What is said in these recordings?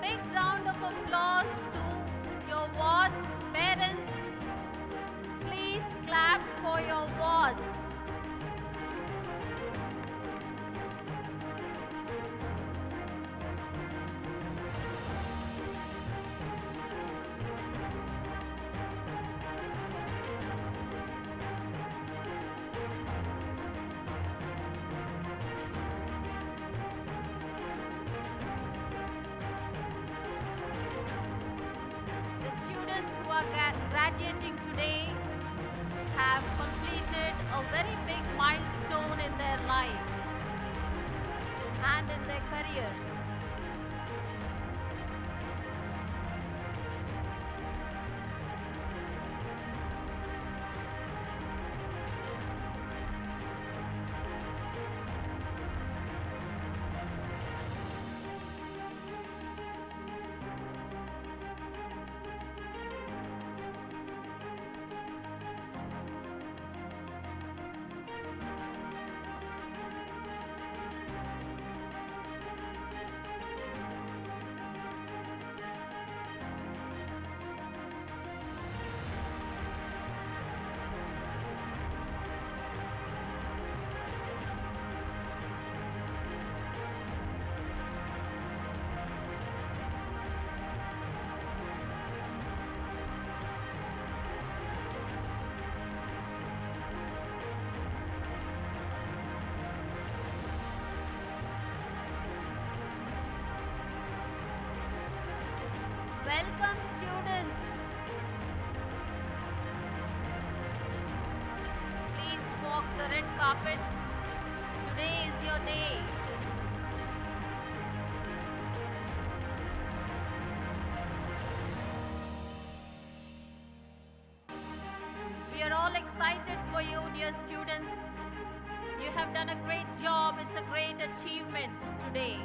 big round of applause to your wards. Parents, please clap for your wards. Graduating today have completed a very big milestone in their lives and in their careers. Welcome, students. Please walk the red carpet. Today is your day. We are all excited for you, dear students. You have done a great job. It's a great achievement today.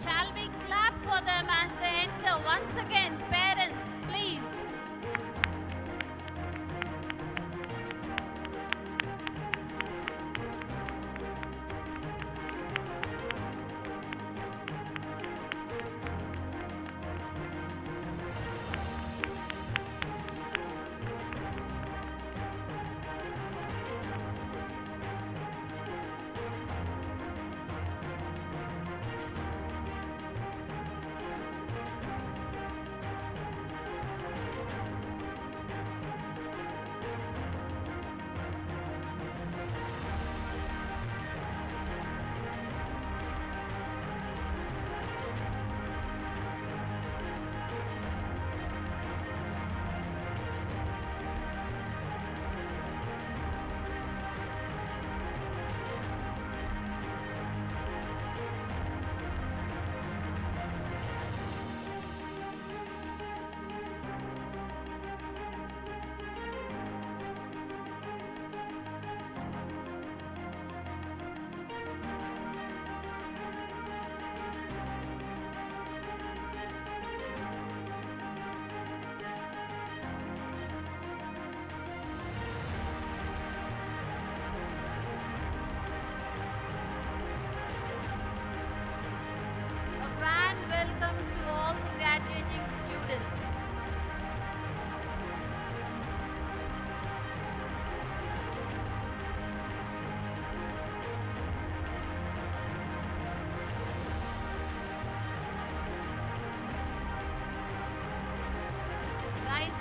Shall we clap for them as they enter? Once again, parents, please.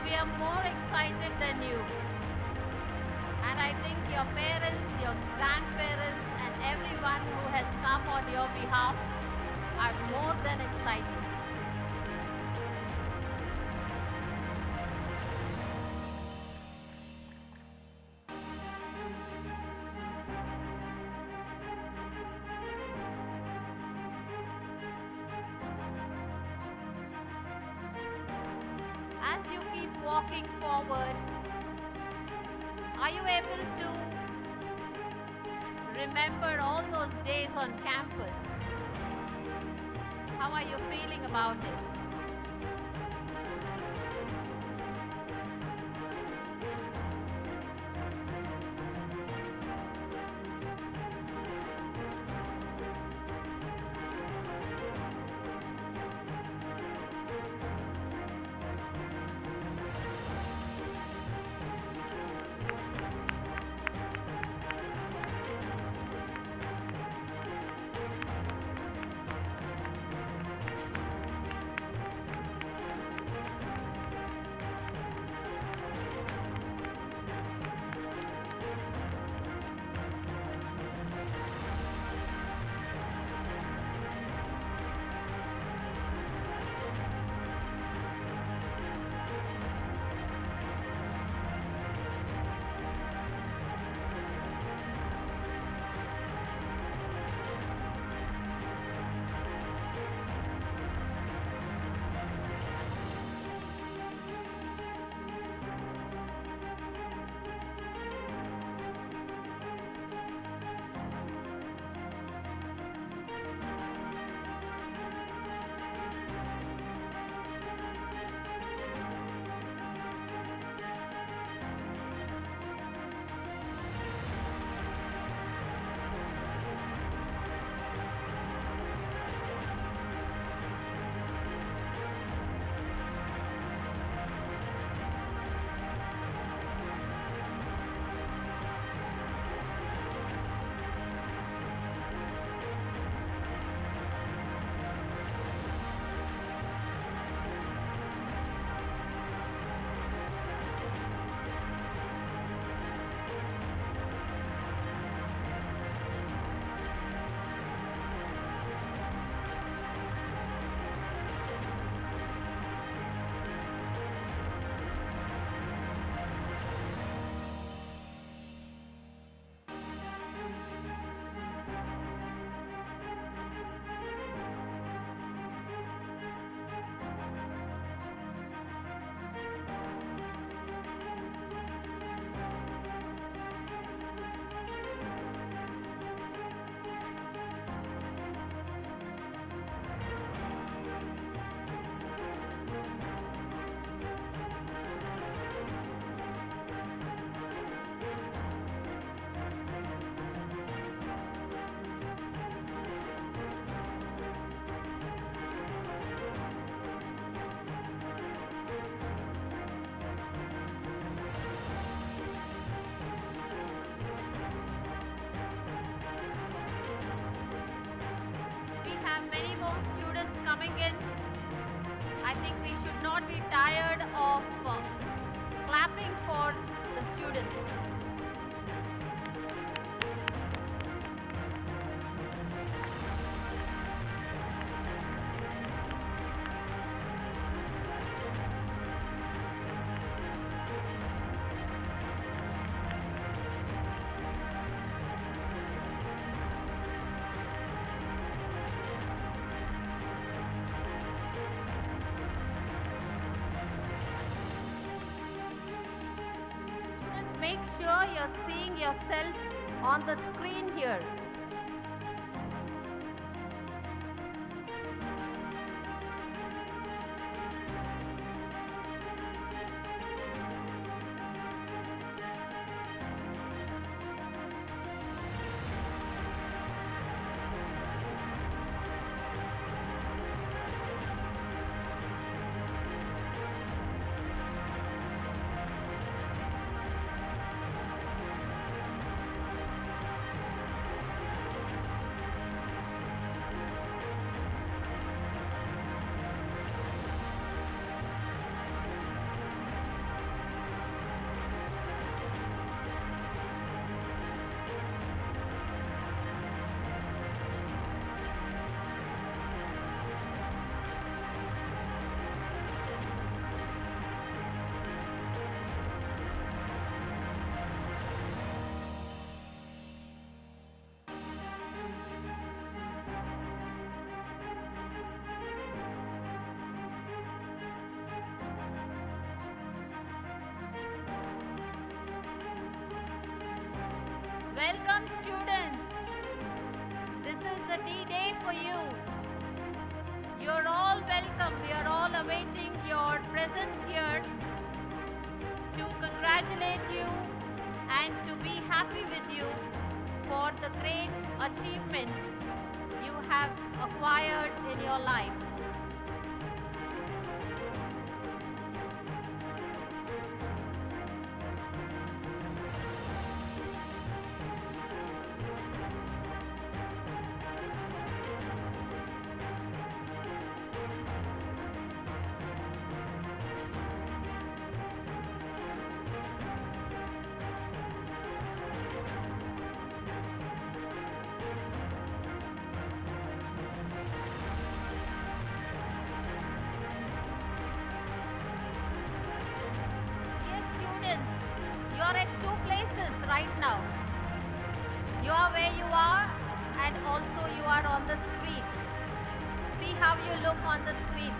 We are more excited than you. And I think your parents, your grandparents, and everyone who has come on your behalf are more than excited. As you keep walking forward, are you able to remember all those days on campus? How are you feeling about it? be tired of clapping for the students. Make sure you're seeing yourself on the screen here. Welcome, students. This is the D-Day for you. You're all welcome. We are all awaiting your presence here to congratulate you and to be happy with you for the great achievement you have acquired in your life. You are at two places right now. You are where you are and also you are on the screen. See how you look on the screen.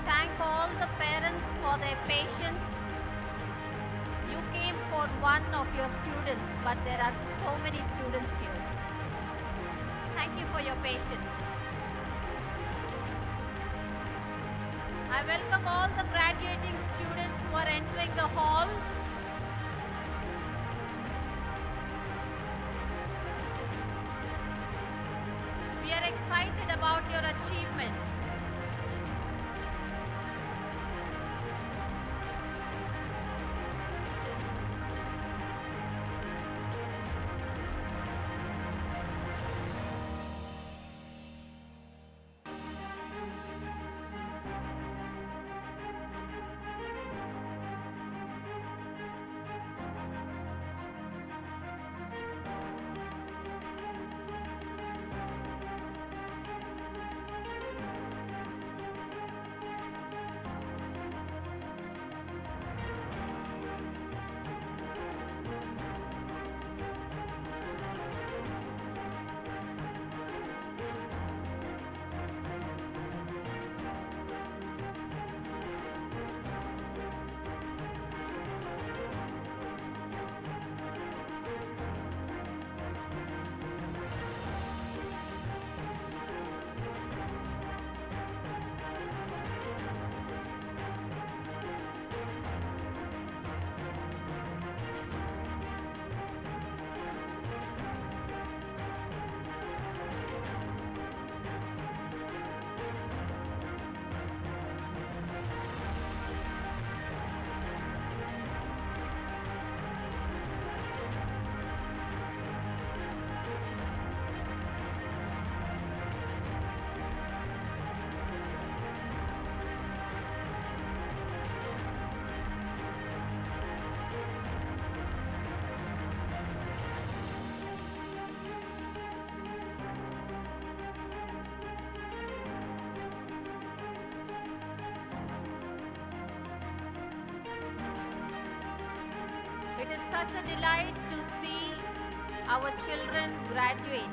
thank all the parents for their patience. You came for one of your students, but there are so many students here. Thank you for your patience. I welcome all the graduating students who are entering the hall. We are excited about your achievement. It is such a delight to see our children graduate.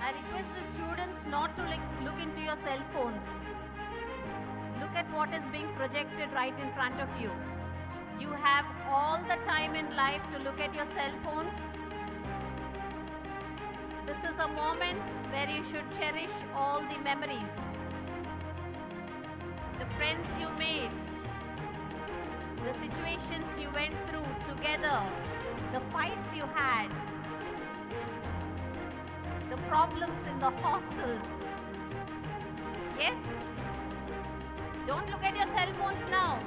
I request the students not to look into your cell phones. Look at what is being projected right in front of you. You have all the time in life to look at your cell phones. This is a moment where you should cherish all the memories, the friends you made, the situations you went through together, the fights you had, the problems in the hostels. Yes? Don't look at your cell phones now.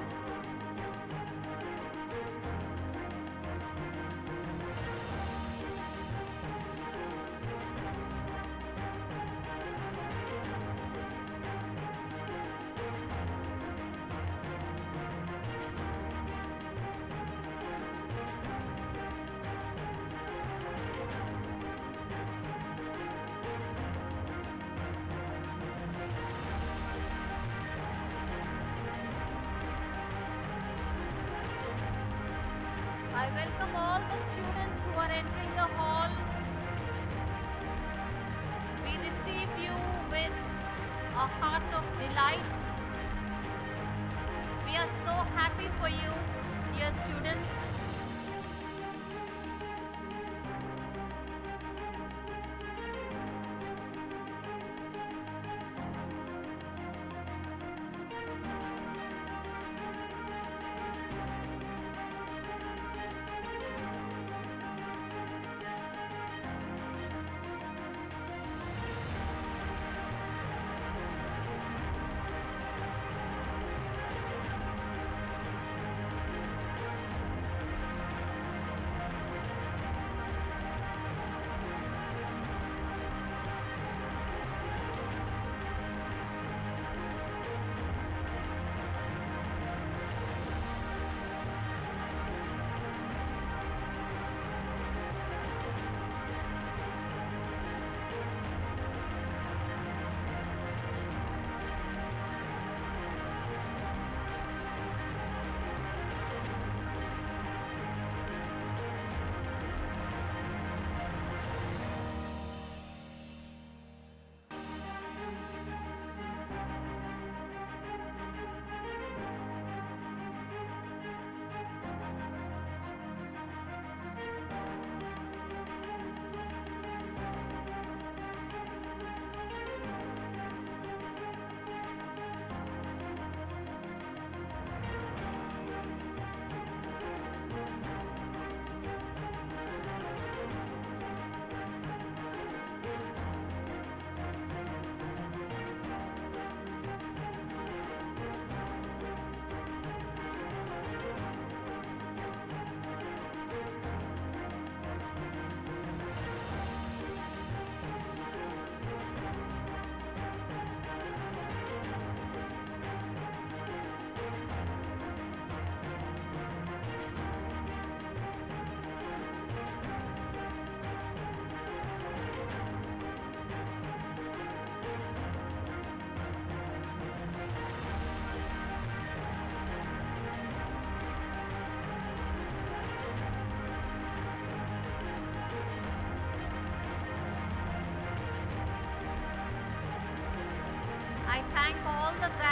I welcome all the students who are entering the hall. We receive you with a heart of delight. We are so happy for you, dear students.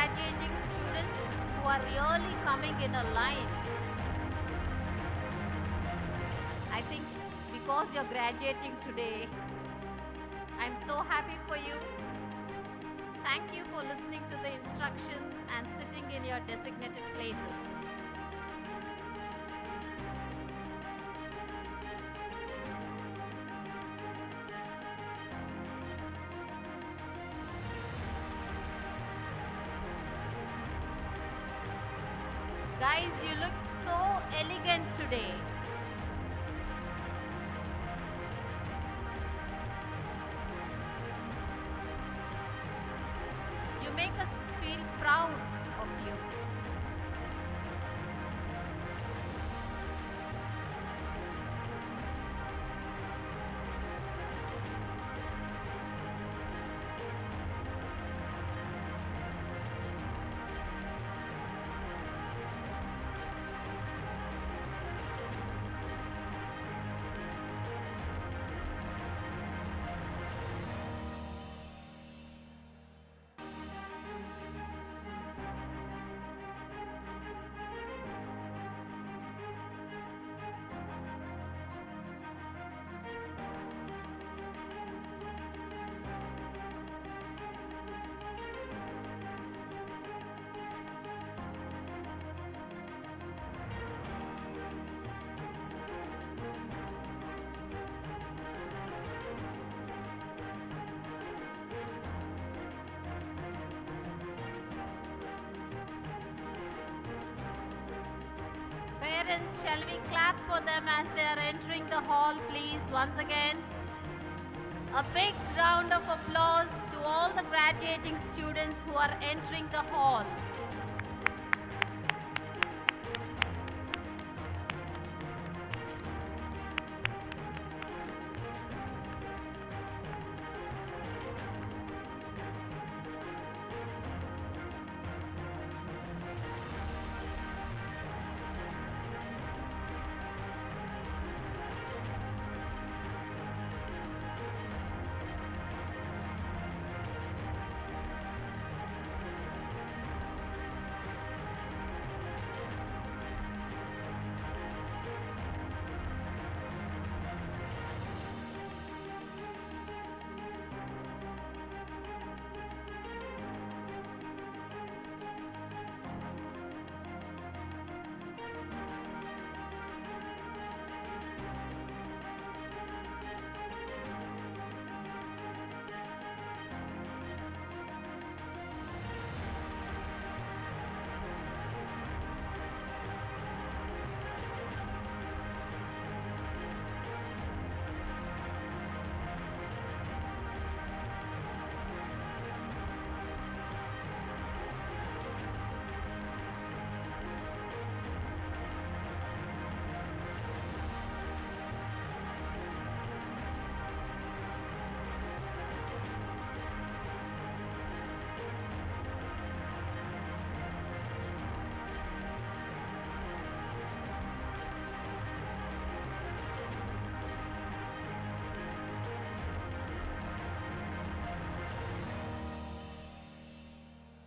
graduating students who are really coming in a line. I think because you're graduating today, I'm so happy for you. Thank you for listening to the instructions and sitting in your designated places. Guys, you look so elegant today. You make us feel proud of you. Parents, shall we clap for them as they are entering the hall, please, once again? A big round of applause to all the graduating students who are entering the hall.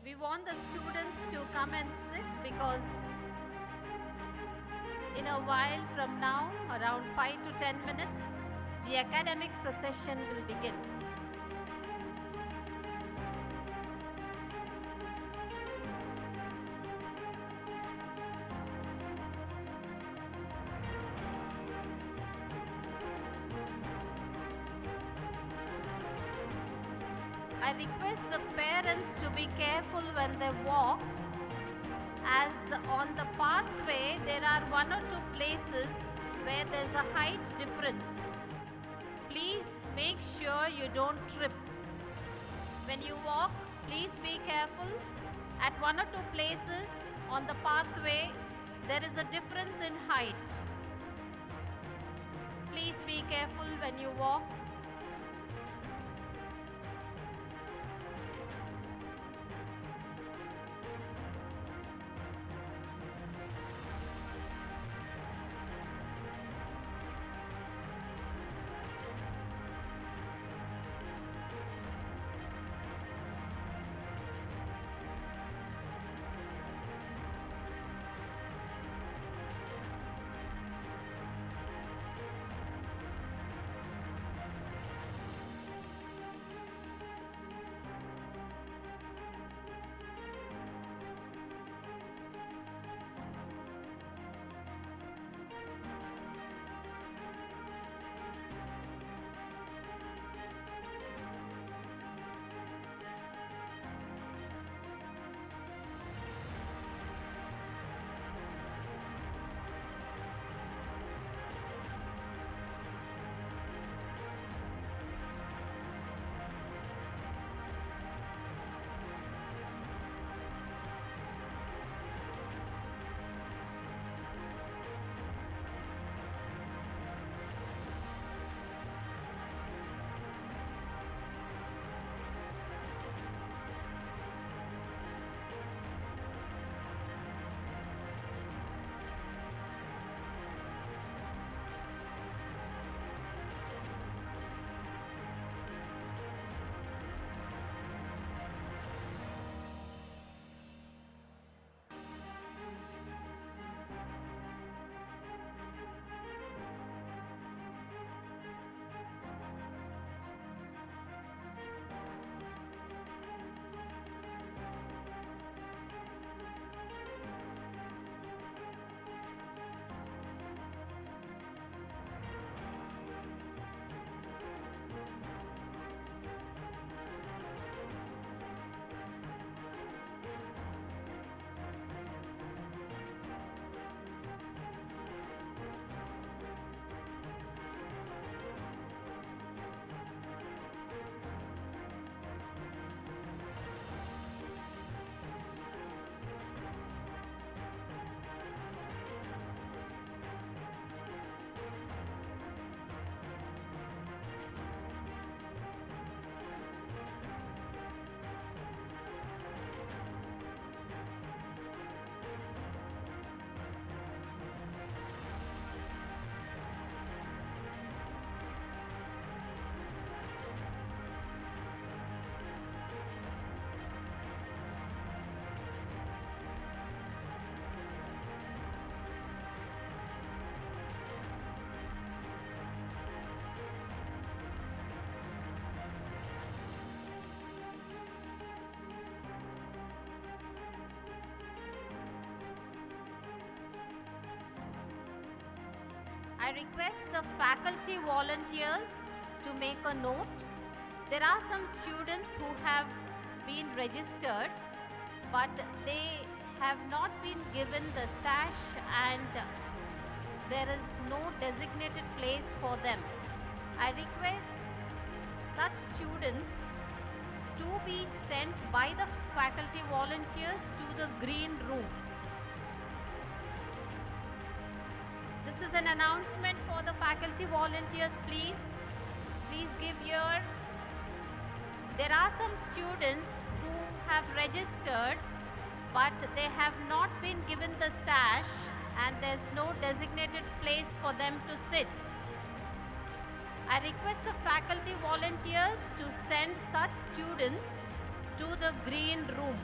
We want the students to come and sit because in a while from now, around 5 to 10 minutes, the academic procession will begin. I request the parents to be careful when they walk, as on the pathway there are one or two places where there's a height difference. Please make sure you don't trip. When you walk, please be careful. At one or two places on the pathway, there is a difference in height. Please be careful when you walk. I request the faculty volunteers to make a note. There are some students who have been registered, but they have not been given the sash and there is no designated place for them. I request such students to be sent by the faculty volunteers to the green room. This is an announcement for the faculty volunteers, please. Please give ear. There are some students who have registered, but they have not been given the sash and there's no designated place for them to sit. I request the faculty volunteers to send such students to the green room.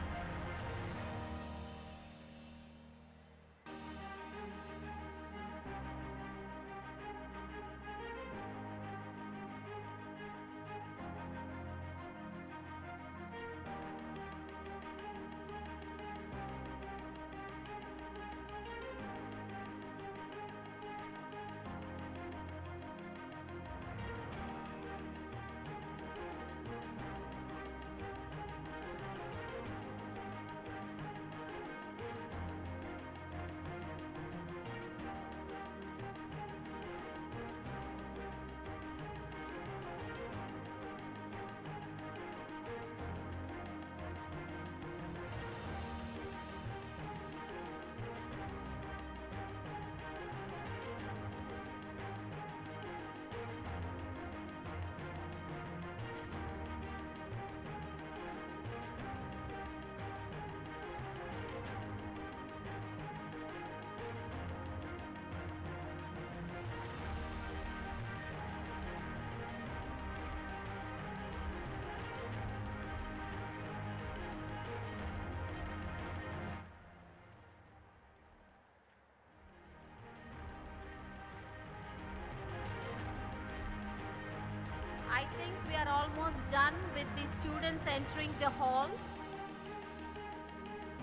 I think we are almost done with the students entering the hall.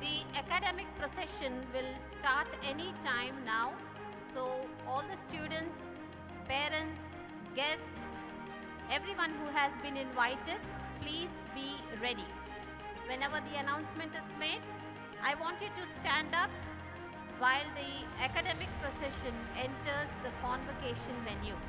The academic procession will start any time now. So all the students, parents, guests, everyone who has been invited, please be ready. Whenever the announcement is made, I want you to stand up while the academic procession enters the convocation venue.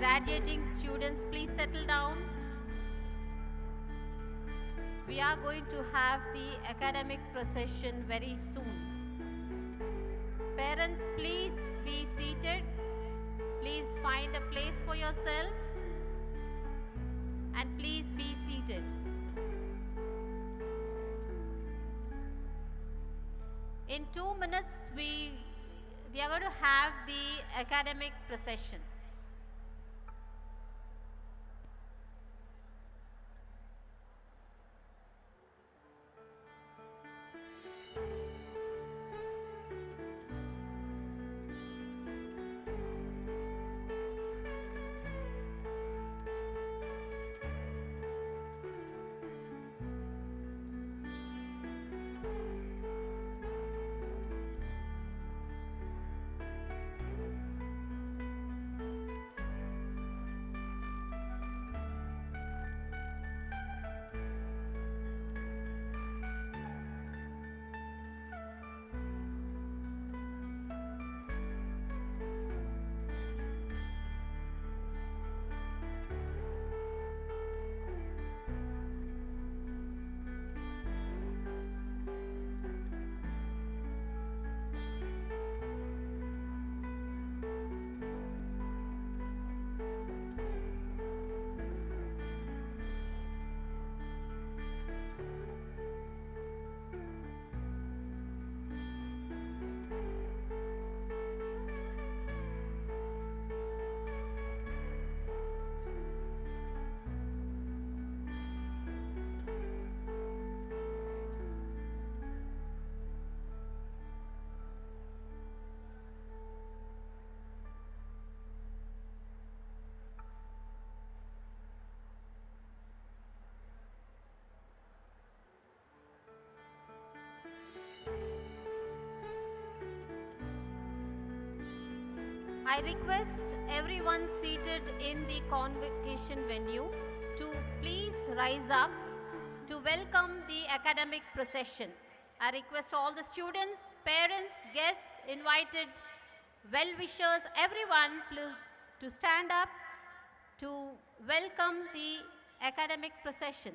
Graduating students, please settle down. We are going to have the academic procession very soon. Parents, please be seated. Please find a place for yourself and please be seated. In 2 minutes, we are going to have the academic procession. I request everyone seated in the convocation venue to please rise up to welcome the academic procession. I request all the students, parents, guests, invited, well-wishers, everyone to stand up to welcome the academic procession.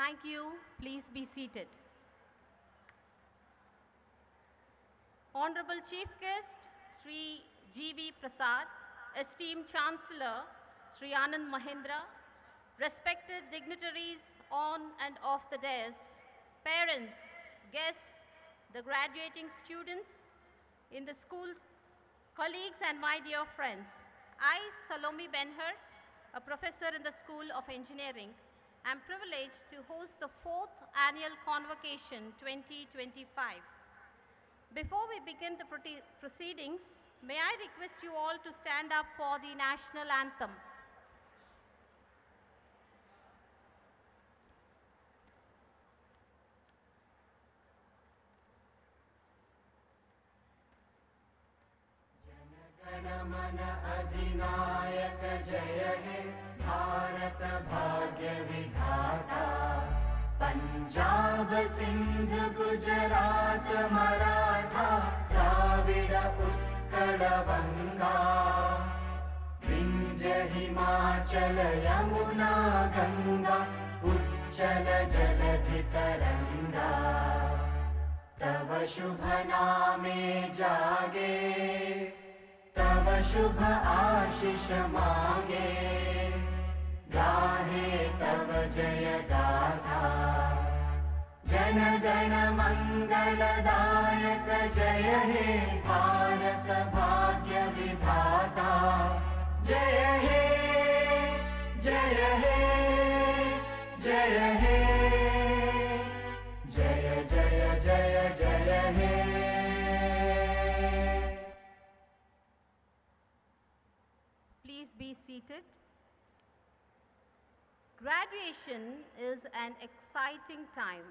Thank you. Please be seated. Honorable Chief Guest, Sri G.V. Prasad, esteemed Chancellor, Sri Anand Mahindra, respected dignitaries on and off the dais, parents, guests, the graduating students in the school, colleagues and my dear friends. I, Salome Benher, a professor in the School of Engineering, am privileged to host the 4th Annual Convocation 2025. Before we begin the proceedings, may I request you all to stand up for the national anthem. मन अधिनायक जय हे भारत भाग्य विधाता पंजाब सिंध गुजरात मराठा द्राविड उत्कल गंगा विंध्य हिमाचल यमुना गंगा उच्चल जलधि तरंगा तव शुभ नामे जागे तव शुभ आशीष मांगे गाहे तव जय गाथा जन गण मंगलदायक जय हे भारत भाग्य विधाता जय हे जय हे जय हे जय जय जय जय हे Please be seated. Graduation is an exciting time.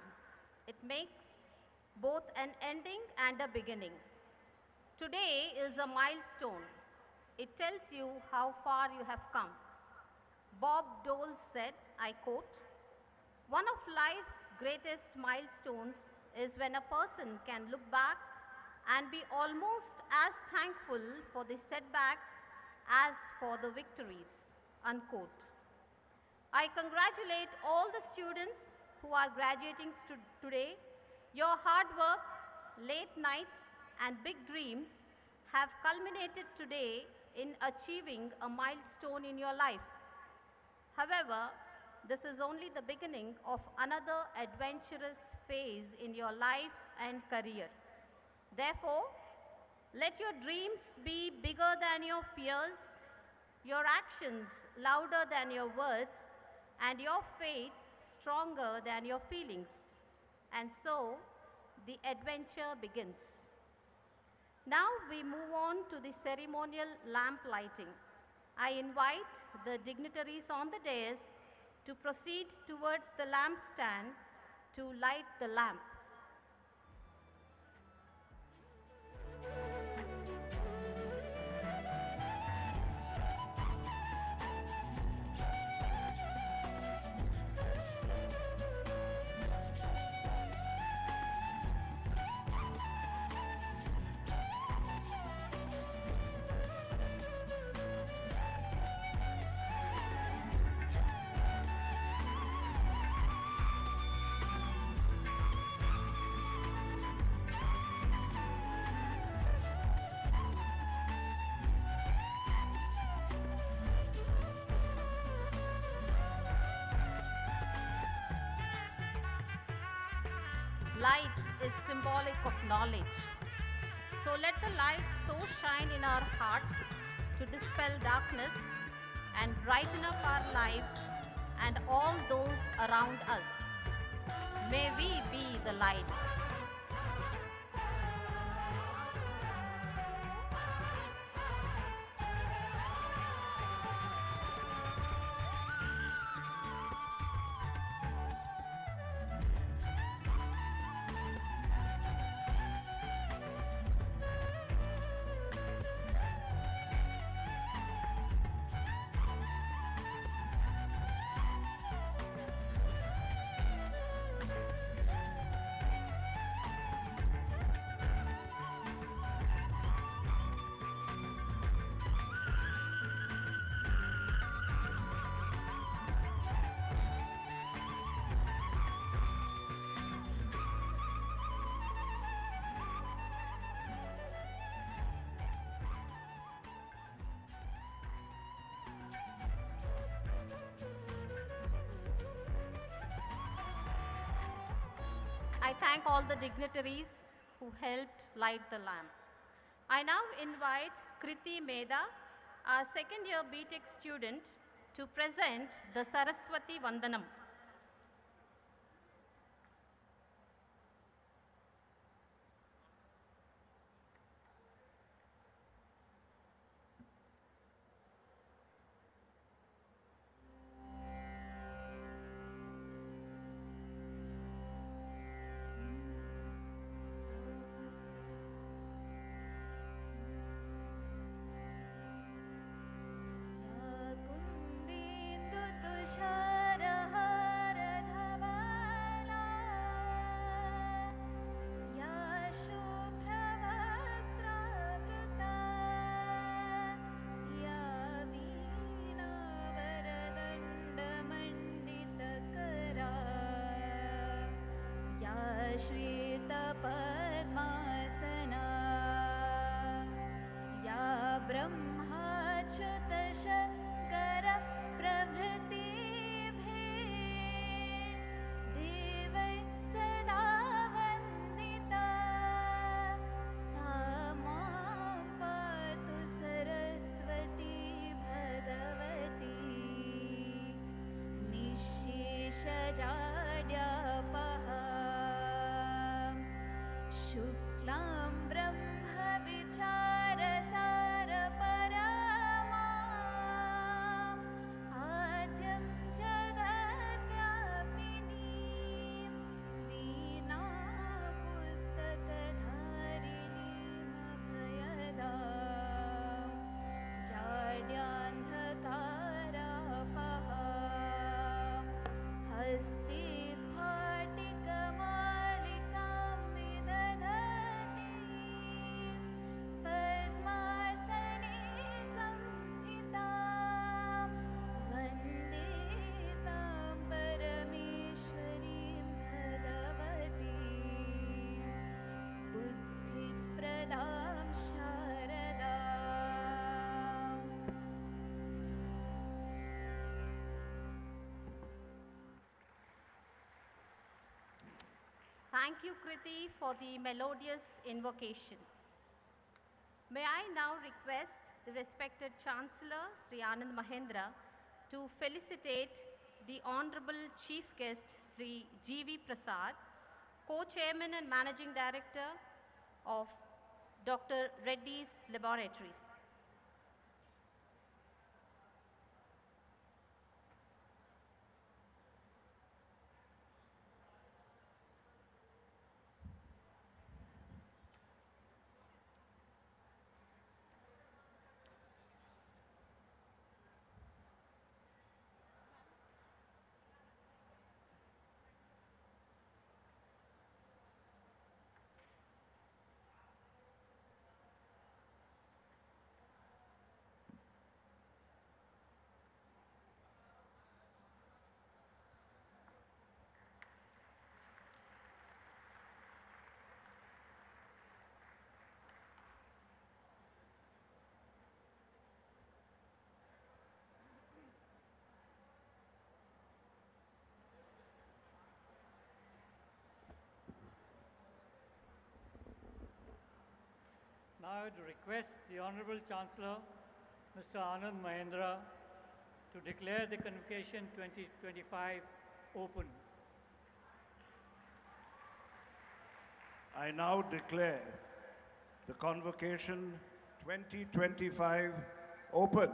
It makes both an ending and a beginning. Today is a milestone. It tells you how far you have come. Bob Dole said, I quote, "One of life's greatest milestones is when a person can look back and be almost as thankful for the setbacks as for the victories," unquote. I congratulate all the students who are graduating today. Your hard work, late nights, and big dreams have culminated today in achieving a milestone in your life. However, this is only the beginning of another adventurous phase in your life and career. Therefore, let your dreams be bigger than your fears, your actions louder than your words, and your faith stronger than your feelings. And so, the adventure begins. Now we move on to the ceremonial lamp lighting. I invite the dignitaries on the dais to proceed towards the lamp stand to light the lamp. Light is symbolic of knowledge. So let the light so shine in our hearts to dispel darkness and brighten up our lives and all those around us. May we be the light. I thank all the dignitaries who helped light the lamp. I now invite Kriti Meda, our second year BTech student, to present the Saraswati Vandanam. श्वेतपद्मासना या ब्रह्माच्युतशङ्कर प्रभृतिभिः देवैः सदा वन्दिता सा मां पातु सरस्वती भगवती निःशेषजाड्यापः शुक्लां ब्रह्मविचारसारपरमाम् आद्यं जगद्व्यापिनीं वीणापुस्तकधारिणीमभयदां जाड्यान्धकारापहां हस्ते स्फाटिकमालिकां विदधतीं पद्मासने संस्थितां वन्दे तां परमेश्वरीं भगवतीं बुद्धिप्रदां शारदाम्। Thank you, Kriti, for the melodious invocation. May I now request the respected Chancellor, Sri Anand Mahindra, to felicitate the Honorable Chief Guest, Sri G.V. Prasad, Co-Chairman and Managing Director of Dr. Reddy's Laboratories. Now I would request the Honorable Chancellor, Mr. Anand Mahindra, to declare the Convocation 2025 open. I now declare the Convocation 2025 open.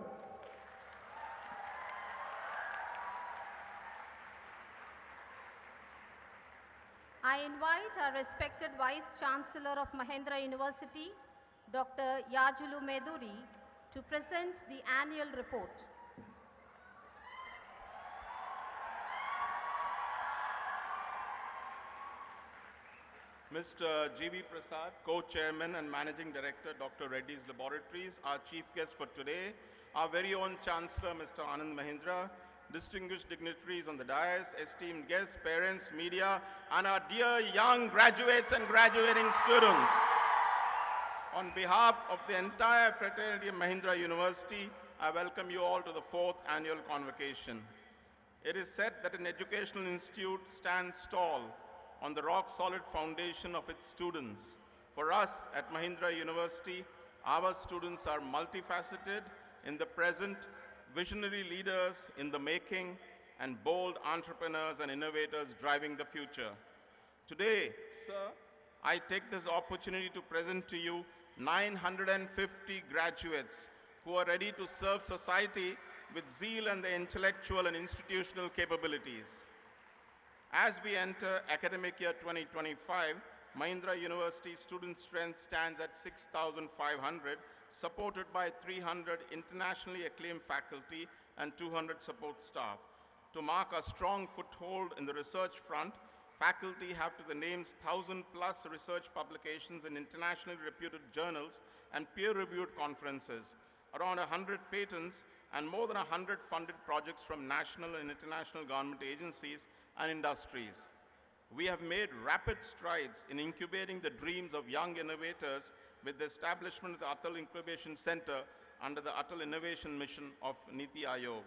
I invite our respected Vice Chancellor of Mahindra University, Dr. Yajulu Meduri, to present the annual report. Mr. G.V. Prasad, Co-Chairman and Managing Director, Dr. Reddy's Laboratories, our chief guest for today, our very own Chancellor, Mr. Anand Mahindra, distinguished dignitaries on the dais, esteemed guests, parents, media, and our dear young graduates and graduating students. On behalf of the entire fraternity of Mahindra University, I welcome you all to the 4th annual convocation. It is said that an educational institute stands tall on the rock-solid foundation of its students. For us at Mahindra University, our students are multifaceted in the present, visionary leaders in the making, and bold entrepreneurs and innovators driving the future. Today, sir, I take this opportunity to present to you 950 graduates who are ready to serve society with zeal and the intellectual and institutional capabilities. As we enter academic year 2025, Mahindra University student strength stands at 6,500, supported by 300 internationally acclaimed faculty and 200 support staff. To mark a strong foothold in the research front, faculty have to the names 1,000+ research publications in internationally reputed journals and peer-reviewed conferences, around 100 patents, and more than 100 funded projects from national and international government agencies and industries. We have made rapid strides in incubating the dreams of young innovators with the establishment of the Atal Incubation Center under the Atal Innovation Mission of Niti Aayog.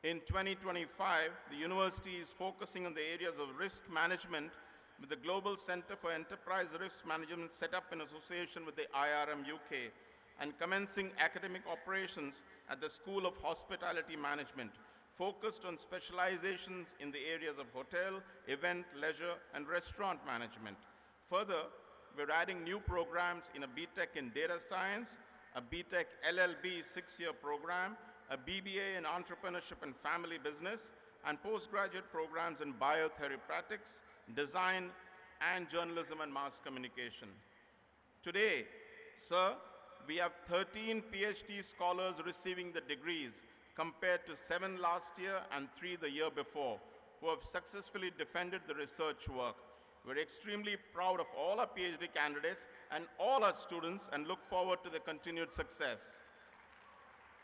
In 2025, the university is focusing on the areas of risk management with the Global Center for Enterprise Risk Management set up in association with the IRM UK, and commencing academic operations at the School of Hospitality Management, focused on specializations in the areas of hotel, event, leisure, and restaurant management. Further, we're adding new programs in a BTech in data science, a BTech LLB 6-year program, a BBA in entrepreneurship and family business, and postgraduate programs in biotherapeutics, design, and journalism and mass communication. Today, sir, we have 13 PhD scholars receiving the degrees compared to 7 last year and 3 the year before, who have successfully defended the research work. We're extremely proud of all our PhD candidates and all our students and look forward to their continued success.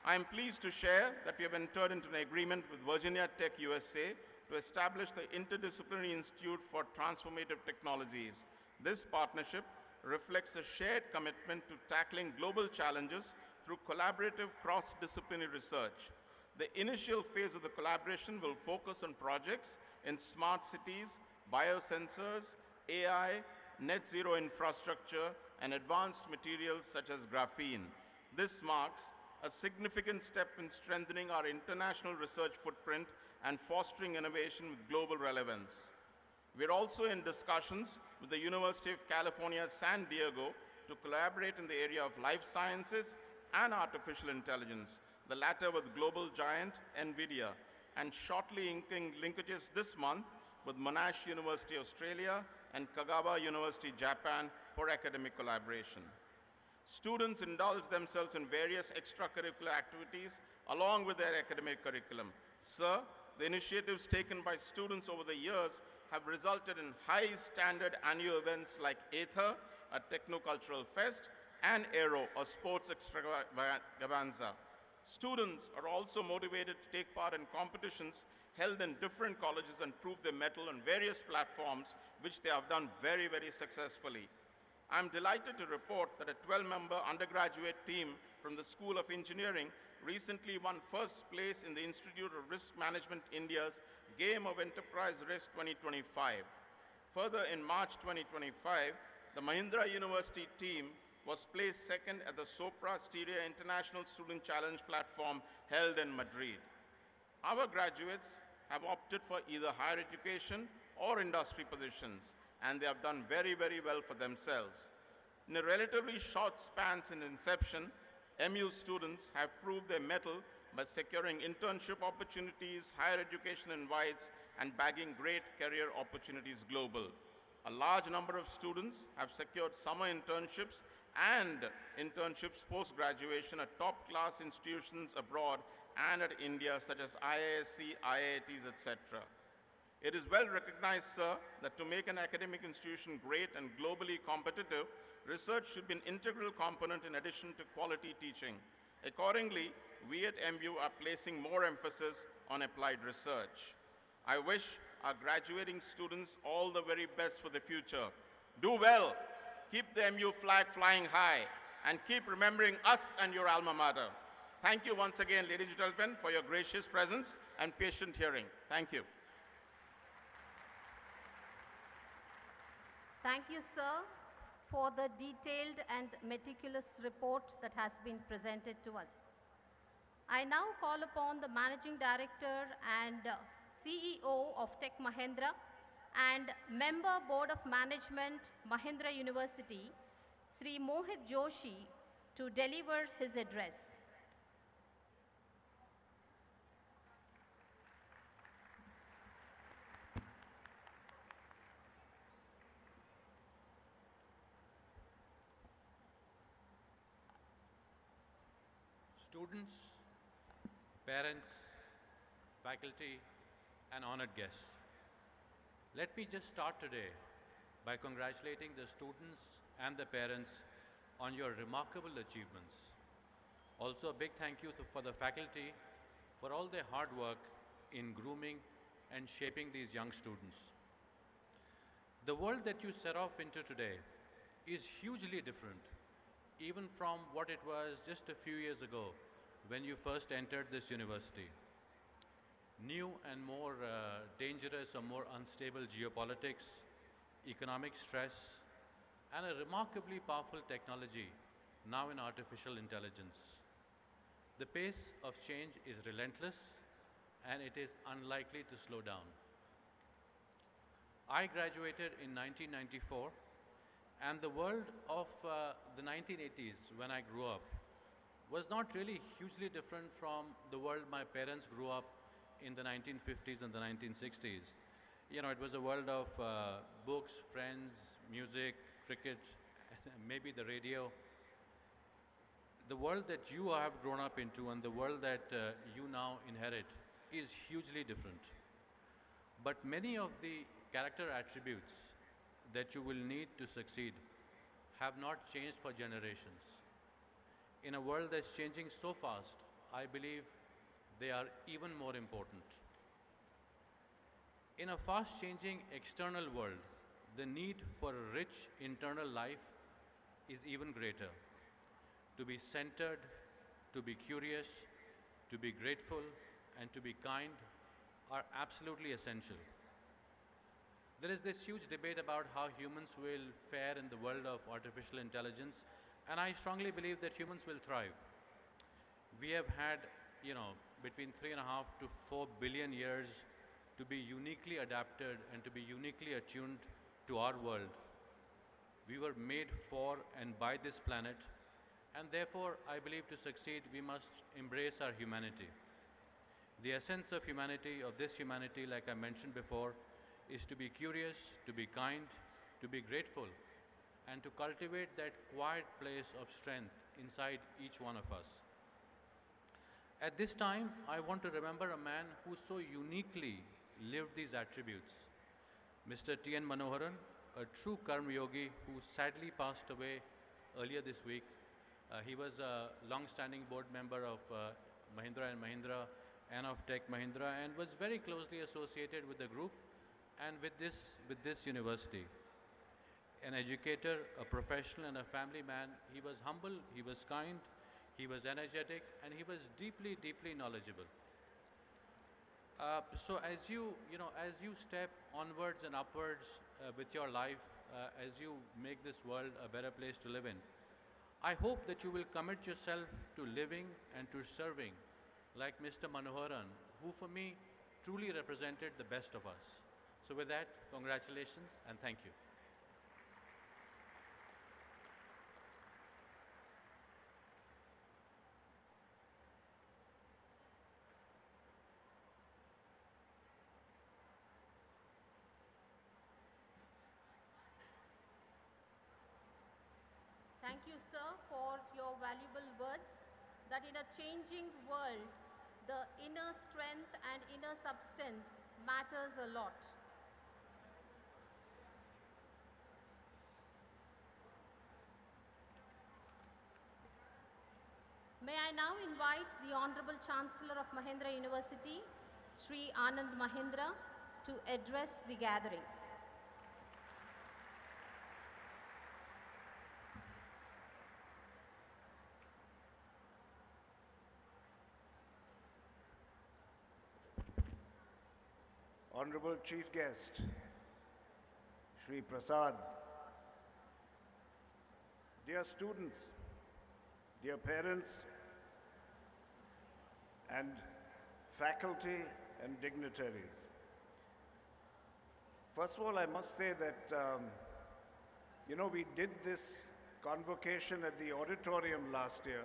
I am pleased to share that we have entered into an agreement with Virginia Tech USA to establish the Interdisciplinary Institute for Transformative Technologies. This partnership reflects a shared commitment to tackling global challenges through collaborative cross-disciplinary research. The initial phase of the collaboration will focus on projects in smart cities, biosensors, AI, net zero infrastructure, and advanced materials such as graphene. This marks a significant step in strengthening our international research footprint and fostering innovation with global relevance. We're also in discussions with the University of California, San Diego to collaborate in the area of life sciences and artificial intelligence, the latter with global giant NVIDIA, and shortly inking linkages this month with Monash University, Australia, and Kagawa University, Japan, for academic collaboration. Students indulge themselves in various extracurricular activities along with their academic curriculum. Sir, the initiatives taken by students over the years have resulted in high-standard annual events like Aether, a techno-cultural fest, and Aero, a sports extravaganza. Students are also motivated to take part in competitions held in different colleges and prove their mettle on various platforms, which they have done very, very successfully. I'm delighted to report that a 12-member undergraduate team from the School of Engineering recently won first place in the Institute of Risk Management India's Game of Enterprise Risk 2025. Further, in March 2025, the Mahindra University team was placed second at the Sopra Steria International Student Challenge platform held in Madrid. Our graduates have opted for either higher education or industry positions, and they have done very, very well for themselves. In a relatively short span since inception, MU students have proved their mettle by securing internship opportunities, higher education invites, and bagging great career opportunities global. A large number of students have secured summer internships and internships post-graduation at top-class institutions abroad and at India, such as IISc, IITs, etc. It is well recognized, sir, that to make an academic institution great and globally competitive, research should be an integral component in addition to quality teaching. Accordingly, we at MU are placing more emphasis on applied research. I wish our graduating students all the very best for the future. Do well, keep the MU flag flying high, and keep remembering us and your alma mater. Thank you once again, ladies and gentlemen, for your gracious presence and patient hearing. Thank you. Thank you, sir, for the detailed and meticulous report that has been presented to us. I now call upon the Managing Director and CEO of Tech Mahindra and Member Board of Management, Mahindra University, Sri Mohit Joshi, to deliver his address. Students, parents, faculty, and honored guests. Let me just start today by congratulating the students and the parents on your remarkable achievements. Also, a big thank you for the faculty for all their hard work in grooming and shaping these young students. The world that you set off into today is hugely different, even from what it was just a few years ago when you first entered this university. New and more dangerous or more unstable geopolitics, economic stress, and a remarkably powerful technology now in artificial intelligence. The pace of change is relentless and it is unlikely to slow down. I graduated in 1994, and the world of the 1980s, when I grew up, was not really hugely different from the world my parents grew up in the 1950s and the 1960s. You know, it was a world of books, friends, music, cricket, maybe the radio. The world that you have grown up into and the world that you now inherit is hugely different. But many of the character attributes that you will need to succeed have not changed for generations. In a world that's changing so fast, I believe they are even more important. In a fast-changing external world, the need for a rich internal life is even greater. To be centered, to be curious, to be grateful, and to be kind are absolutely essential. There is this huge debate about how humans will fare in the world of artificial intelligence, and I strongly believe that humans will thrive. We have had, between 3.5 to 4 billion years to be uniquely adapted and to be uniquely attuned to our world. We were made for and by this planet, and therefore, I believe to succeed, we must embrace our humanity. The essence of humanity, of this humanity, like I mentioned before, is to be curious, to be kind, to be grateful, and to cultivate that quiet place of strength inside each one of us. At this time, I want to remember a man who so uniquely lived these attributes, Mr. T.N. Manoharan, a true Karma Yogi who sadly passed away earlier this week. He was a long-standing board member of Mahindra & Mahindra and of Tech Mahindra, and was very closely associated with the group and with this university. An educator, a professional, and a family man, he was humble, he was kind, he was energetic, and he was deeply, deeply knowledgeable. So as you step onwards and upwards with your life, as you make this world a better place to live in, I hope that you will commit yourself to living and to serving like Mr. Manoharan, who for me truly represented the best of us. So with that, congratulations and thank you. Thank you, sir, for your valuable words that in a changing world, the inner strength and inner substance matters a lot. May I now invite the Honorable Chancellor of Mahindra University, Sri Anand Mahindra, to address the gathering. Honorable Chief Guest, Sri Prasad, Dear students, dear parents, and faculty and dignitaries. First of all, I must say that, we did this convocation at the auditorium last year,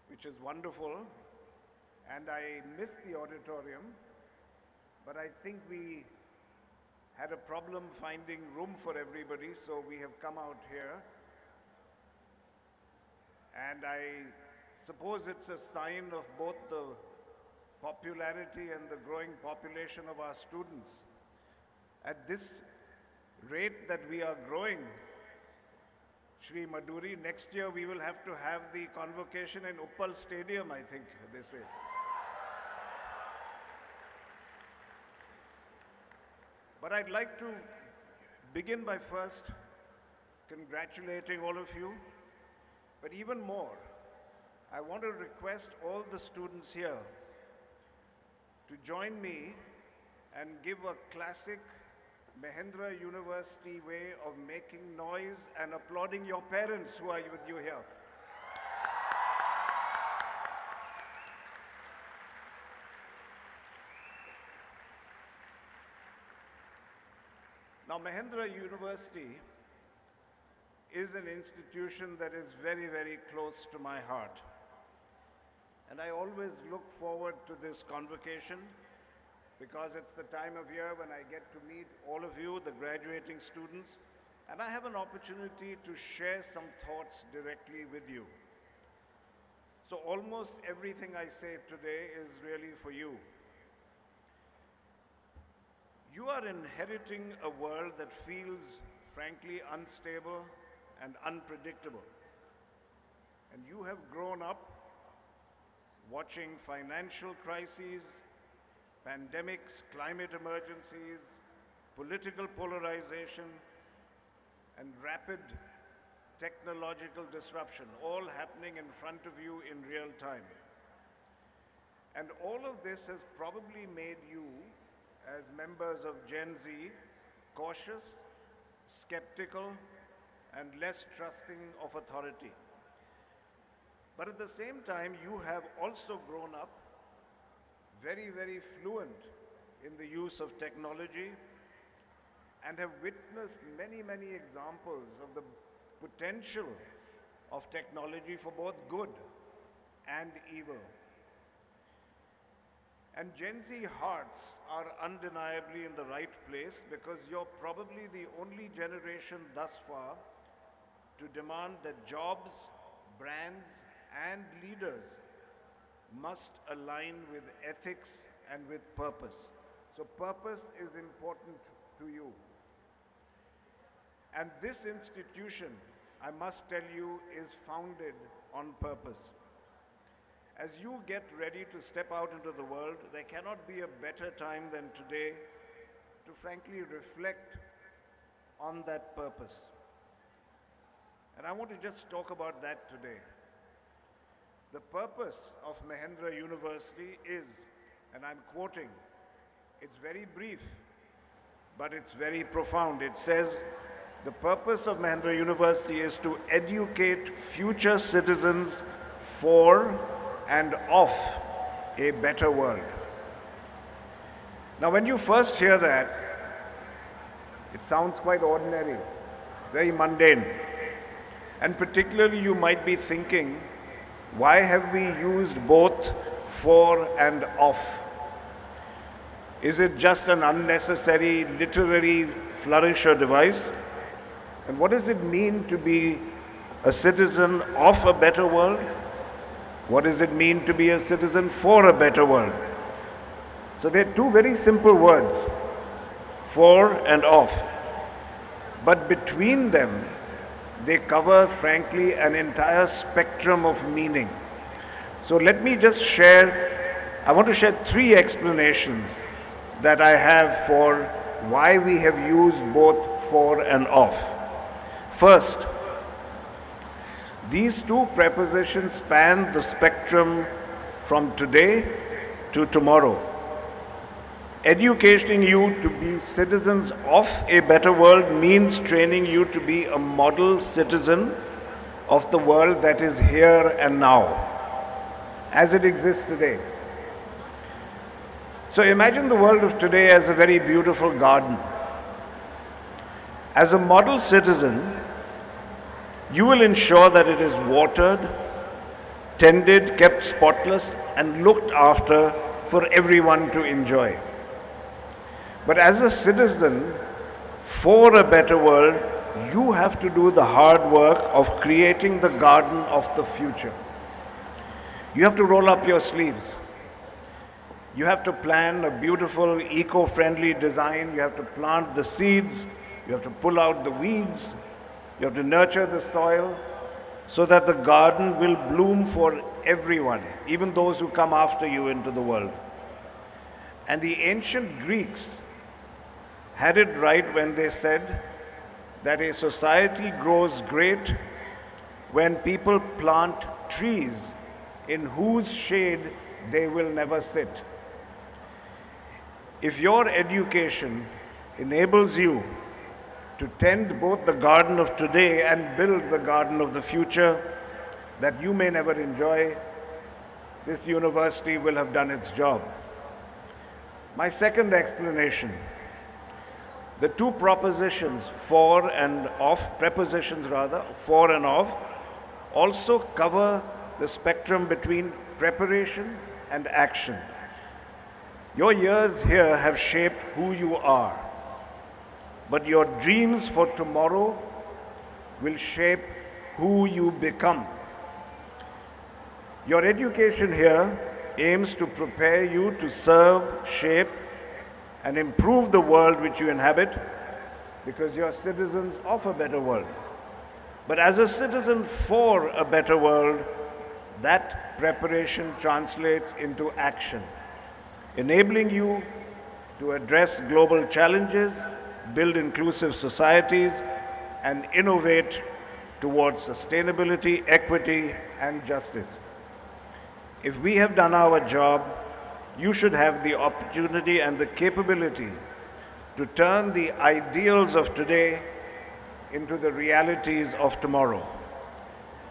which is wonderful, and I missed the auditorium, but I think we had a problem finding room for everybody, so we have come out here. And I suppose it's a sign of both the popularity and the growing population of our students. At this rate that we are growing, Shri Madhuri, next year we will have to have the convocation in Uppal Stadium, I think, this way. But I'd like to begin by first congratulating all of you. But even more, I want to request all the students here to join me and give a classic Mahindra University way of making noise and applauding your parents who are with you here. Now, Mahindra University is an institution that is very, very close to my heart. And I always look forward to this convocation because it's the time of year when I get to meet all of you, the graduating students, and I have an opportunity to share some thoughts directly with you. So almost everything I say today is really for you. You are inheriting a world that feels, frankly, unstable and unpredictable. And you have grown up watching financial crises, pandemics, climate emergencies, political polarization, and rapid technological disruption, all happening in front of you in real time. And all of this has probably made you, as members of Gen Z, cautious, skeptical, and less trusting of authority. But at the same time, you have also grown up very, very fluent in the use of technology and have witnessed many, many examples of the potential of technology for both good and evil. And Gen Z hearts are undeniably in the right place because you're probably the only generation thus far to demand that jobs, brands, and leaders must align with ethics and with purpose. So purpose is important to you. And this institution, I must tell you, is founded on purpose. As you get ready to step out into the world, there cannot be a better time than today to frankly reflect on that purpose. And I want to just talk about that today. The purpose of Mahindra University is, and I'm quoting, it's very brief, but it's very profound. It says, the purpose of Mahindra University is to educate future citizens for and of a better world. Now, when you first hear that, it sounds quite ordinary, very mundane. And particularly you might be thinking, why have we used both for and of? Is it just an unnecessary literary flourish or device? And what does it mean to be a citizen of a better world? What does it mean to be a citizen for a better world? So there are two very simple words, for and of. But between them, they cover, frankly, an entire spectrum of meaning. So let me just share, I want to share three explanations that I have for why we have used both for and of. First, these two prepositions span the spectrum from today to tomorrow. Educating you to be citizens of a better world means training you to be a model citizen of the world that is here and now, as it exists today. So imagine the world of today as a very beautiful garden. As a model citizen, you will ensure that it is watered, tended, kept spotless, and looked after for everyone to enjoy. But as a citizen, for a better world, you have to do the hard work of creating the garden of the future. You have to roll up your sleeves. You have to plan a beautiful, eco-friendly design. You have to plant the seeds. You have to pull out the weeds. You have to nurture the soil so that the garden will bloom for everyone, even those who come after you into the world. And the ancient Greeks had it right when they said that a society grows great when people plant trees in whose shade they will never sit. If your education enables you to tend both the garden of today and build the garden of the future that you may never enjoy, this university will have done its job. My second explanation, the two propositions, for and off, prepositions rather, for and off, also cover the spectrum between preparation and action. Your years here have shaped who you are, but your dreams for tomorrow will shape who you become. Your education here aims to prepare you to serve, shape, and improve the world which you inhabit, because you're citizens of a better world. But as a citizen for a better world, that preparation translates into action, enabling you to address global challenges, build inclusive societies, and innovate towards sustainability, equity, and justice. If we have done our job, you should have the opportunity and the capability to turn the ideals of today into the realities of tomorrow.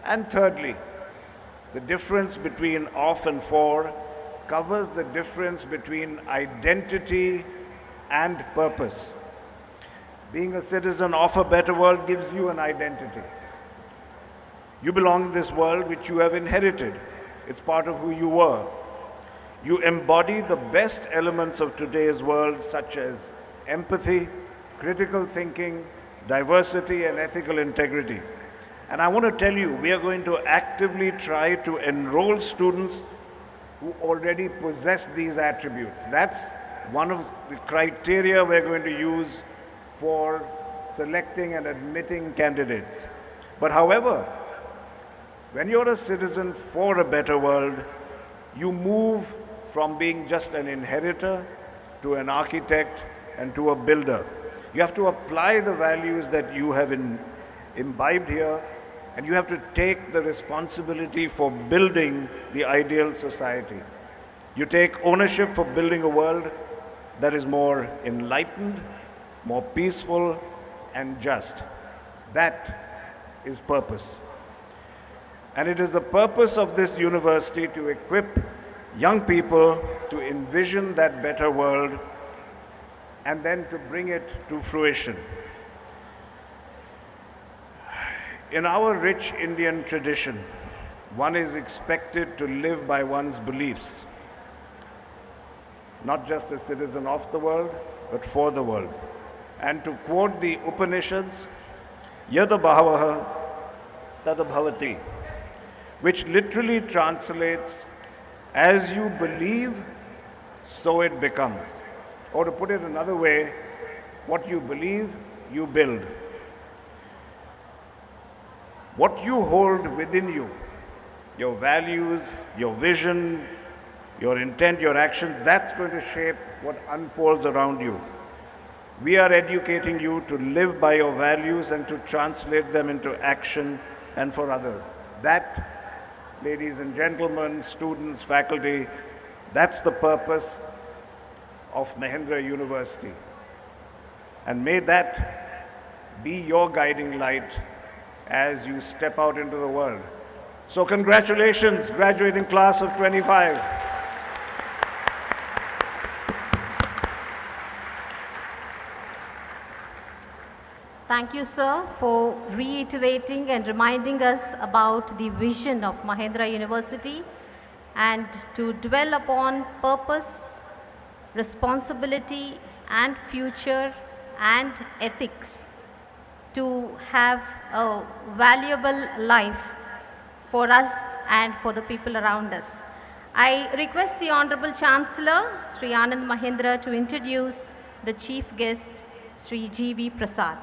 And thirdly, the difference between off and for covers the difference between identity and purpose. Being a citizen of a better world gives you an identity. You belong to this world which you have inherited. It's part of who you were. You embody the best elements of today's world, such as empathy, critical thinking, diversity, and ethical integrity. And I want to tell you, we are going to actively try to enroll students who already possess these attributes. That's one of the criteria we're going to use for selecting and admitting candidates. But however, when you're a citizen for a better world, you move from being just an inheritor to an architect and to a builder. You have to apply the values that you have imbibed here, and you have to take the responsibility for building the ideal society. You take ownership for building a world that is more enlightened, more peaceful, and just. That is purpose. And it is the purpose of this university to equip young people to envision that better world and then to bring it to fruition. In our rich Indian tradition, one is expected to live by one's beliefs, not just a citizen of the world, but for the world. And to quote the Upanishads, yada bhavaha tada bhavati, which literally translates, as you believe, so it becomes. Or to put it another way, what you believe, you build. What you hold within you, your values, your vision, your intent, your actions, that's going to shape what unfolds around you. We are educating you to live by your values and to translate them into action and for others. That, ladies and gentlemen, students, faculty, that's the purpose of Mahindra University. And may that be your guiding light as you step out into the world. So congratulations, graduating class of 25. Thank you, sir, for reiterating and reminding us about the vision of Mahindra University and to dwell upon purpose, responsibility, and future and ethics to have a valuable life for us and for the people around us. I request the Honorable Chancellor, Sri Anand Mahindra, to introduce the chief guest, Sri G.V. Prasad.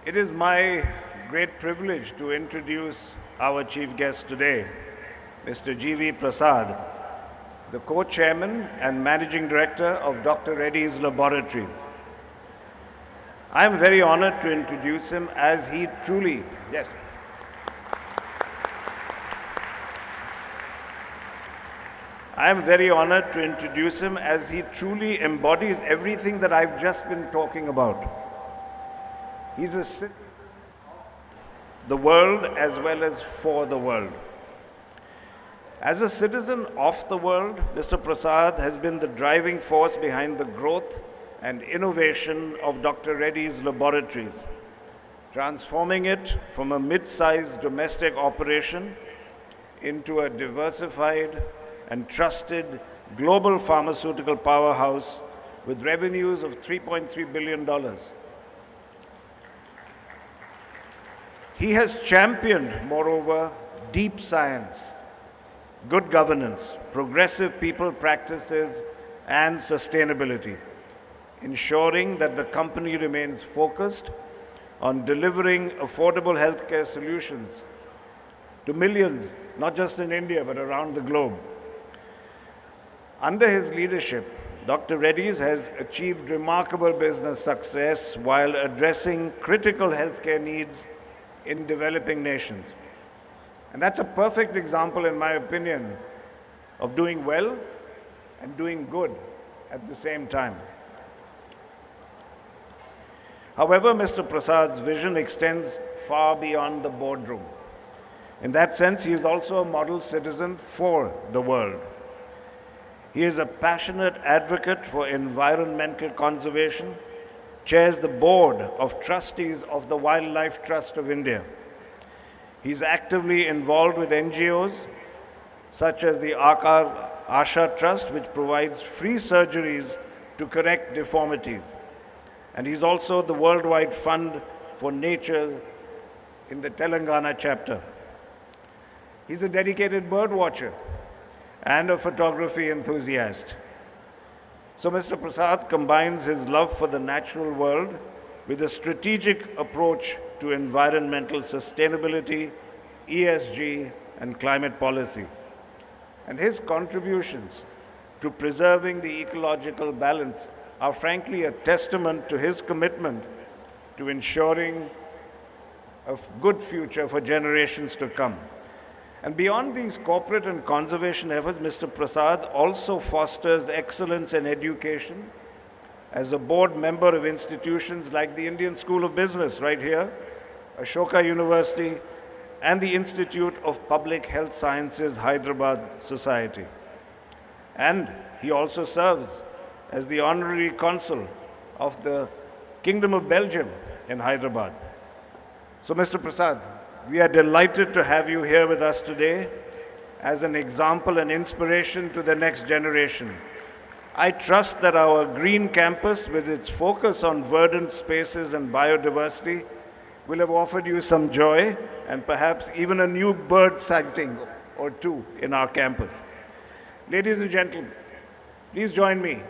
It is my great privilege to introduce our chief guest today, Mr. G.V. Prasad, the co-chairman and managing director of Dr. Reddy's Laboratories. I am very honored to introduce him as he truly, yes. I am very honored to introduce him as he truly embodies everything that I've just been talking about. He's a citizen of the world as well as for the world. As a citizen of the world, Mr. Prasad has been the driving force behind the growth and innovation of Dr. Reddy's Laboratories, transforming it from a mid-sized domestic operation into a diversified and trusted global pharmaceutical powerhouse with revenues of $3.3 billion. He has championed, moreover, deep science, good governance, progressive people practices, and sustainability, ensuring that the company remains focused on delivering affordable healthcare solutions to millions, not just in India, but around the globe. Under his leadership, Dr. Reddy's has achieved remarkable business success while addressing critical healthcare needs in developing nations. And that's a perfect example, in my opinion, of doing well and doing good at the same time. However, Mr. Prasad's vision extends far beyond the boardroom. In that sense, he is also a model citizen for the world. He is a passionate advocate for environmental conservation, chairs the board of trustees of the Wildlife Trust of India. He's actively involved with NGOs such as the Asha Trust, which provides free surgeries to correct deformities. And he's also the Worldwide Fund for Nature in the Telangana chapter. He's a dedicated bird watcher and a photography enthusiast. So Mr. Prasad combines his love for the natural world with a strategic approach to environmental sustainability, ESG, and climate policy. And his contributions to preserving the ecological balance are frankly a testament to his commitment to ensuring a good future for generations to come. And beyond these corporate and conservation efforts, Mr. Prasad also fosters excellence in education as a board member of institutions like the Indian School of Business right here, Ashoka University, and the Institute of Public Health Sciences, Hyderabad Society. And he also serves as the honorary consul of the Kingdom of Belgium in Hyderabad. So, Mr. Prasad, we are delighted to have you here with us today as an example and inspiration to the next generation. I trust that our green campus, with its focus on verdant spaces and biodiversity, will have offered you some joy and perhaps even a new bird sighting or two in our campus. Ladies and gentlemen, please join me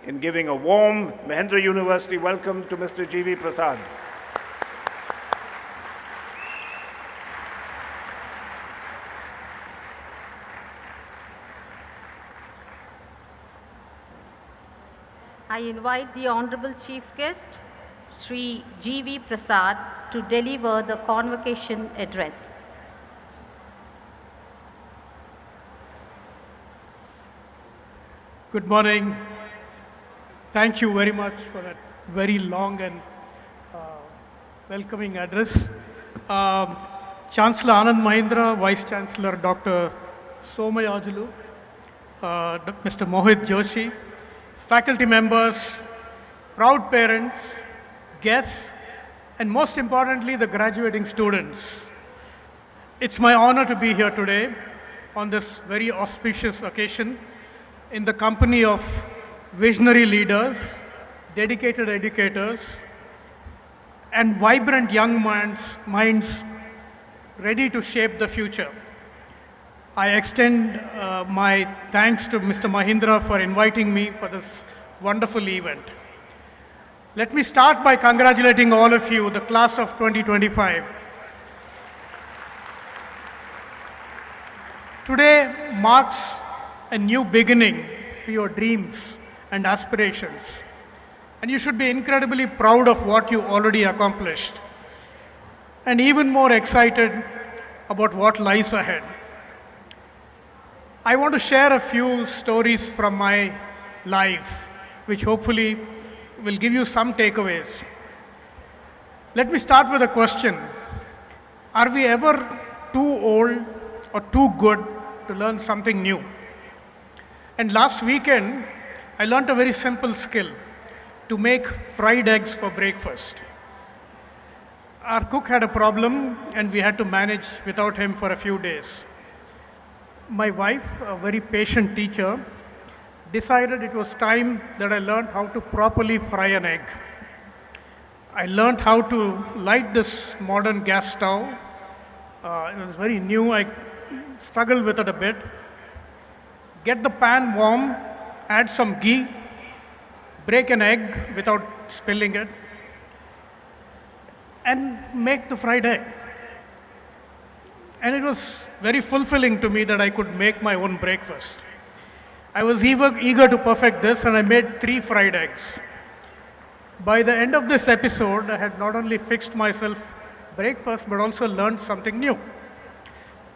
in giving a warm Mahindra University welcome to Mr. G.V. Prasad. I invite the Honorable Chief Guest, Sri G.V. Prasad, to deliver the convocation address. Good morning. Thank you very much for that very long and welcoming address. Um, Chancellor Anand Mahindra, Vice Chancellor Dr. Somayajulu, Mr. Mohit Joshi, faculty members, proud parents, guests, and most importantly, the graduating students. It's my honor to be here today on this very auspicious occasion in the company of visionary leaders, dedicated educators, and vibrant young minds ready to shape the future. I extend my thanks to Mr. Mahindra for inviting me for this wonderful event. Let me start by congratulating all of you, the class of 2025. Today marks a new beginning to your dreams and aspirations. And you should be incredibly proud of what you already accomplished, and even more excited about what lies ahead. I want to share a few stories from my life, which hopefully will give you some takeaways. Let me start with a question. Are we ever too old or too good to learn something new? And last weekend, I learned a very simple skill: to make fried eggs for breakfast. Our cook had a problem and we had to manage without him for a few days. My wife, a very patient teacher, decided it was time that I learned how to properly fry an egg. I learned how to light this modern gas stove. It was very new. I struggled with it a bit. Get the pan warm, add some ghee, break an egg without spilling it, and make the fried egg. And it was very fulfilling to me that I could make my own breakfast. I was eager to perfect this, and I made 3 fried eggs. By the end of this episode, I had not only fixed myself breakfast, but also learned something new.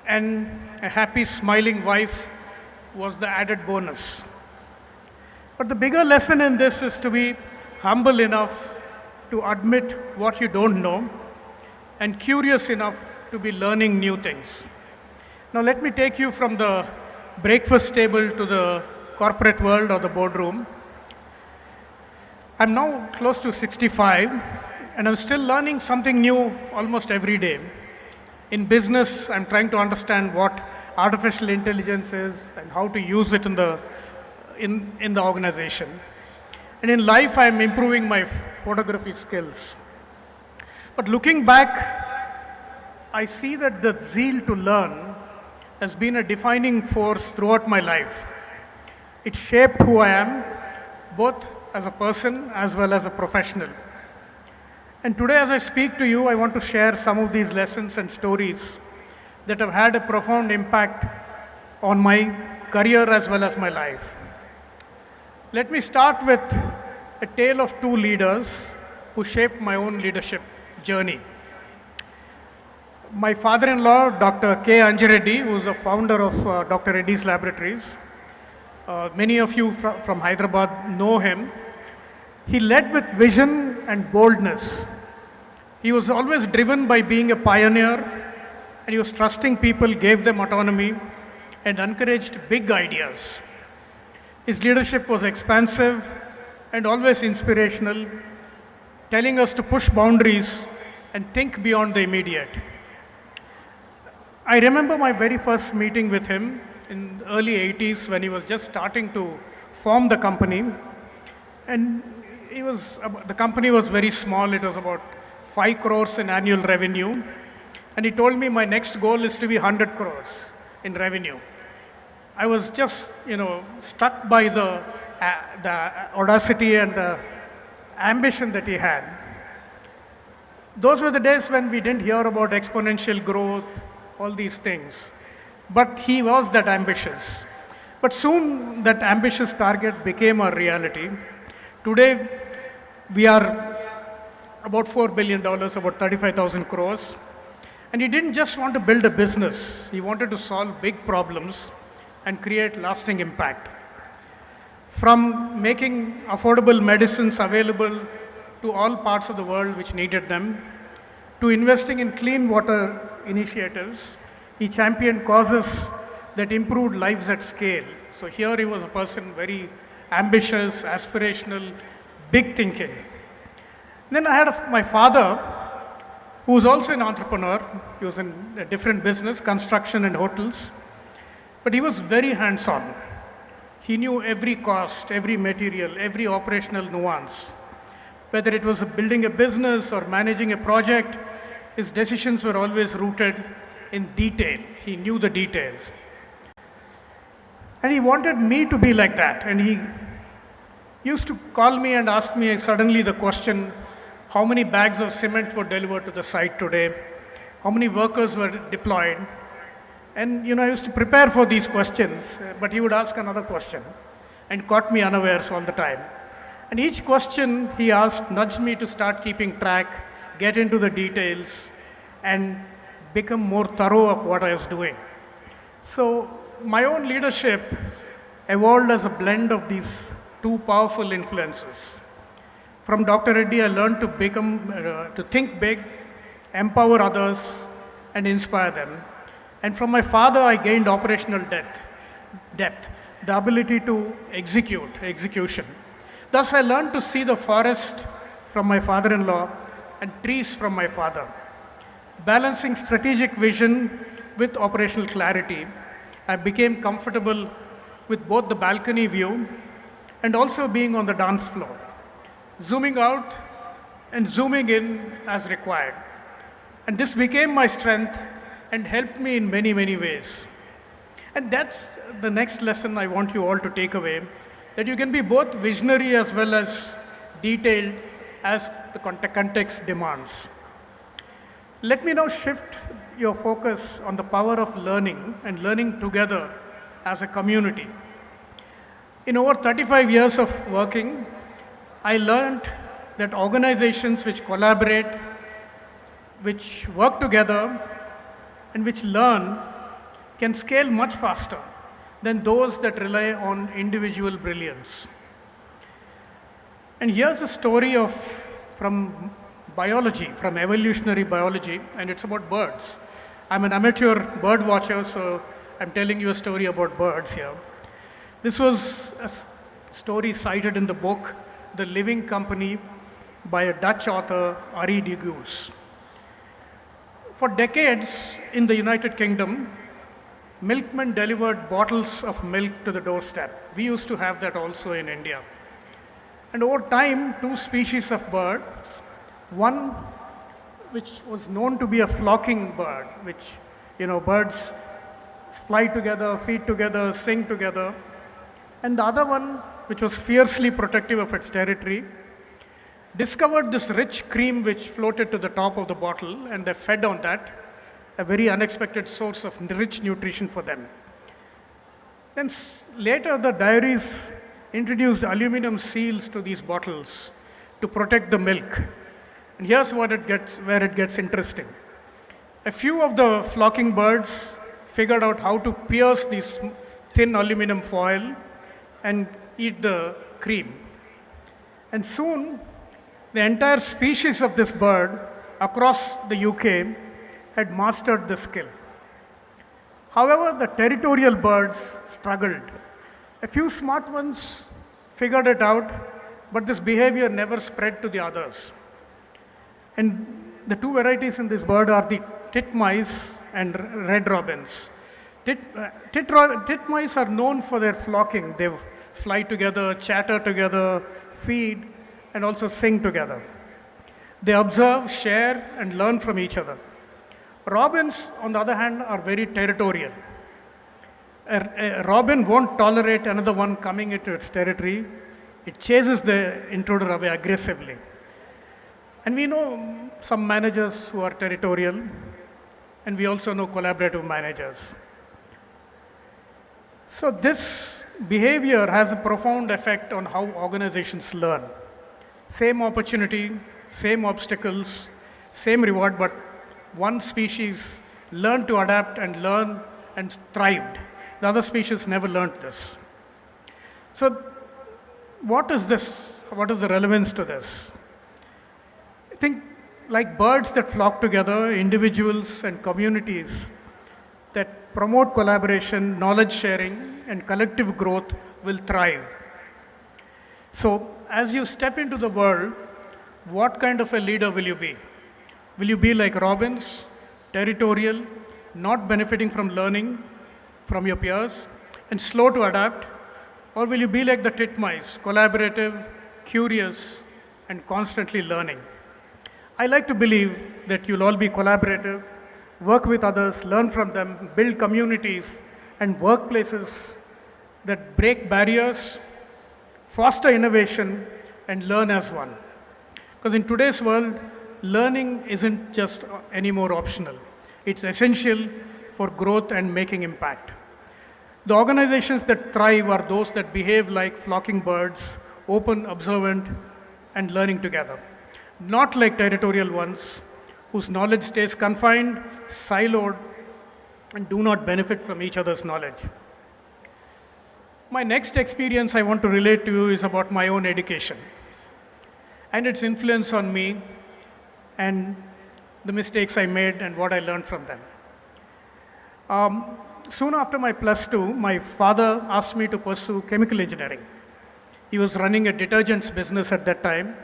And a happy, smiling wife was the added bonus. But the bigger lesson in this is to be humble enough to admit what you don't know, and curious enough to be learning new things. Now let me take you from the breakfast table to the corporate world or the boardroom. I'm now close to 65, and I'm still learning something new almost every day. In business, I'm trying to understand what artificial intelligence is and how to use it in the organization. And in life, I'm improving my photography skills. But looking back, I see that the zeal to learn has been a defining force throughout my life. It shaped who I am, both as a person as well as a professional. And today, as I speak to you, I want to share some of these lessons and stories that have had a profound impact on my career as well as my life. Let me start with a tale of 2 leaders who shaped my own leadership journey. My father-in-law, Dr. K. Anjireddy, who is the founder of Dr. Reddy's Laboratories. Many of you from Hyderabad know him. He led with vision and boldness. He was always driven by being a pioneer, and he was trusting people, gave them autonomy, and encouraged big ideas. His leadership was expansive and always inspirational, telling us to push boundaries and think beyond the immediate. I remember my very first meeting with him in the early 80s when he was just starting to form the company. And the company was very small. It was about 5 crores in annual revenue. And he told me my next goal is to be 100 crores in revenue. I was just, struck by the audacity and the ambition that he had. Those were the days when we didn't hear about exponential growth, all these things. But he was that ambitious. But soon that ambitious target became a reality. Today, we are about $4 billion, about 35,000 crores. And he didn't just want to build a business. He wanted to solve big problems and create lasting impact. From making affordable medicines available to all parts of the world which needed them, to investing in clean water initiatives. He championed causes that improved lives at scale. So here he was a person very ambitious, aspirational, big thinking. Then I had my father, who was also an entrepreneur. He was in a different business, construction and hotels, but he was very hands-on. He knew every cost, every material, every operational nuance. Whether it was building a business or managing a project, his decisions were always rooted in detail. He knew the details. And he wanted me to be like that. And he used to call me and ask me suddenly the question, how many bags of cement were delivered to the site today? How many workers were deployed? And I used to prepare for these questions, but he would ask another question and caught me unawares all the time. And each question he asked nudged me to start keeping track, get into the details, and become more thorough of what I was doing. So my own leadership evolved as a blend of these two powerful influences. From Dr. Reddy, I learned to think big, empower others, and inspire them. And from my father, I gained operational depth, the ability to execution. Thus, I learned to see the forest from my father-in-law and trees from my father. Balancing strategic vision with operational clarity, I became comfortable with both the balcony view and also being on the dance floor, zooming out and zooming in as required. And this became my strength and helped me in many, many ways. And that's the next lesson I want you all to take away, that you can be both visionary as well as detailed as the context demands. Let me now shift your focus on the power of learning and learning together as a community. In over 35 years of working, I learned that organizations which collaborate, which work together, and which learn can scale much faster than those that rely on individual brilliance. And here's a story from biology, from evolutionary biology, and it's about birds. I'm an amateur bird watcher, so I'm telling you a story about birds here. This was a story cited in the book, The Living Company, by a Dutch author, Arie de Geus. For decades in the United Kingdom, milkmen delivered bottles of milk to the doorstep. We used to have that also in India. And over time, two species of birds, one which was known to be a flocking bird, which, birds fly together, feed together, sing together, and the other one, which was fiercely protective of its territory, discovered this rich cream which floated to the top of the bottle, and they fed on that, a very unexpected source of rich nutrition for them. Then later, the dairies introduced aluminum seals to these bottles to protect the milk. And here's where it gets interesting. A few of the flocking birds figured out how to pierce this thin aluminum foil and eat the cream. And soon, the entire species of this bird across the UK had mastered the skill. However, the territorial birds struggled. A few smart ones figured it out, but this behavior never spread to the others. And the two varieties in this bird are the titmice and red robins. Titmice are known for their flocking. They fly together, chatter together, feed, and also sing together. They observe, share, and learn from each other. Robins, on the other hand, are very territorial. A robin won't tolerate another one coming into its territory. It chases the intruder away aggressively. And we know some managers who are territorial, and we also know collaborative managers. So this behavior has a profound effect on how organizations learn. Same opportunity, same obstacles, same reward, but one species learned to adapt and learn and thrived. The other species never learned this. So what is this? What is the relevance to this? I think like birds that flock together, individuals and communities that promote collaboration, knowledge sharing, and collective growth will thrive. So, as you step into the world, what kind of a leader will you be? Will you be like robins, territorial, not benefiting from learning from your peers, and slow to adapt? Or will you be like the titmice, collaborative, curious, and constantly learning? I like to believe that you'll all be collaborative, work with others, learn from them, build communities and workplaces that break barriers, foster innovation, and learn as one. Because in today's world, learning isn't just anymore optional. It's essential for growth and making impact. The organizations that thrive are those that behave like flocking birds, open, observant, and learning together. Not like territorial ones whose knowledge stays confined, siloed, and do not benefit from each other's knowledge. My next experience I want to relate to you is about my own education and its influence on me and the mistakes I made and what I learned from them. Soon after my +2, my father asked me to pursue chemical engineering. He was running a detergents business at that time,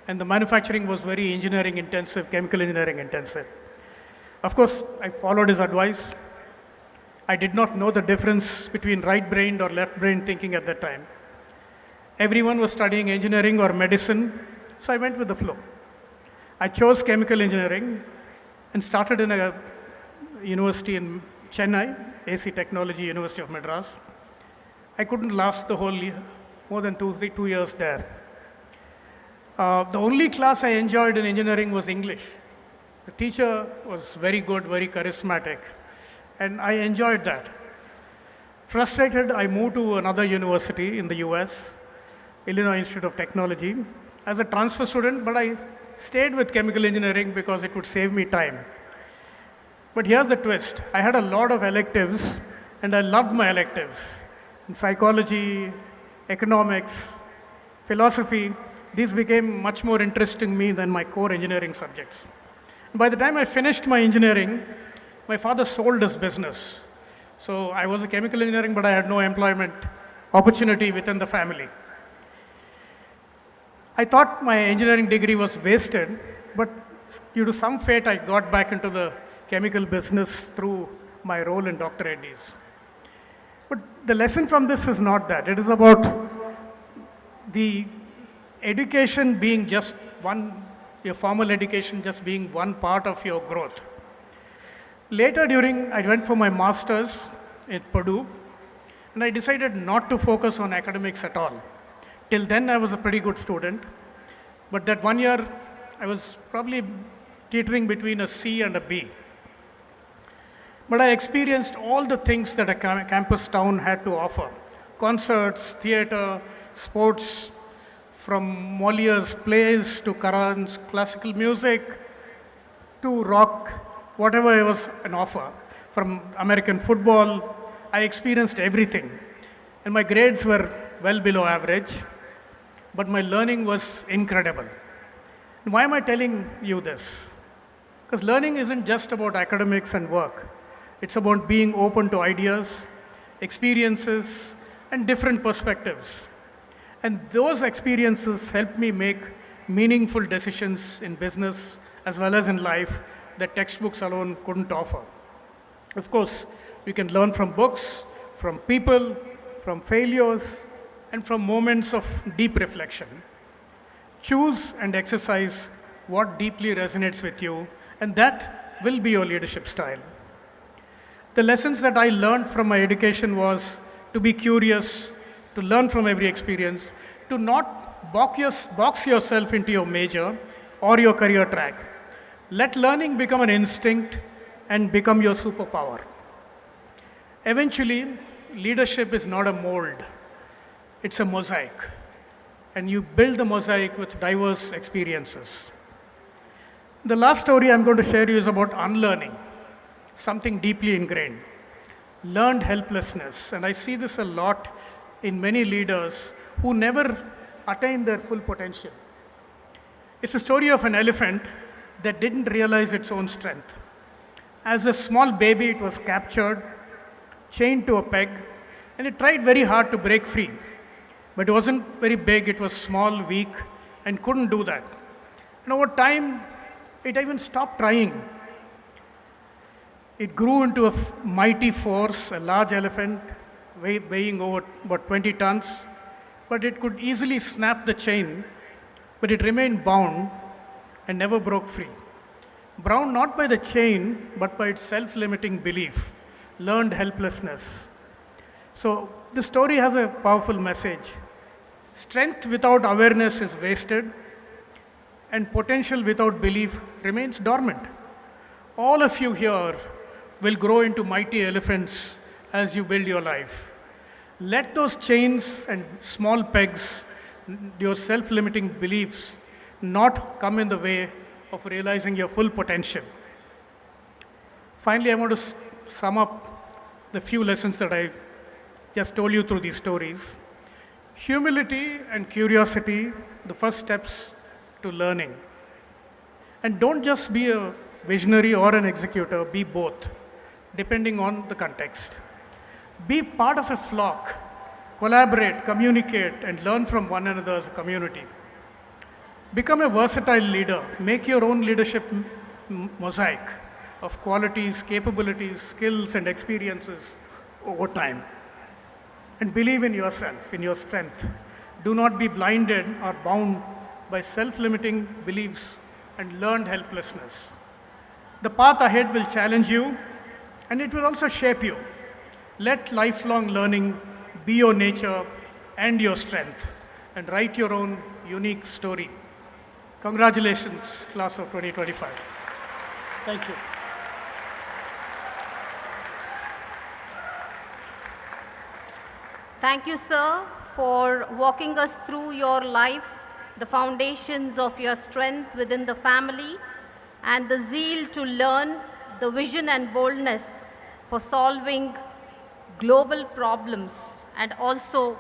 and the manufacturing was very engineering intensive, chemical engineering intensive. Of course, I followed his advice. I did not know the difference between right-brained or left-brained thinking at that time. Everyone was studying engineering or medicine, so I went with the flow. I chose chemical engineering and started in a university in Chennai, AC Technology, University of Madras. I couldn't last the whole year, more than 2 years there. The only class I enjoyed in engineering was English. The teacher was very good, very charismatic, and I enjoyed that. Frustrated, I moved to another university in the US, Illinois Institute of Technology, as a transfer student, but I stayed with chemical engineering because it would save me time. But here's the twist. I had a lot of electives, and I loved my electives. In psychology, economics, philosophy, these became much more interesting to me than my core engineering subjects. By the time I finished my engineering, my father sold his business. So I was a chemical engineering, but I had no employment opportunity within the family. I thought my engineering degree was wasted, but due to some fate, I got back into the chemical business through my role in Dr. Reddy's. But the lesson from this is not that. It is about the education being just one, your formal education just being one part of your growth. Later I went for my master's at Purdue, and I decided not to focus on academics at all. Till then, I was a pretty good student, but that 1 year, I was probably teetering between a C and a B. But I experienced all the things that a campus town had to offer: concerts, theater, sports, from Molière's plays to Karan's classical music to rock, whatever was an offer. From American football, I experienced everything. And my grades were well below average, but my learning was incredible. And why am I telling you this? Because learning isn't just about academics and work. It's about being open to ideas, experiences, and different perspectives. And those experiences helped me make meaningful decisions in business as well as in life that textbooks alone couldn't offer. Of course, we can learn from books, from people, from failures, and from moments of deep reflection. Choose and exercise what deeply resonates with you, and that will be your leadership style. The lessons that I learned from my education was to be curious, to learn from every experience, to not box yourself into your major or your career track. Let learning become an instinct and become your superpower. Eventually, leadership is not a mold, it's a mosaic. And you build the mosaic with diverse experiences. The last story I'm going to share you is about unlearning, something deeply ingrained. Learned helplessness. And I see this a lot in many leaders who never attain their full potential. It's a story of an elephant that didn't realize its own strength. As a small baby, it was captured, chained to a peg, and it tried very hard to break free. But it wasn't very big, it was small, weak, and couldn't do that. And over time, it even stopped trying. It grew into a mighty force, a large elephant weighing over about 20 tons, but it could easily snap the chain, but it remained bound and never broke free. Bound not by the chain, but by its self-limiting belief, learned helplessness. So this story has a powerful message. Strength without awareness is wasted, and potential without belief remains dormant. All of you here will grow into mighty elephants as you build your life. Let those chains and small pegs, your self-limiting beliefs, not come in the way of realizing your full potential. Finally, I want to sum up the few lessons that I just told you through these stories. Humility and curiosity, the first steps to learning. And don't just be a visionary or an executor, be both, depending on the context. Be part of a flock, collaborate, communicate, and learn from one another as a community. Become a versatile leader. Make your own leadership mosaic of qualities, capabilities, skills, and experiences over time. And believe in yourself, in your strength. Do not be blinded or bound by self-limiting beliefs and learned helplessness. The path ahead will challenge you, and it will also shape you. Let lifelong learning be your nature and your strength, and write your own unique story. Congratulations, class of 2025. Thank you. Thank you, sir, for walking us through your life, the foundations of your strength within the family, and the zeal to learn, the vision and boldness for solving global problems, and also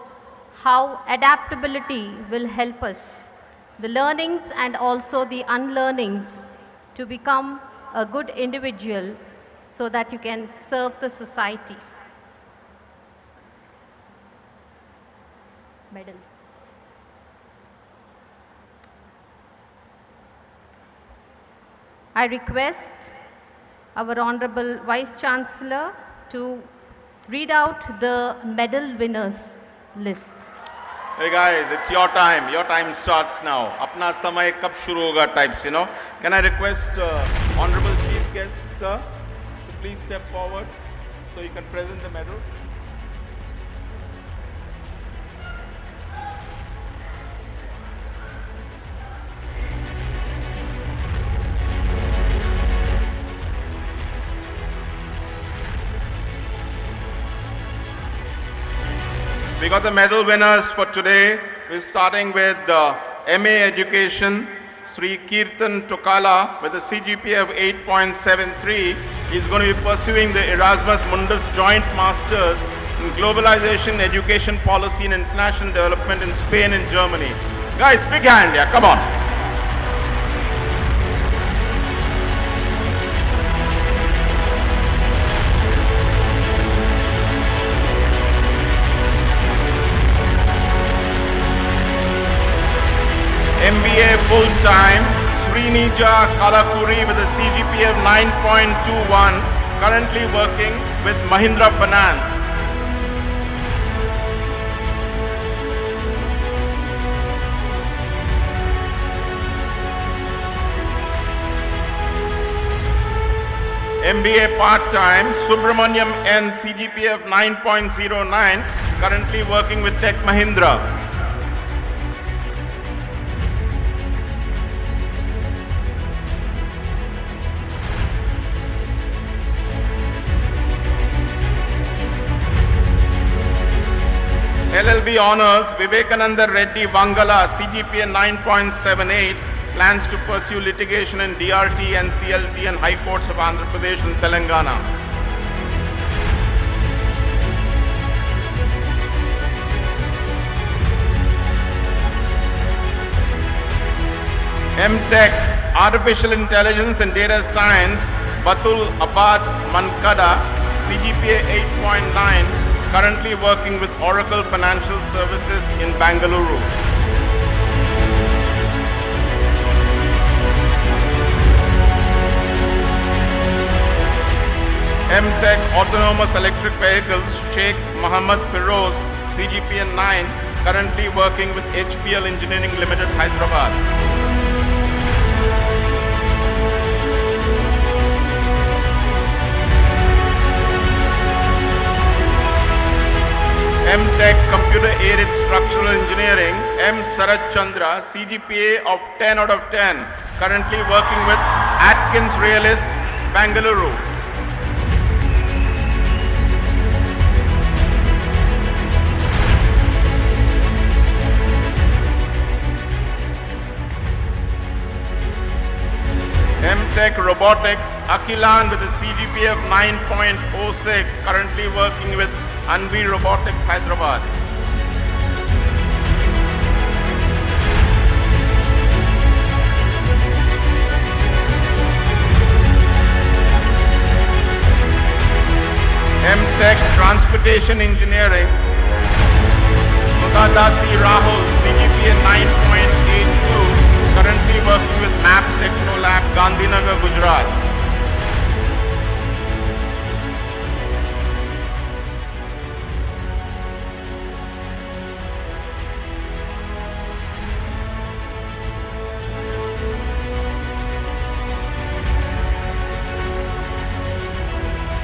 how adaptability will help us, the learnings and also the unlearnings, to become a good individual so that you can serve the society. Medal. I request our Honorable Vice Chancellor to read out the medal winners list. Hey guys, it's your time. Your time starts now. Apna samay kab shuru hoga types, you know. Can I request Honorable Chief Guest, sir, to please step forward so you can present the medals. We got the medal winners for today. We're starting with MA Education, Sri Kirtan Tokala with a CGPA of 8.73. He's going to be pursuing the Erasmus Mundus Joint Masters in Globalization, Education Policy and International Development in Spain and Germany. Guys, big hand, yeah, come on. MBA full-time, Srinija Kalakuri with a CGPA of 9.21, currently working with Mahindra Finance. MBA part-time, Subramanyam N, CGPA of 9.09, currently working with Tech Mahindra. LLB Honours, Vivekananda Reddy Vangala, CGPA 9.78, plans to pursue litigation in DRT and CLT and High Courts of Andhra Pradesh and Telangana. MTech, Artificial Intelligence and Data Science, Batul Abad Mankada, CGPA 8.9, currently working with Oracle Financial Services in Bangalore. M-Tech Autonomous Electric Vehicles, Sheikh Muhammad Firoz, CGPA 9, currently working with HPL Engineering Limited, Hyderabad. M-Tech Computer Aided Structural Engineering, M. Sarat Chandra, CGPA of 10 out of 10, currently working with Atkins Realis, Bangalore. M-Tech Robotics, Akilan with a CGPA of 9.06, currently working with Anvi Robotics, Hyderabad. M-Tech Transportation Engineering, Mukadasi Rahul, CGPA 9.82, currently working with MAP Technolab, Gandhinagar, Gujarat.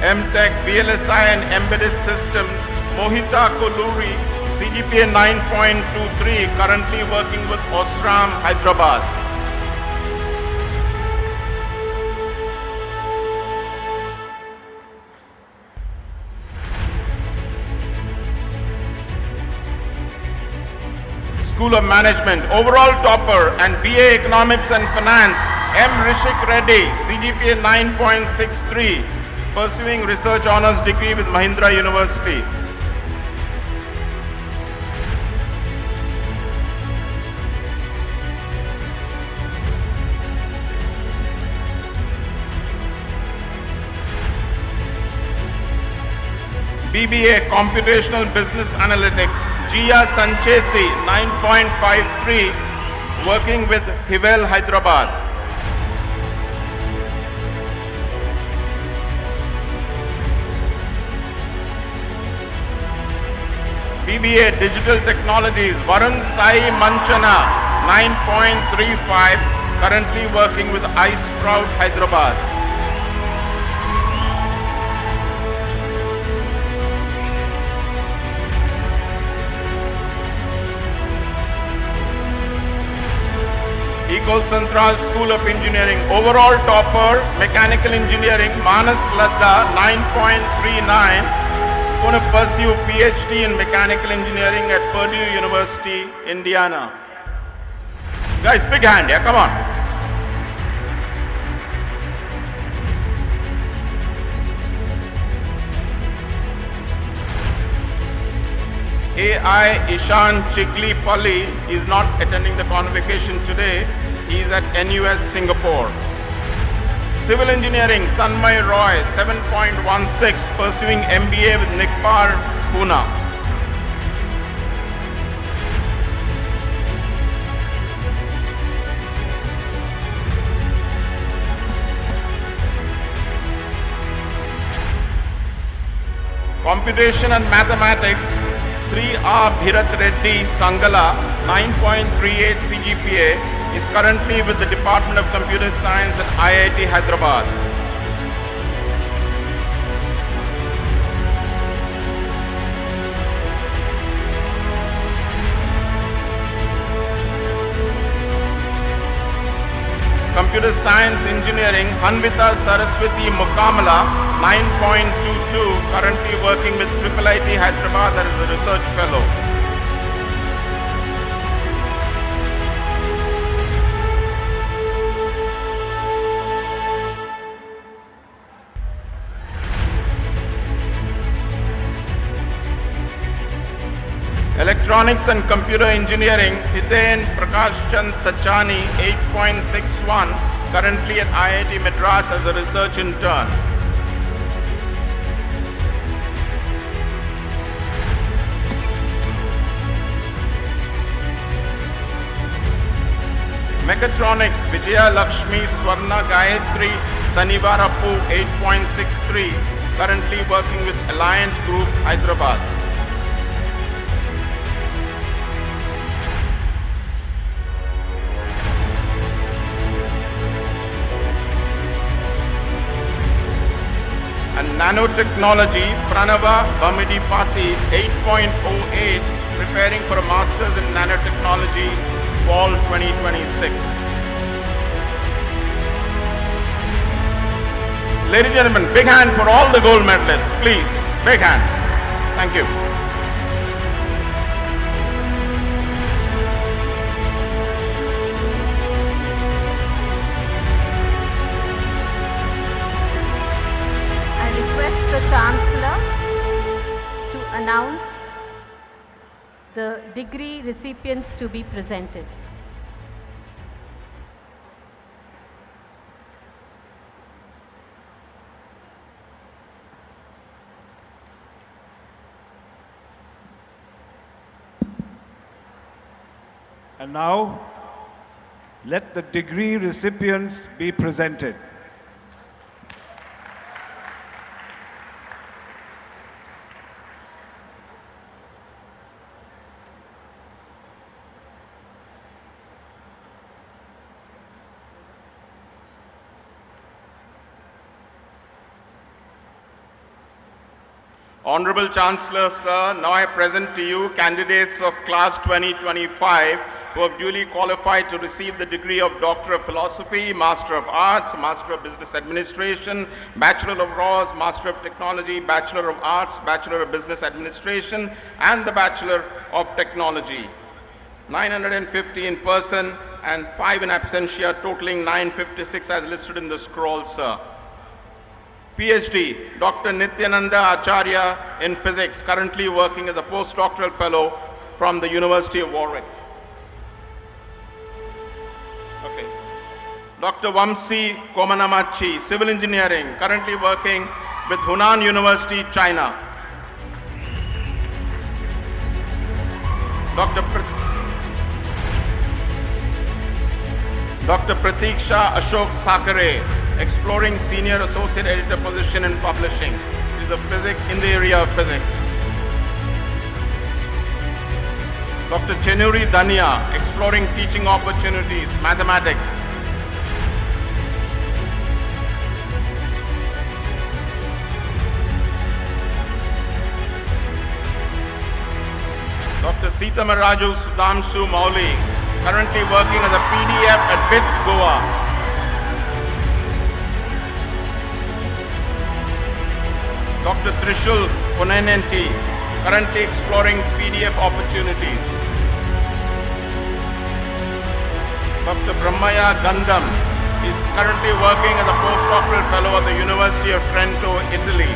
M-Tech VLSI and Embedded Systems, Mohita Koluri, CGPA 9.23, currently working with Osram, Hyderabad. School of Management, overall topper and BA Economics and Finance, M. Rishik Reddy, CGPA 9.63, pursuing research honors degree with Mahindra University. BBA Computational Business Analytics, Jia Sancheti 9.53, working with Hivel, Hyderabad. BBA Digital Technologies, Varun Sai Manchana 9.35, currently working with iSprout, Hyderabad. Ecole Central School of Engineering, overall topper, Mechanical Engineering, Manas Ladda 9.39, going to pursue PhD in Mechanical Engineering at Purdue University, Indiana. Guys, big hand, yeah, come on. AI Ishan Chiglipalli is not attending the convocation today. He is at NUS Singapore. Civil Engineering, Tanmay Roy, 7.16, pursuing MBA with NICPAR, Pune. Computation and Mathematics, Sri R. Bhirat Reddy Sangala, 9.38 CGPA, is currently with the Department of Computer Science at IIT Hyderabad. Computer Science Engineering, Hanvita Saraswati Mukamala, 9.22, currently working with IIIT Hyderabad as a research fellow. Electronics and Computer Engineering, Hiten Prakash Chand Sachani, 8.61, currently at IIT Madras as a research intern. Mechatronics, Vijaya Lakshmi Swarna Gayatri Sanivarapu 8.63, currently working with Alliant Group, Hyderabad. And nanotechnology, Pranava Bamidipati 8.08, preparing for a master's in nanotechnology, fall 2026. Ladies and gentlemen, big hand for all the gold medalists, please. Big hand. Thank you. I request the Chancellor to announce the degree recipients to be presented. And now, let the degree recipients be presented. Honorable Chancellor, sir, now I present to you candidates of class 2025 who have duly qualified to receive the degree of Doctor of Philosophy, Master of Arts, Master of Business Administration, Bachelor of Laws, Master of Technology, Bachelor of Arts, Bachelor of Business Administration, and the Bachelor of Technology. 950 in person and 5 in absentia, totaling 956 as listed in the scroll, sir. PhD, Dr. Nityananda Acharya in Physics, currently working as a postdoctoral fellow from the University of Warwick. Okay. Dr. Vamsi Komanamachi, Civil Engineering, currently working with Hunan University, China. Dr. Pratiksha Ashok Sakare, exploring Senior Associate Editor position in Publishing. He is a physics in the area of physics. Dr. Chenuri Dania, exploring teaching opportunities, mathematics. Dr. Sitamaraju Sudhamshu Mauli, currently working as a PDF at BITS Goa. Dr. Trishul Punanenti, currently exploring PDF opportunities. Dr. Brahmaya Gandham is currently working as a postdoctoral fellow at the University of Trento, Italy.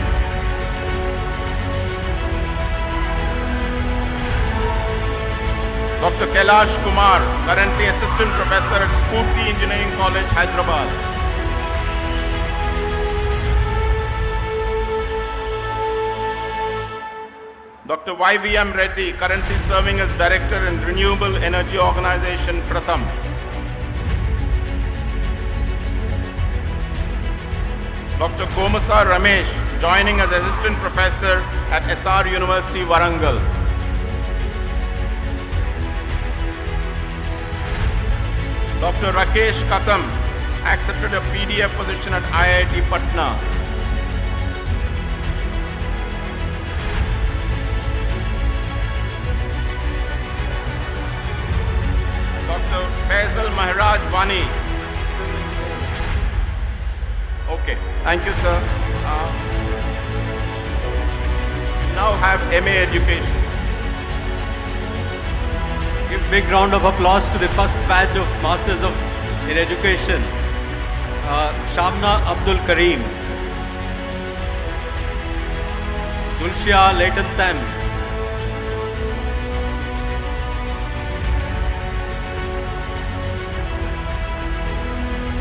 Dr. Kailash Kumar, currently assistant professor at Spurti Engineering College, Hyderabad. Dr. YVM Reddy, currently serving as Director in Renewable Energy Organization, Pratham. Dr. Komasa Ramesh, joining as Assistant Professor at SR University, Warangal. Dr. Rakesh Katham, accepted a PDF position at IIT Patna. Dr. Faisal Maharaj Vani. Okay, thank you, sir. Now have MA Education. Give a big round of applause to the first batch of Masters in Education. Shamna Abdul Kareem. Dulcia Leighton Them.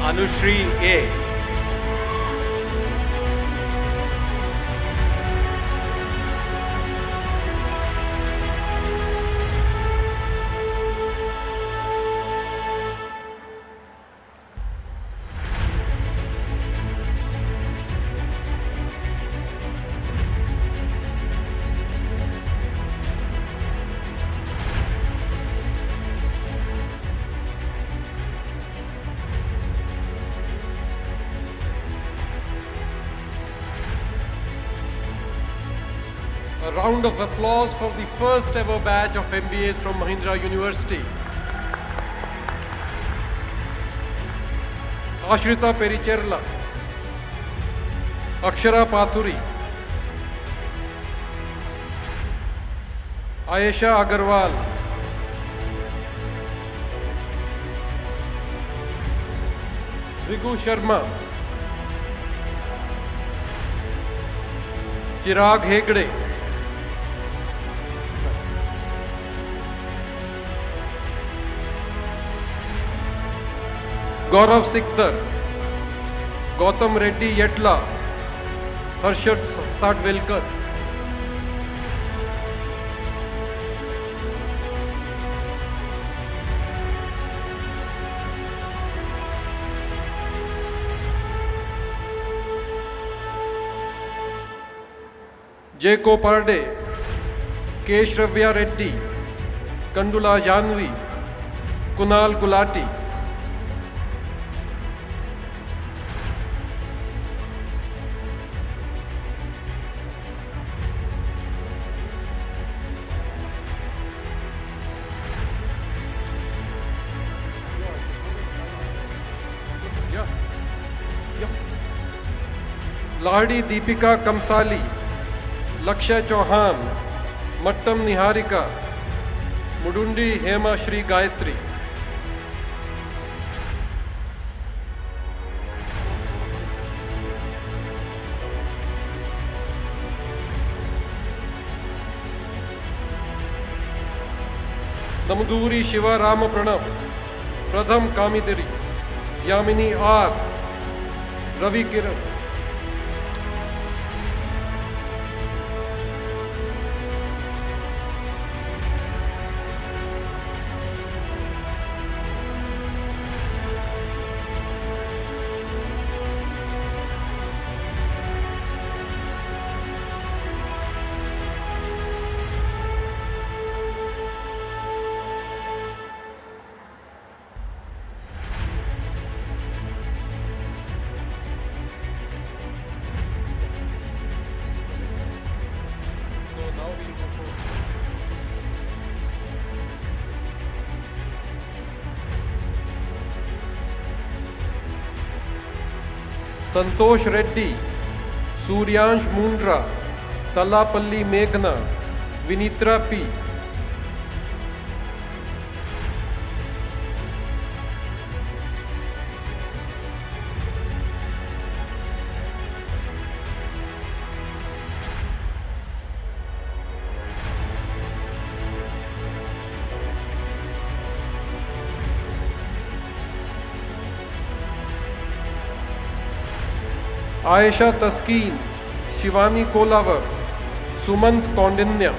Anushri A. A round of applause for the first ever batch of MBAs from Mahindra University. Ashrita Pericherla, Akshara Pathuri, Ayesha Agarwal, Rigu Sharma, Chirag Hegde, Gaurav Sikdar, Gautam Reddy Yetla, Harshad Sadvelkar, J. Koparde, K. Shravya Reddy, Kandula Janvi, Kunal Gulati, Lahadi Deepika Kamsali, Lakshya Chauhan, Mattam Niharika, Mudundi Hema Shri Gayatri. Namuduri Shiva Rama Pranam, Pradham Kamidari, Yamini R, Ravi Kiran. Santosh Reddy, Suryansh Mundra, Talapalli Meghna, Vinitra P. Ayesha Taskeen, Shivani Kolavar, Sumant Kondinya.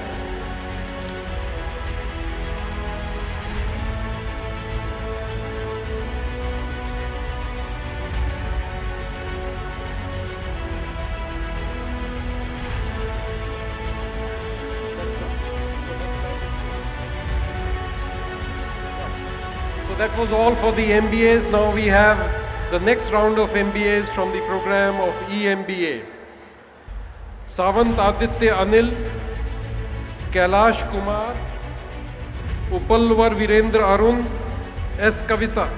So that was all for the MBAs. Now we have the next round of MBAs from the program of EMBA. Savant Aditya Anil, Kailash Kumar, Upalwar Virendra Arun, S. Kavita.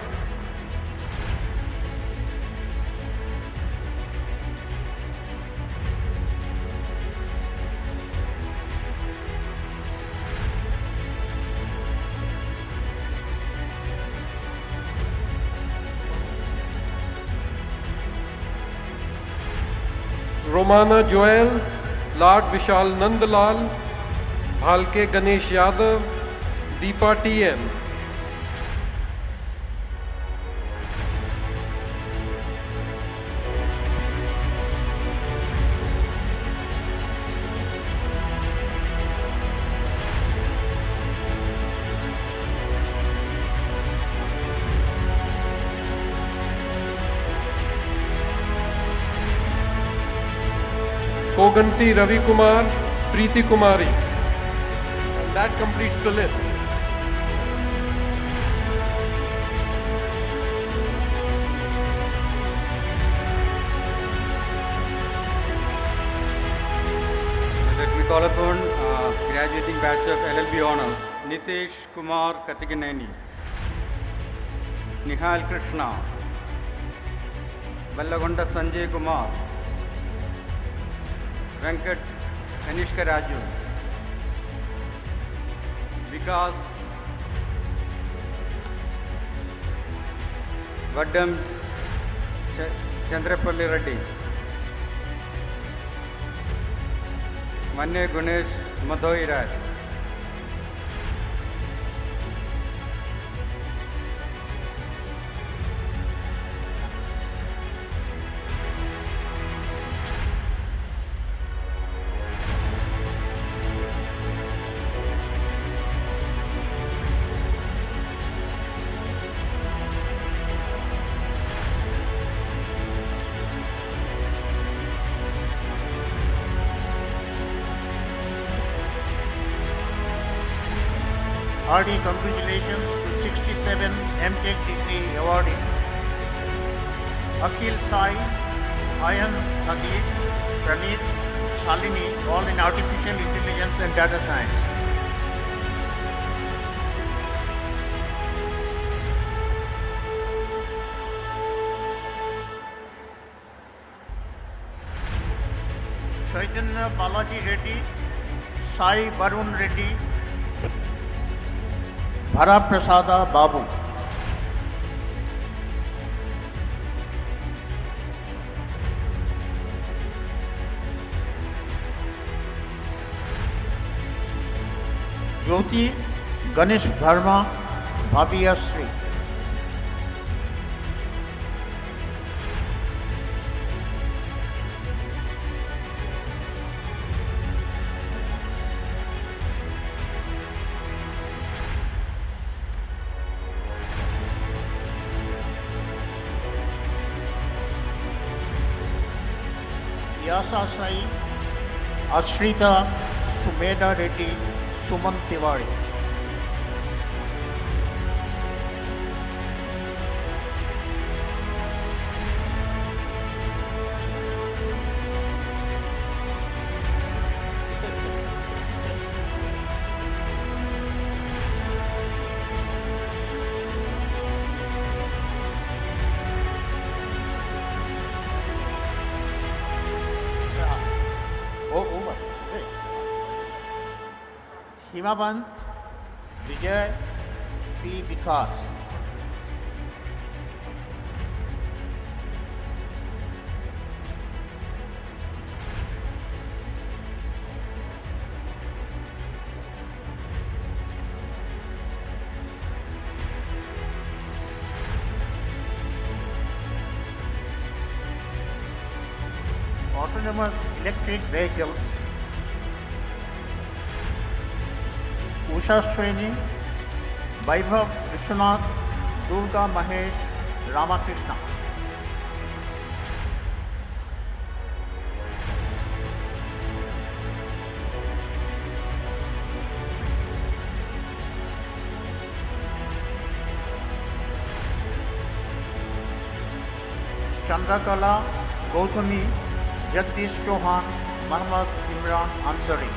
Romana Joel, Lord Vishal Nandlal, Bhalke Ganesh Yadav, Deepa TN. Koganti Ravi Kumar, Preeti Kumari. And that completes the list. Let me call upon graduating batch of LLB honors, Nitesh Kumar Katiganeni, Nihal Krishna, Ballagonda Sanjay Kumar, Venkat Kanishka Raju, Vikas Vaddam Chandrapalli Reddy, Manne Gunesh Madhoi Raj, Hearty congratulations to 67 MTech degree awardees. Akhil Sai, Ayan Hadid, Praneet, Shalini, all in artificial intelligence and data science. Chaitanya Balaji Reddy, Sai Varun Reddy, Bhara Prasada Babu. Jyoti Ganesh Bharma Bhavya Sri. Yasa Sai, Ashrita Sumeda Reddy, Suman Tiwari. Himabant Vijay P. Vikas. Autonomous electric vehicles. Usha Srini, Vaibhav Vishwanath, Durga Mahesh, Ramakrishna. Chandrakala, Gautami, Jagdish Chauhan, Muhammad Imran Ansari.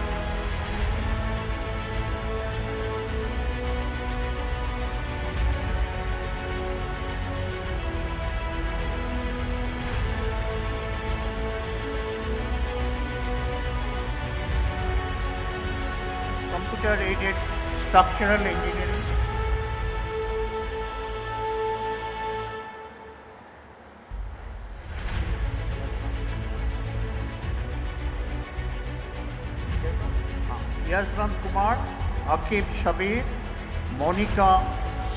Computer-aided structural engineering. Yashwant Kumar, Akib Shabir, Monica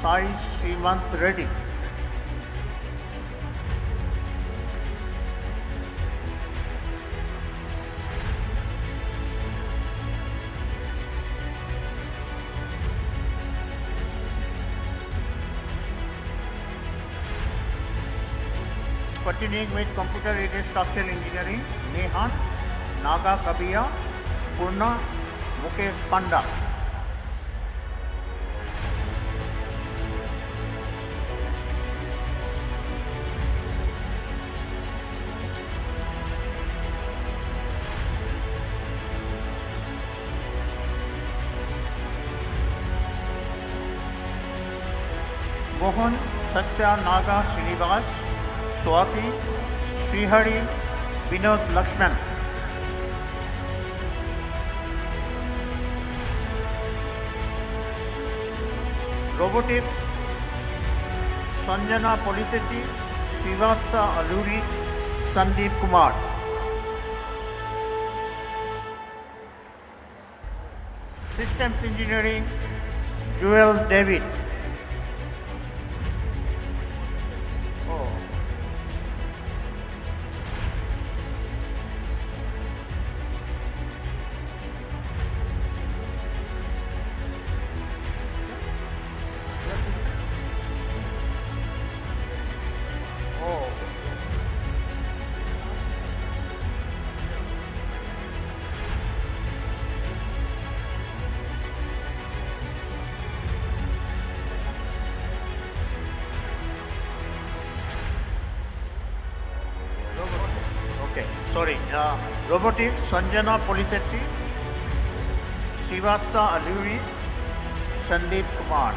Sai Srimant Reddy. Continuing with computer-aided structural engineering, Nehan, Naga Kabiya, Purna Mukesh Panda. Mohan Satya Naga Srinivas, Swati Srihari Vinod Lakshman. Robotics Sanjana Poliseti, Srivatsa Alluri, Sandeep Kumar. Systems Engineering Joel David. Robotics Sanjana Poliseti, Srivatsa Alluri, Sandeep Kumar.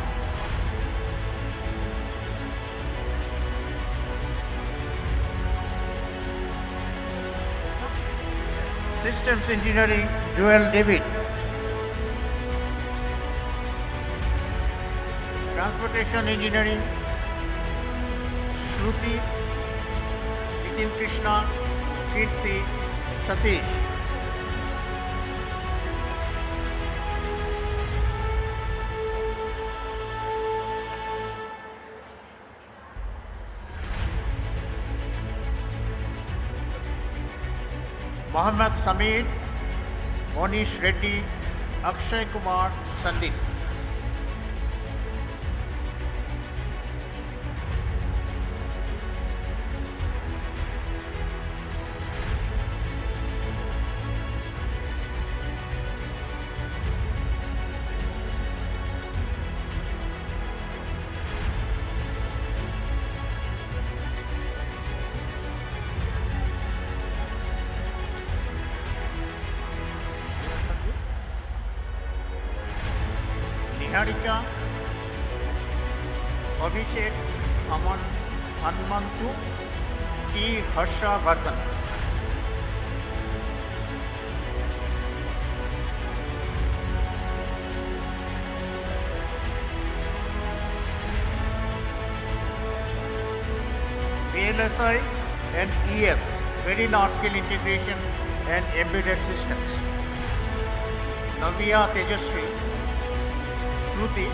Systems Engineering Joel David. Transportation Engineering Shruti, Nitin Krishna, Kirti, Satish. Mohammad Samir, Monish Reddy, Akshay Kumar, Sandeep. Niharika, Abhishek, Aman, Hanmantu, T. Harsha Vardhan. VLSI and ES, very large scale integration and embedded systems. Navya Tejasri, Shruti,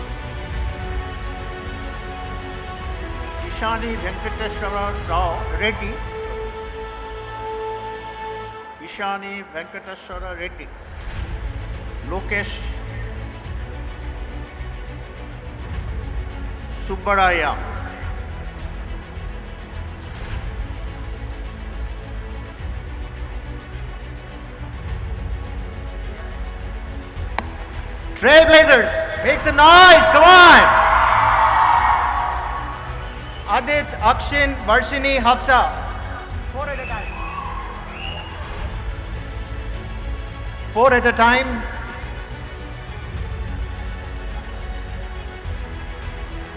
Ishani Venkateshwara Rao Reddy, Ishani Venkateshwara Reddy, Lokesh Subbaraya, Trailblazers, make some noise, come on! Adit, Akshin, Varshini, Hafsa. 4 at a time. 4 at a time.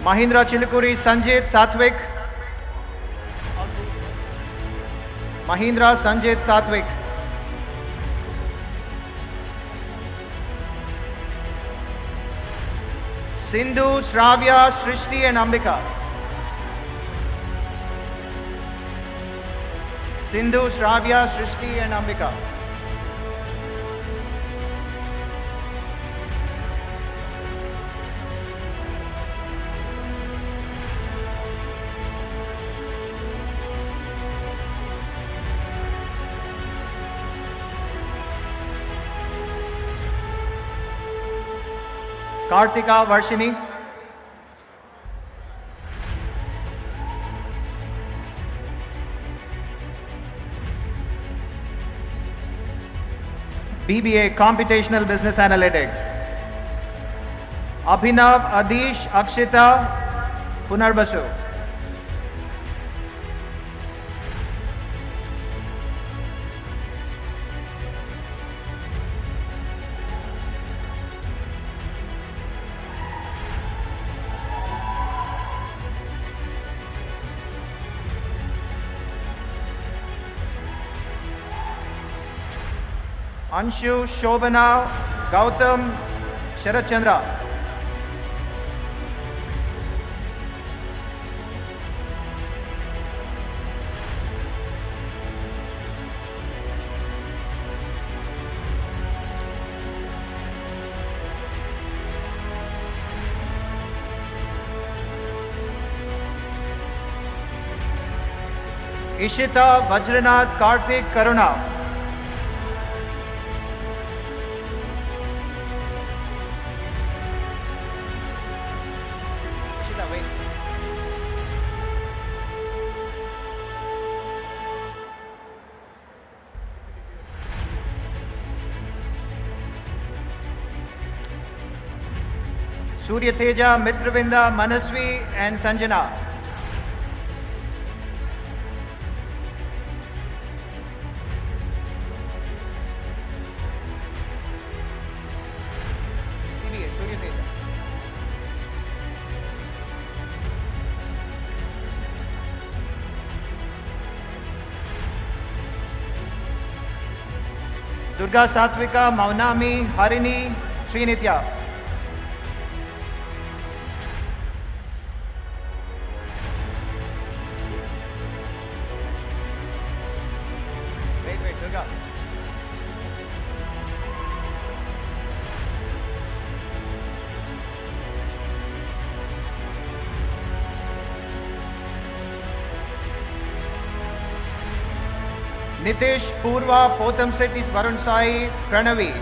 Mahindra Chilukuri, Sanjit, Satvik. Mahindra, Sanjit, Satvik. Sindhu, Shravya, Srishti and Ambika. Sindhu, Shravya, Srishti and Ambika. Kartika, Varshini. BBA Computational Business Analytics. Abhinav Adish Akshita Punarbasu. Anshu Shobana Gautam Sharat Chandra. Ishita Vajranath Karthik Karuna. Surya Teja, Mitravinda, Manasvi and Sanjana. CBA, Surya Teja. Durga Satvika, Maunami, Harini, Srinitya. Durga. Nitish, Purva, Potam Setis, Varun Sai, Pranavi.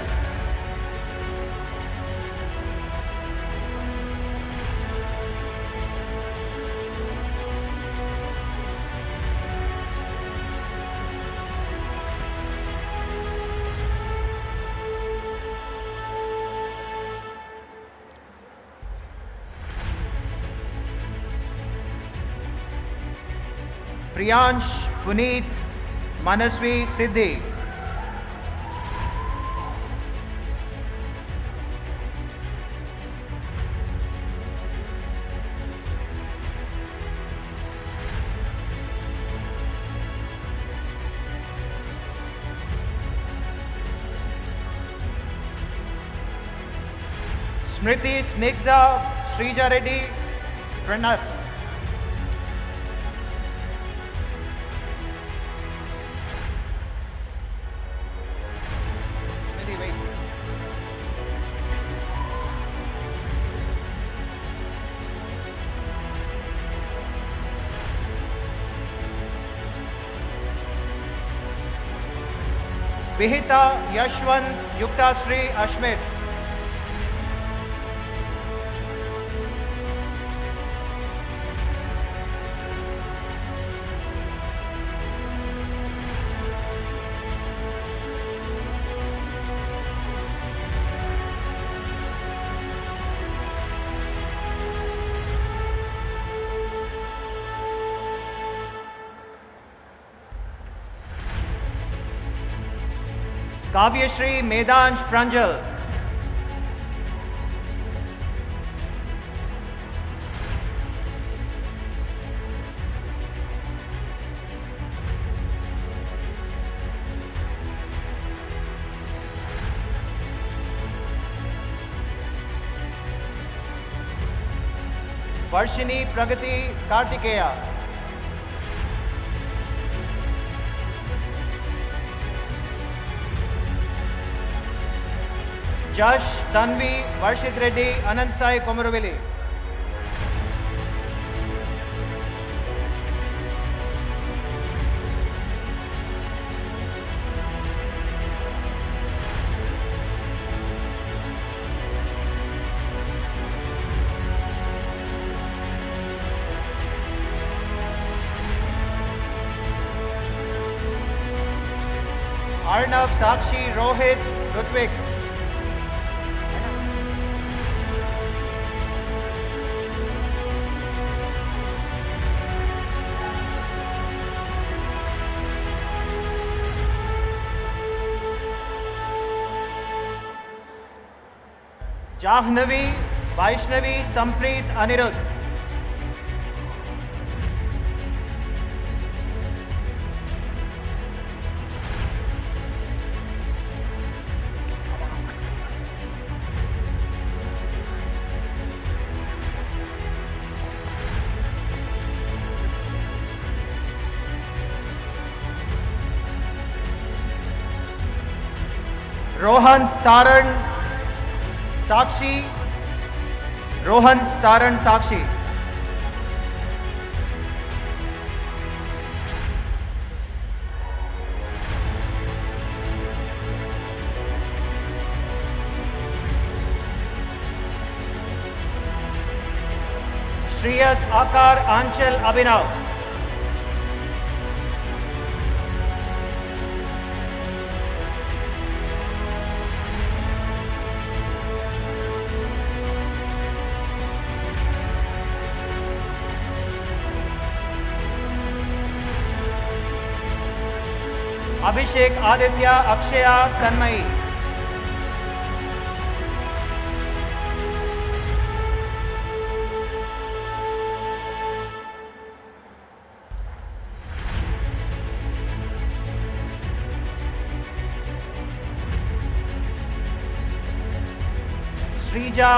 Priyansh, Puneet, Manasvi, Siddhi. Smriti, Snigdha, Srija Reddy, Pranath. Vihita, Yashwant, Yuktasri, Ashmit. Kavyashri, Medansh, Pranjal. Varshini, Pragati, Kartikeya. Jash, Tanvi, Varshit Reddy, Anand Sai, Komaraveli. Arnav, Sakshi, Rohit, Rutvik. Jahnavi, Vaishnavi, Sampreet, Anirudh. Rohan, Taran, Sakshi, Rohan, Taran, Sakshi. Shreyas, Akar, Anchal, Abhinav. Abhishek, Aditya, Akshaya, Tanmay. Srija,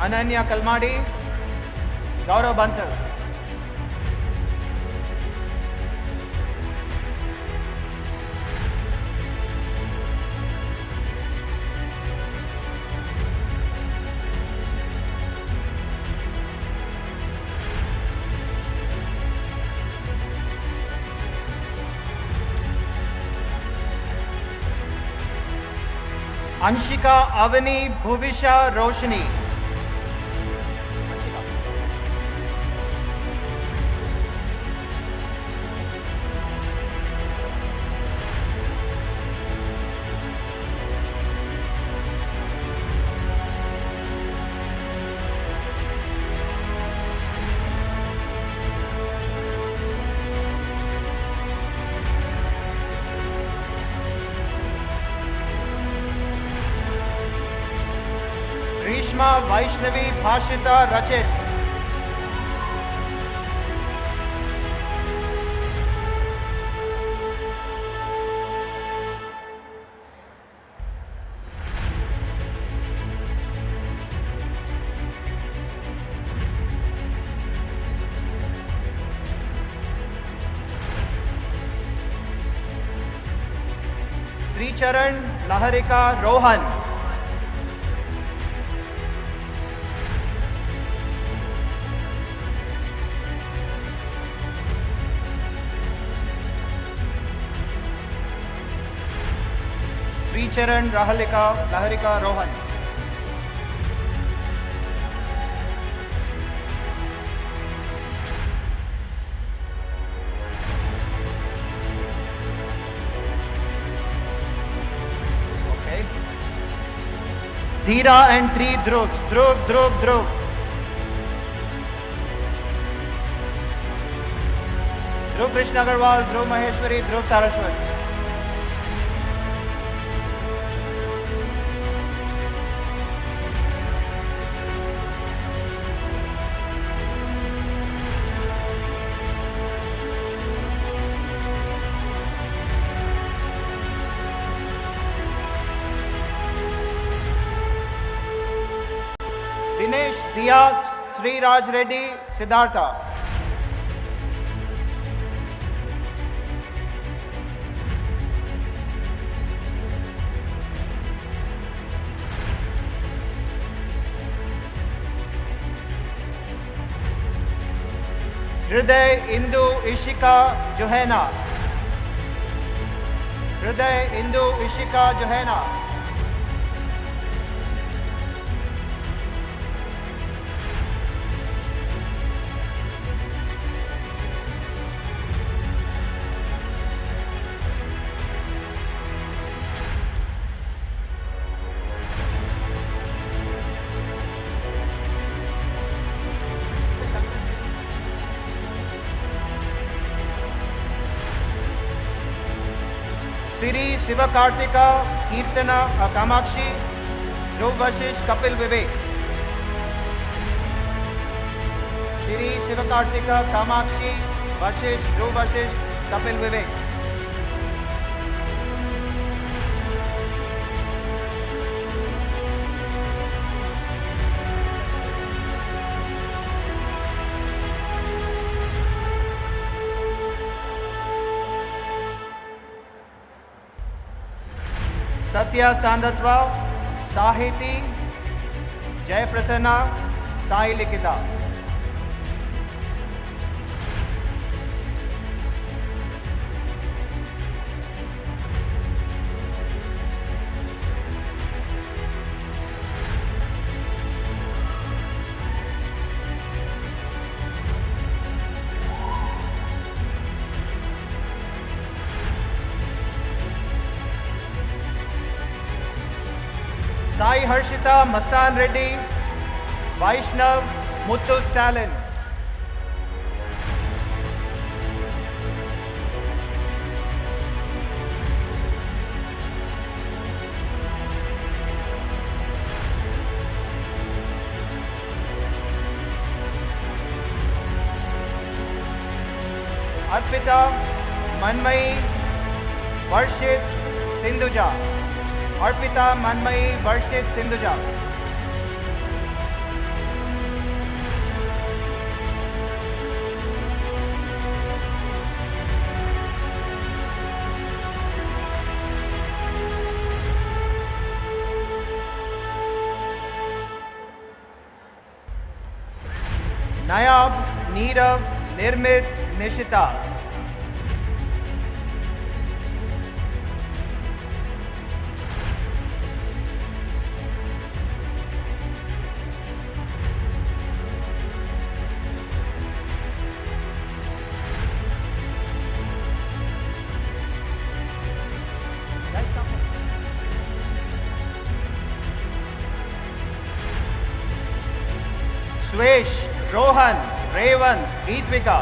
Ananya Kalmadi, Gaurav Bansal. Anshika, Avani, Bhuvisha, Roshni. Grishma, Vaishnavi, Bhashita, Rachit. Sri Charan, Laharika, Rohan. Sri Charan, Laharika, Rohan. Okay. Dheera and three Dhruvs. Dhruv. Dhruv Krishna Agarwal, Dhruv Maheshwari, Dhruv Saraswat. Dinesh, Diya, Sri Raj Reddy, Siddhartha. Hriday, Indu, Ishika, Johanna. Hriday, Indu, Ishika, Johanna. Siri Sivakartika Kirtana Kamakshi Dhruv Vashish Kapil Vivek. Siri Sivakartika Kamakshi Vashish Dhruv Vashish Kapil Vivek. Satya Sandatva, Sahiti, Jai Prasanna, Sai Likita. Sai Harshita Mastan Reddy, Vaishnav Muthu Stalin. Arpita Manmai Varshit Sindhuja. Arpita Manmai Varshit Sindhuja. Nayab, Neerav, Nirmit, Nishita. Swesh, Rohan, Revan, Ritvika.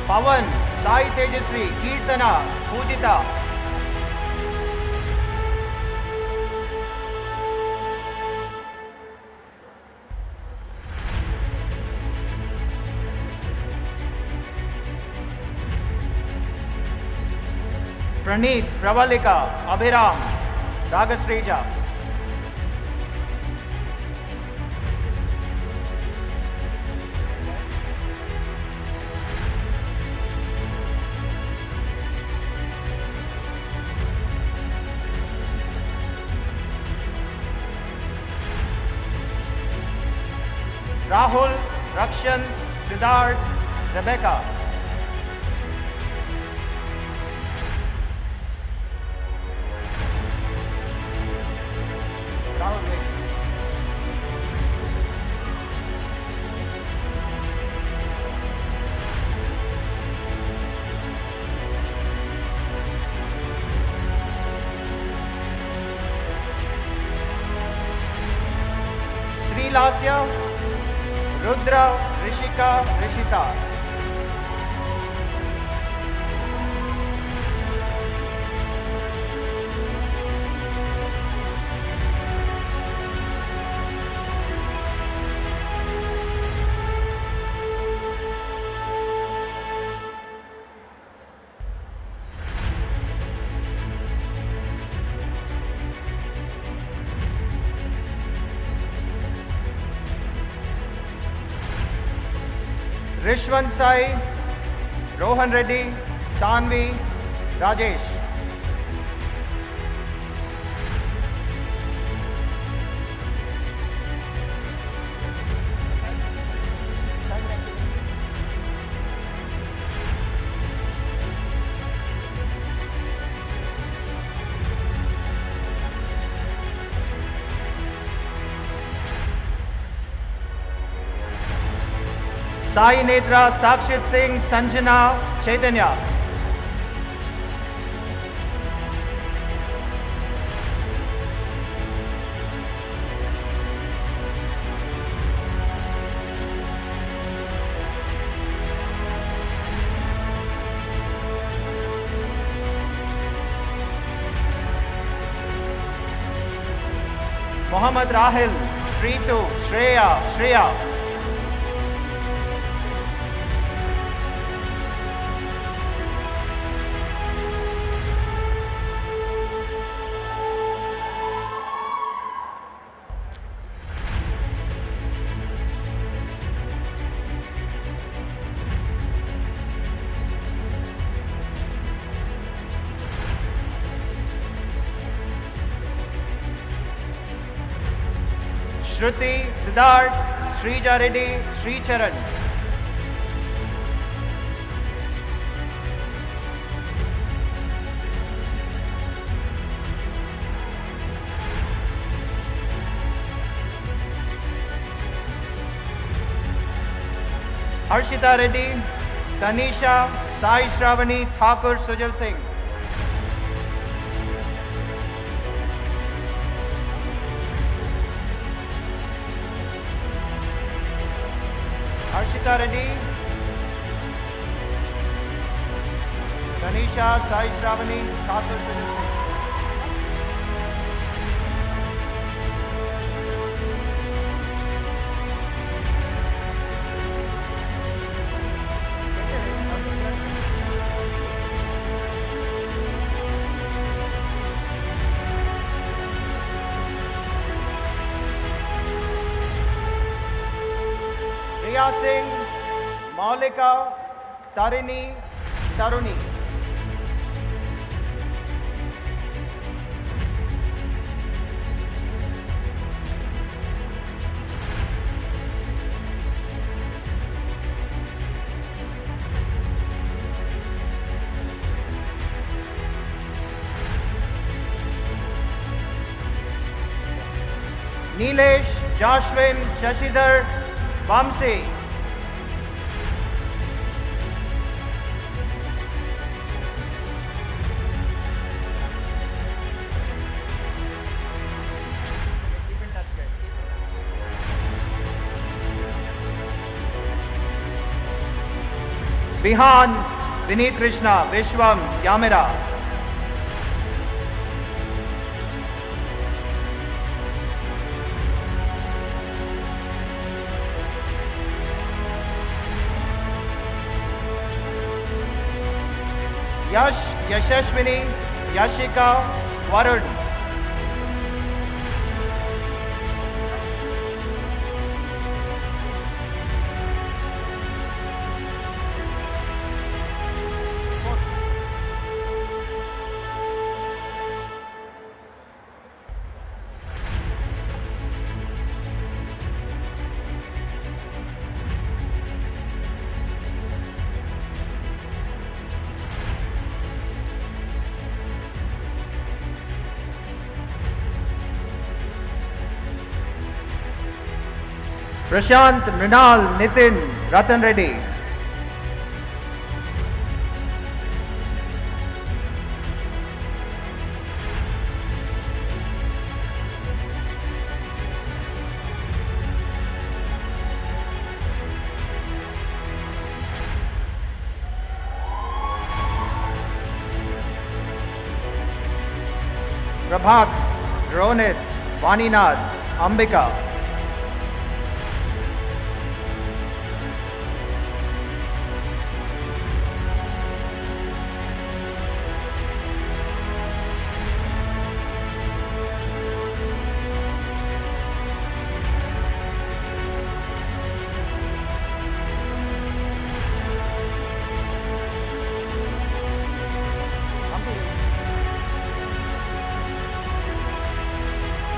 Pawan, Sai Tejasri, Kirtana, Pujita. Praneet, Pravalika, Abhiram, Ragasreja. Rahul, Rakshan, Siddharth, Rebecca. Rahul, wait. Sri Lasya, Rudra, Rishika, Rishita. Rishwan Sai, Rohan Reddy, Sanvi, Rajesh. Sai Netra Sakshit Singh Sanjana Chaitanya. Mohammad Rahil, Shritu, Shreya. Shruti, Siddharth, Srija Reddy, Sri Charan. Harshita Reddy, Tanisha, Sai Shravani, Thakur Sujal Singh. Harshita Reddy, Tanisha, Sai Shravani, Thakur Sujal Singh. Priya Singh, Maulika, Tarini, Taruni. Nilesh, Joshwin, Shashidhar, Vamsi. Bihan, Vineet Krishna, Vishwam, Yamira. Yash, Yashashwini, Yashika, Varun. Prashant, Mrinal, Nitin, Ratan Reddy. Prabhat, Ronit, Vaninath, Ambika.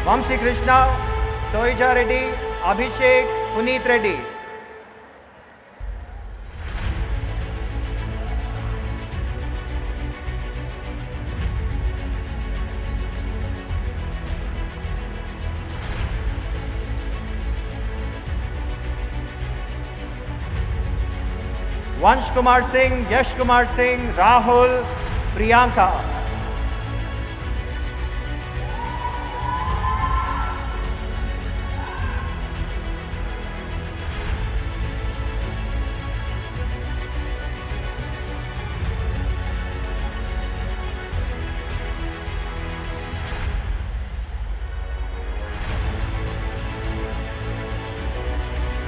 Vamsi Krishna, Toija Reddy, Abhishek, Puneet Reddy. Vansh Kumar Singh, Yash Kumar Singh, Rahul, Priyanka.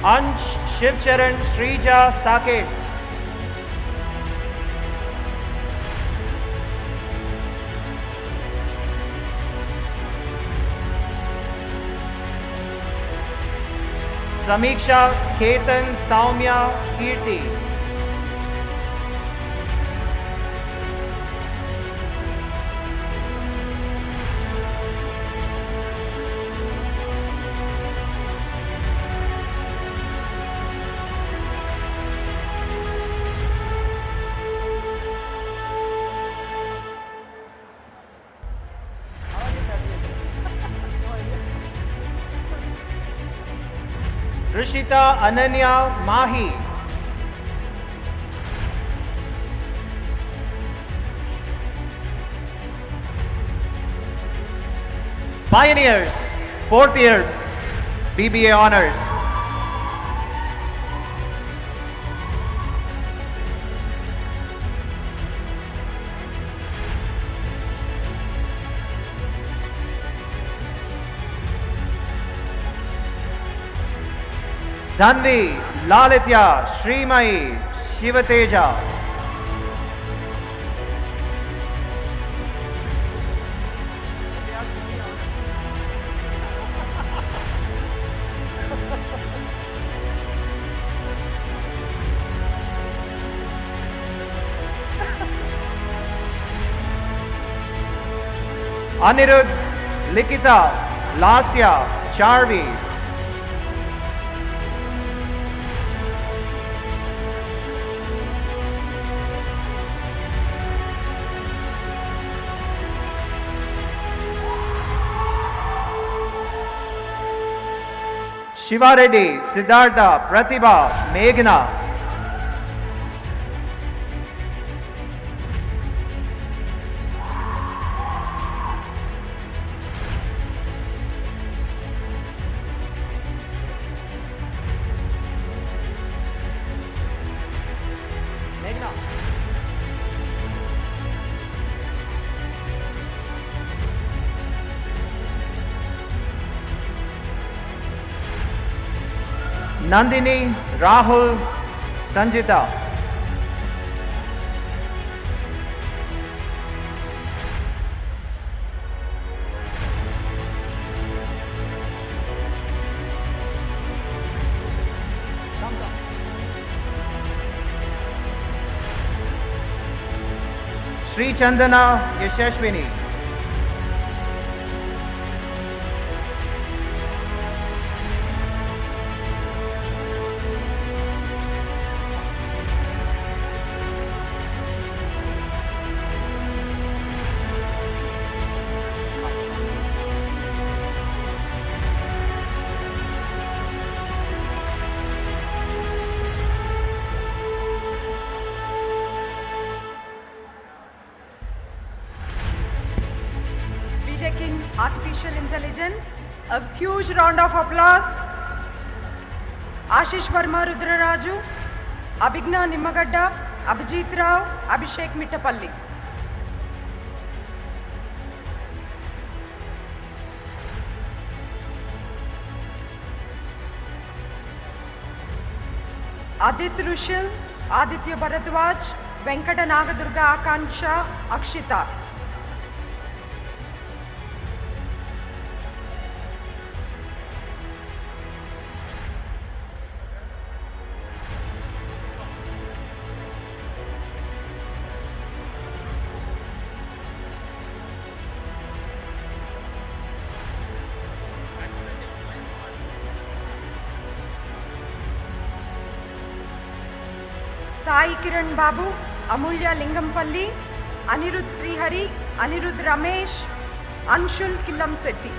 Ansh Shivcharan Shrija Saket. Samiksha Ketan Saumya Kirti. Rishita Ananya Mahi. Pioneers, 4th year BBA honors. Dhanvi, Lalitya, Srimai, Shivateja. Anirudh, Likita, Lasya, Charvi. Shiva Reddy, Siddhartha, Pratibha, Meghna. Nandini, Rahul, Sanjita. Sri Chandana Yashashwini. taking artificial intelligence. A huge round of applause. Ashish Verma Rudraraju, Abhigna Nimmagadda, Abhijit Rao, Abhishek Mittapalli. Adit Rushil, Aditya Bharadwaj, Venkata Nagadurga Akansha, Akshita. Sai Kiran Babu, Amulya Lingampalli, Anirudh Srihari, Anirudh Ramesh, Anshul Killamsetti.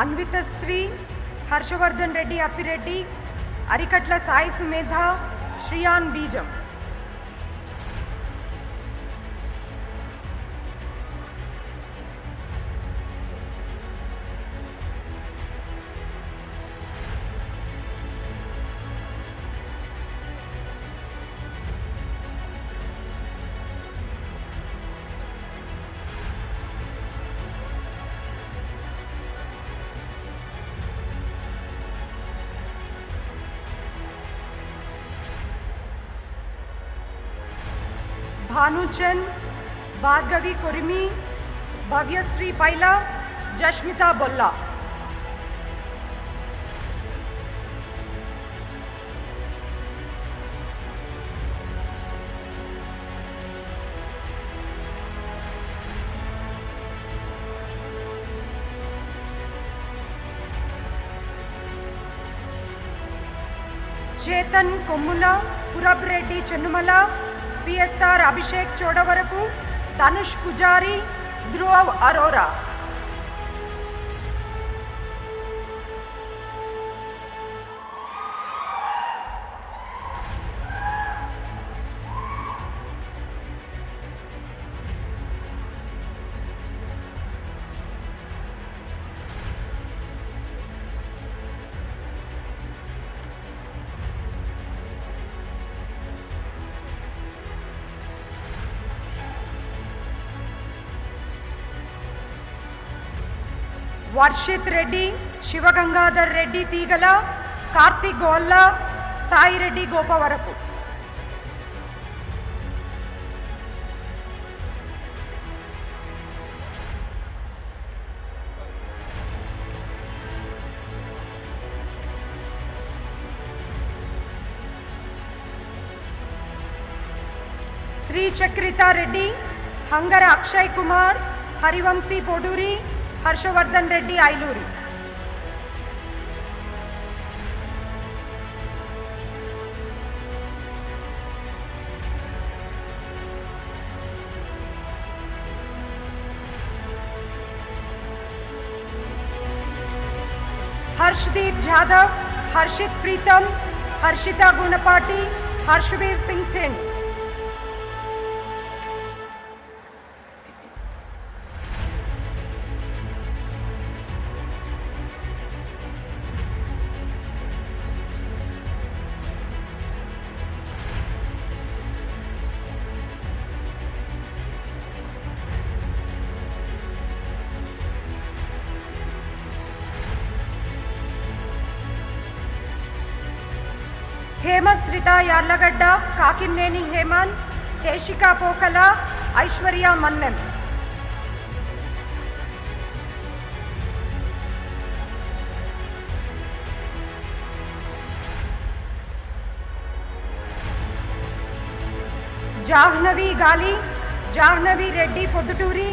అన్వితశ్రీ, Harshavardhan Reddy Appireddy, Arikatla Sai Sumedha, Shriyan బీజం. भानुचंद, भार्गवी कुर्मी, भव्यश्री पैला, जश्मिता बोल्ला. चेतन कोम्मुला, पुरब Reddy चन्नुमला, PSR अभिषेक चोडवरकु, धनुष पुजारी, ध्रुव Arora. वर्षित Reddy, शिवगंगाधर Reddy तीगला, Kartik gola, Sai Reddy गोपवरपु. Shri चक्रिता Reddy, hunger Akshay Kumar, हरिवंशी पोडूरी, Harshvardhan Reddy ऐलूरी. Harshdeep Jadhav, हर्षित प्रीतम, Harshita गुणपाटी, Harshveer Singh thing. हेमश्रिता यार्लगड्ड, काकिनेनी Hemant, केशिका पोकला, ऐश्वर्या मन्नम. जाह्नवी गाली, जाह्नवी रेड्डी पोद्दुटूरी,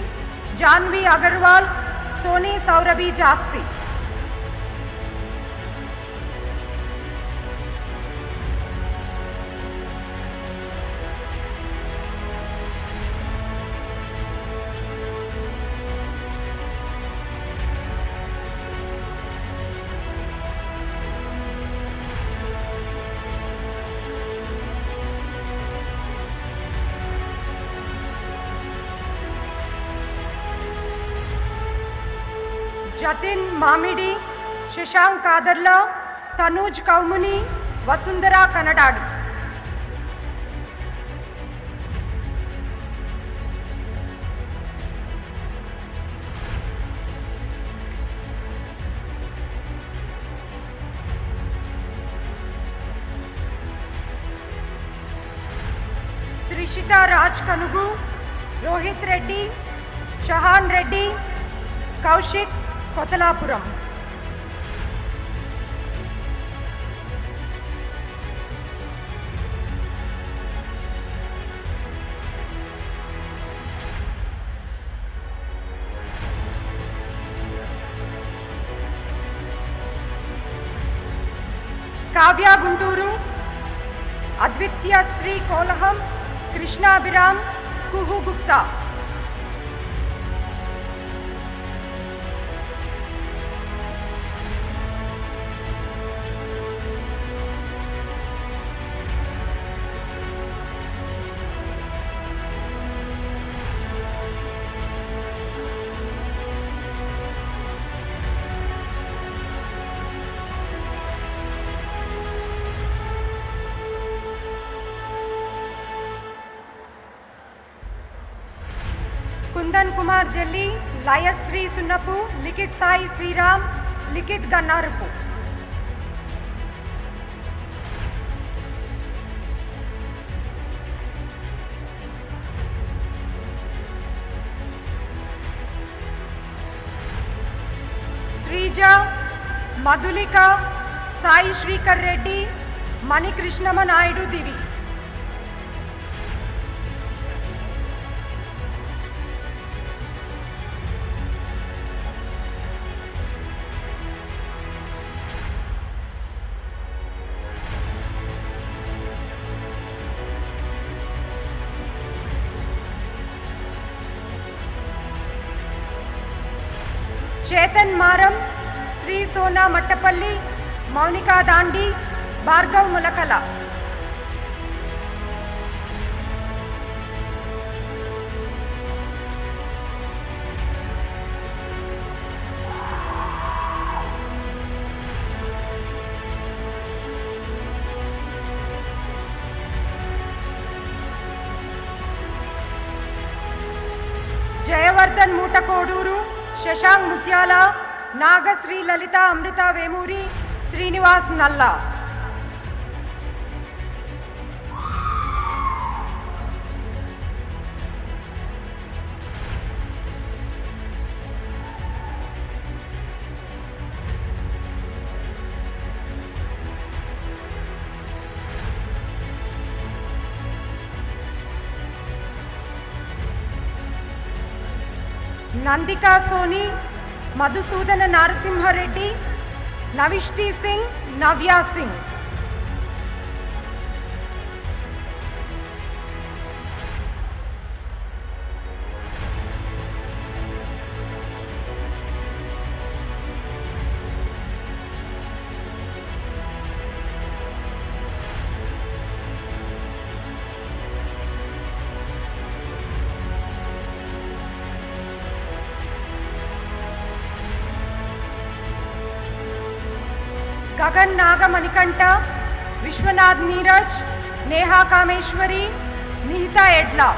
जानवी अगरवाल, सोनी सौरभी जास्ती. जतिन मामिडी, शशांक कादर्ला, तनुज कौमुनी, वसुंधरा कनडाडी. त्रिशिता राज कनुगु, रोहित रेड्डी, शहान रेड्डी, कौशिक कोतलापुरम. काव्या गुंटूरू, अद्वित्य श्री कोलहम, कृष्णाभिराम, कुहू गुप्ता. కుందన్ కుమార్ జల్లి, లయశ్రీ సున్నపు, లిఖిత్ సాయి శ్రీరామ్, లిఖిత్ గన్నారుపు. శ్రీజ, మధులిక, సాయి శ్రీకర్ రెడ్డి, మణికృష్ణమ నాయుడు దివి. చేతన్ మారం, శ్రీ సోనా మట్టపల్లి, మౌనికా దాండి, భార్గవ్ ములకల. జయవర్ధన్ మూటకోడూరు, శశాంక్ ముత్యాల, నాగశ్రీ లలిత అమృత వేమూరి, శ్రీనివాస్ నల్లా. నందికా సోని, మధుసూదన నరసింహారెడ్డి, నవిష్టి సింగ్, నవ్యా సింగ్. గగన్ నాగమణికంఠ, విశ్వనాథ్ నీరజ్, నేహా కామేశ్వరి, నిహితా ఎడ్లా.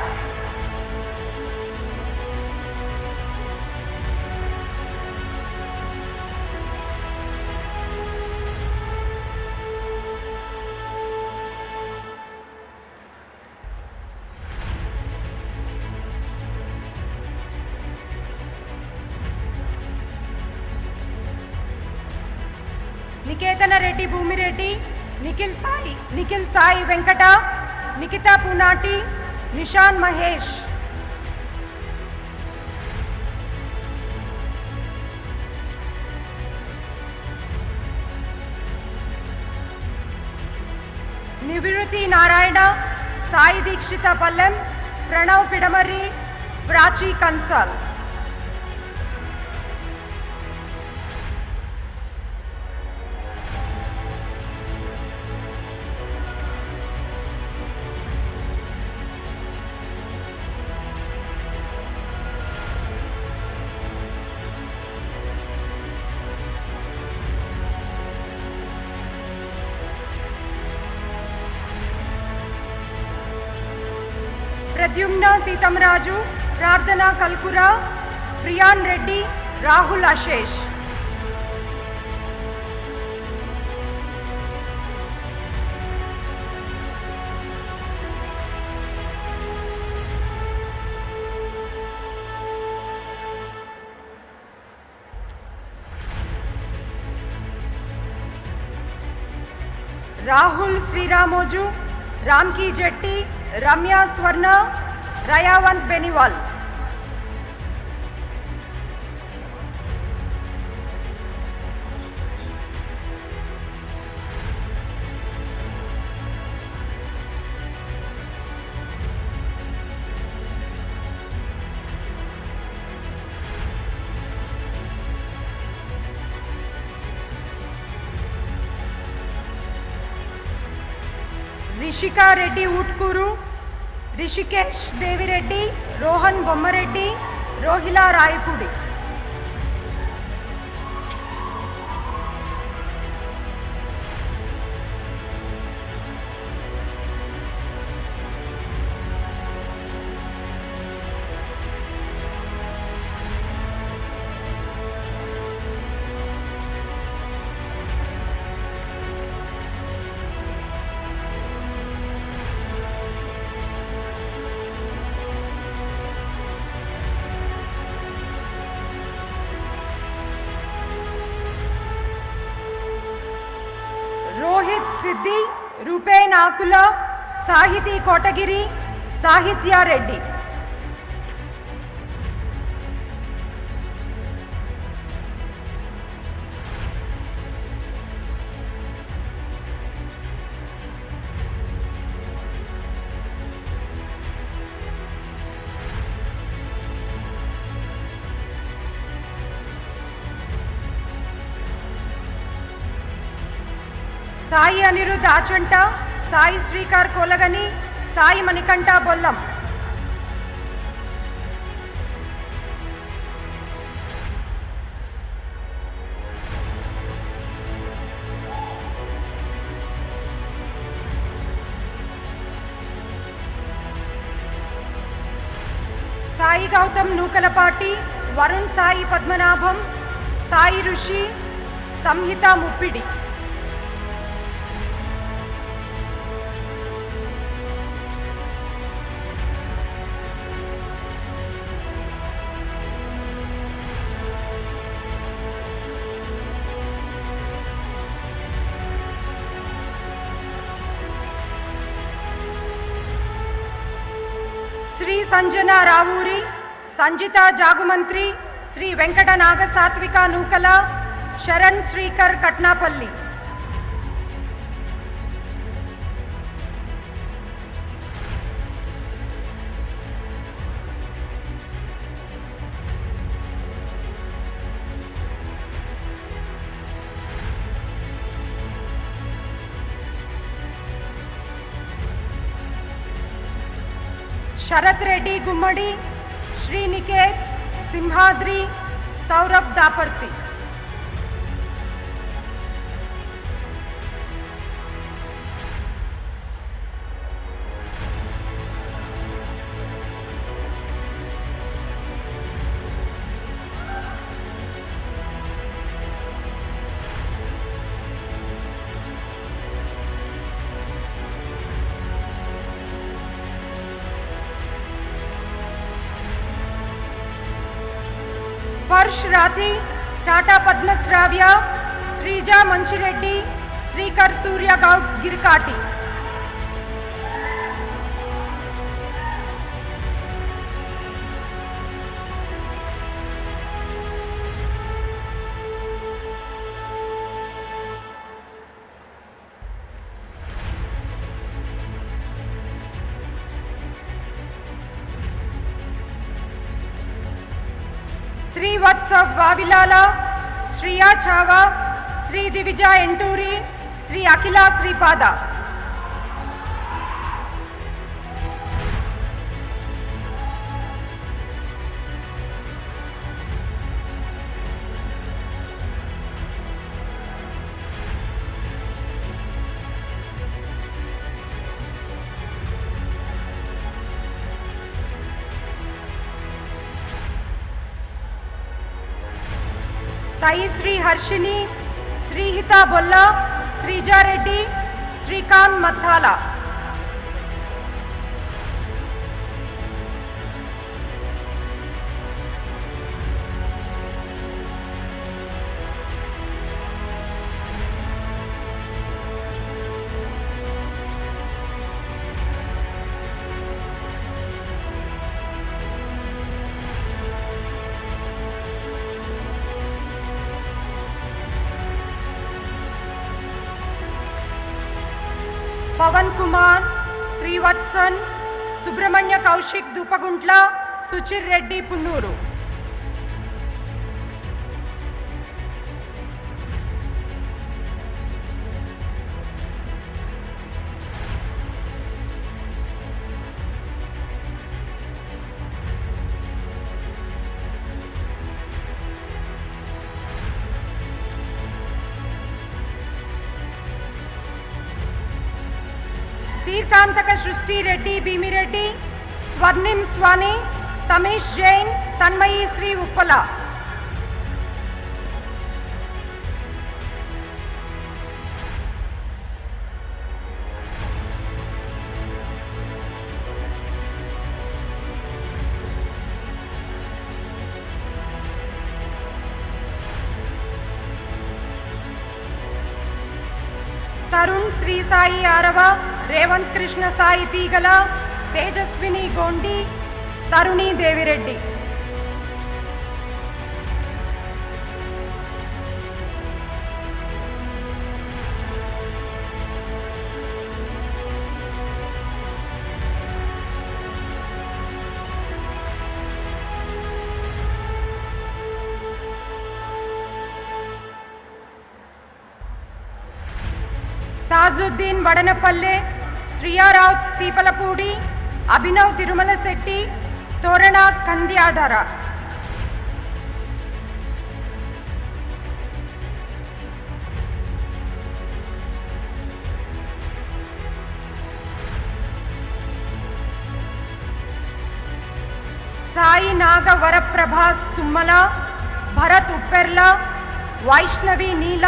నికేతన రెడ్డి భూమిరెడ్డి, నిఖిల్ సాయి వెంకట, నిఖితా పూనాటి, నిషాన్ మహేష్. నివృత్తి నారాయణ, సాయి దీక్షిత పల్లెం, ప్రణవ్ పిడమర్రి, ప్రాచీ కన్సాల్. ప్రద్యుమ్న సీతంరాజు, ప్రార్థన కల్కురా, ప్రియాన్ రెడ్డి, రాహుల్ అశేష్. రాహుల్ శ్రీరామోజు, రామ్కీ జెట్టి, రమ్య స్వర్ణ, రయావంత్ బెనివాల్. రిషికా రెడ్డి ఊట్కూరు, రిషికేష్ దేవిరెడ్డి, రోహన్ బొమ్మరెడ్డి, రోహిలా రాయపూడి. అభిజిత్ సిద్ధి, రూపేన్ ఆకుల, సాహితీ కోటగిరి, సాహిత్య రెడ్డి. సాయి అనిరుద్ ఆచంట, సాయి శ్రీకార్ కోలగని, సాయి మణికంఠ బొల్లం. సాయి గౌతమ్ నూకలపాటి, వరుణ్ సాయి పద్మనాభం, సాయి ఋషి, సంహిత ముప్పిడి. శ్రీ సంజన రావూరి, సంజిత జాగుమంత్రి, శ్రీ వెంకట నాగ సాత్విక నూకల, శరణ్ శ్రీకర్ కట్నాపల్లి. శరత్ రెడ్డి గుమ్మడి, శ్రీనికేత్, సింహాద్రి, సౌరభ్ దాపర్తి. స్పర్శ్ రాథి, టాటా పద్మశ్రావ్య, శ్రీజా మంచిరెడ్డి, శ్రీకర్ సూర్య గౌడ్ గిరికాటి. శ్రీ వత్సవ్ వావిలాల, శ్రియా ఛావా, శ్రీ దివిజ ఎంటూరి, శ్రీ అఖిల శ్రీపాద. ताई श्री हर्षिनी, श्रीहिता बोल्ला, श्रीजारेड्डी, श्रीकांत मत्थाला. पवन कुमार, श्रीवत्सन, सुब्रह्मण्य कौशिक दूपगुंट्ल, सुचिर रेड्डी पुन्नूरु. तीर्थांतक सृष्टि रेड्डी भीमिरेड्डी, स्वर्णिम स्वानी, तमेश जैन, तन्मयी श्री उप्पला. తరుణ్ శ్రీ సాయి ఆరవ, రేవంత్ కృష్ణ సాయి తీగల, తేజస్విని గోండి, తరుణి దేవిరెడ్డి. తాజుద్దీన్ వడనపల్లె, శ్రీయారావు తీపలపూడి, అభినవ్ తిరుమల శెట్టి, తోరణ కంద్యాధర. సాయి నాగ వరప్రభాస్ తుమ్మల, భరత్ ఉప్పెర్ల, వైష్ణవి నీల,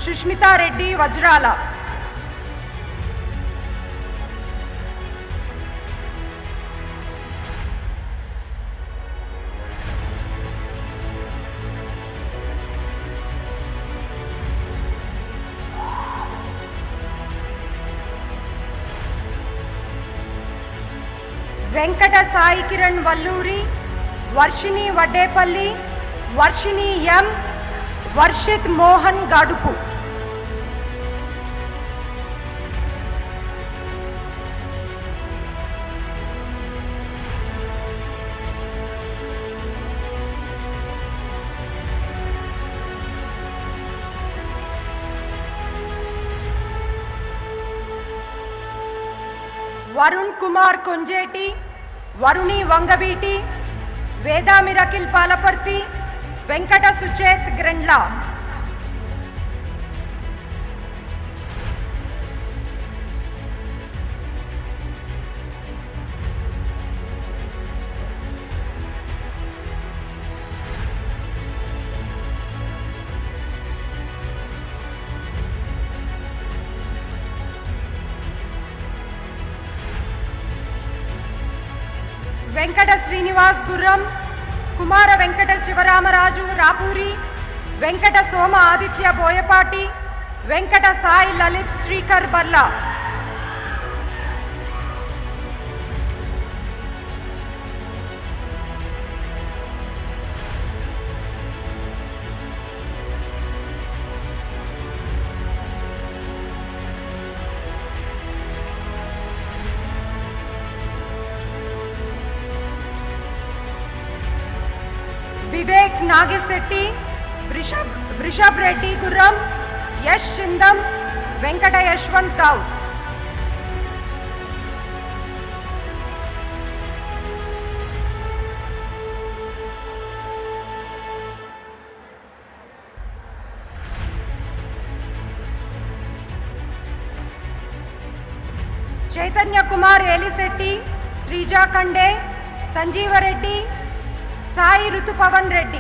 సుష్మితారెడ్డి వజ్రాల. వెంకట సాయి కిరణ్ వల్లూరి, వర్షిణి వడ్డేపల్లి, వర్షిణి ఎం, వర్షిత్ మోహన్ గడుపు. వరుణ్ కుమార్ కొంజేటి, వరుణి వంగవీటి, వేదా మిరకిల్ పాలపర్తి, వెంకట సుచేత్ గ్రెండ్ల. వెంకట శ్రీనివాస్ గుర్రం, కుమార వెంకట శివరామరాజు రాపూరి, వెంకట సోమ ఆదిత్య బోయపాటి, వెంకట సాయి లలిత్ శ్రీకర్ బర్లా. వివేక్ నాగిశెట్టి, వృషభ్ రెడ్డి గుర్రం, యశ్ చిందం, వెంకట యశ్వంత్ గౌడ్. చైతన్య కుమార్ ఏలిశెట్టి, శ్రీజా ఖండే, సంజీవరెడ్డి, సాయి ఋతుపవన్ రెడ్డి.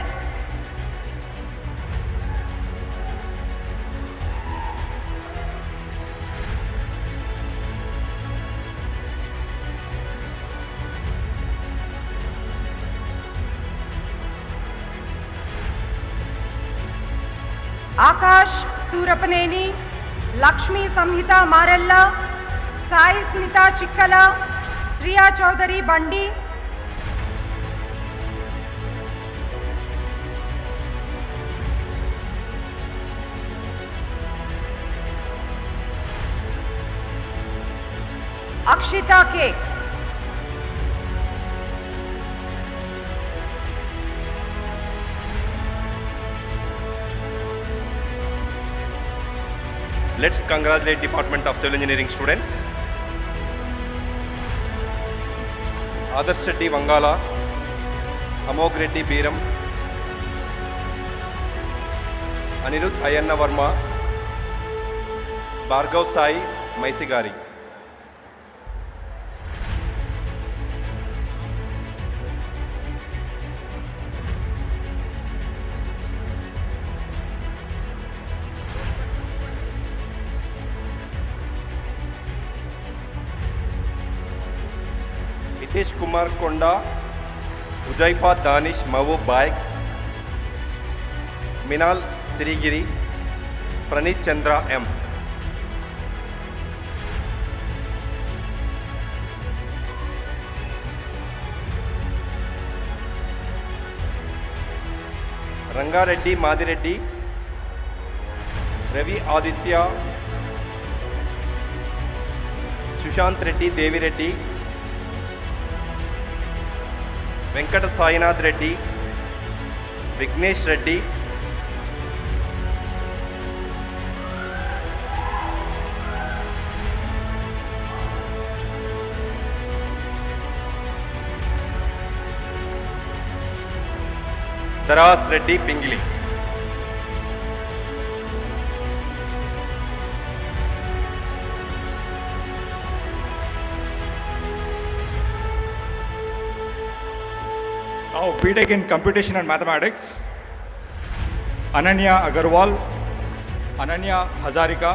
ఆకాష్ సూరపనేని, లక్ష్మీ సంహిత మారెల్ల, సాయి స్మిత చిక్కల, శ్రియా చౌదరి బండి. అక్షిత కే. Let's congratulate Department of Civil Engineering students. Adarsh Reddy Vangala, Amog Reddy Beeram, Anirudh Ayanna Varma, Bhargav Sai Maisigari. Hitesh Kumar Konda, Ujaifa Danish Mahbub Baig, Minal Sirigiri, Praneet Chandra M. Rangareddy Madireddy, Ravi Aditya, Sushant Reddy Devireddy, Venkata Sainath Reddy, Vignesh Reddy, దరాస్ Reddy Pingili. Now, BTech in Computation and Mathematics, Ananya Agarwal, Ananya Hazarika,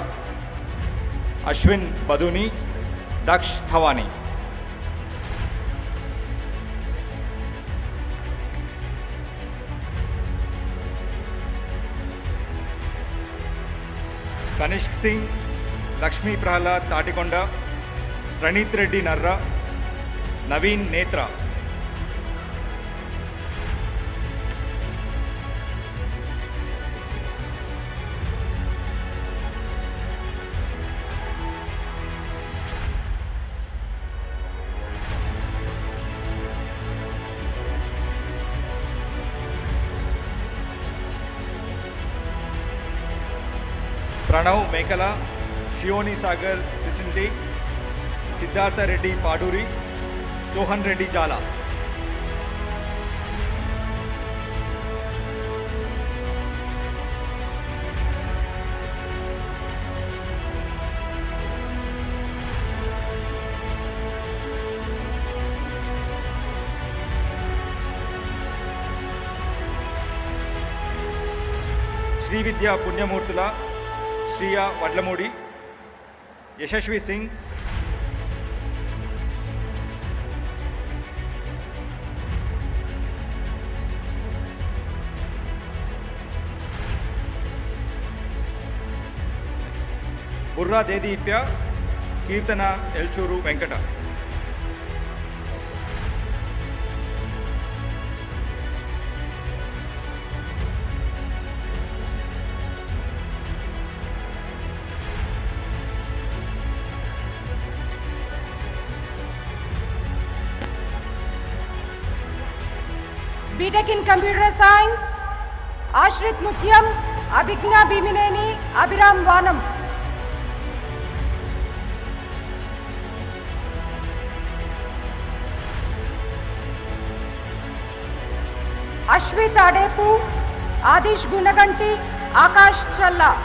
Ashwin Baduni, Daksh Thawani. Kanishk Singh, Lakshmi Prahalad Tatikonda, Pranit Reddy Narra, Naveen Netra. Pranav Mekala, Shioni Sagar Sisinti, Siddhartha Reddy Paduri, Sohan Reddy Jala. Sri Vidya Punyamurtula, Shriya Vadlamudi, Yashashvi Singh, Burra Dedipya, Kirtana Elchuru Venkata. BTech in Computer Science, Ashrit Mutyam, Abhigna Bimineni, Abhiram Vanam. Ashwit Adepu, Adish Gunaganti, Akash Challa.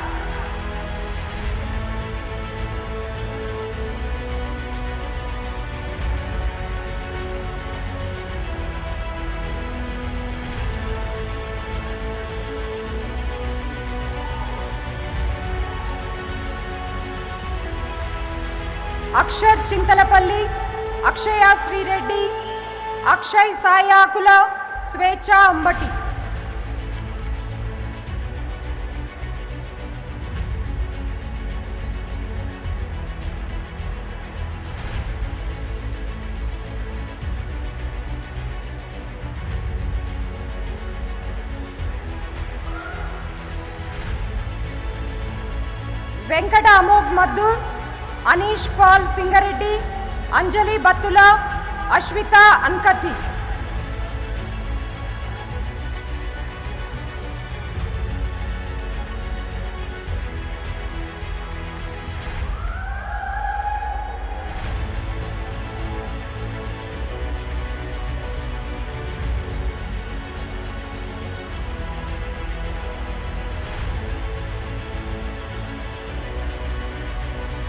Akshar Chintalapalli, Akshaya Sri Reddy, Akshay Sayakula, Svecha Ambati. Venkata Amog Maddur, Anish Paul Singareddy, Anjali Battula, Ashwita Ankati.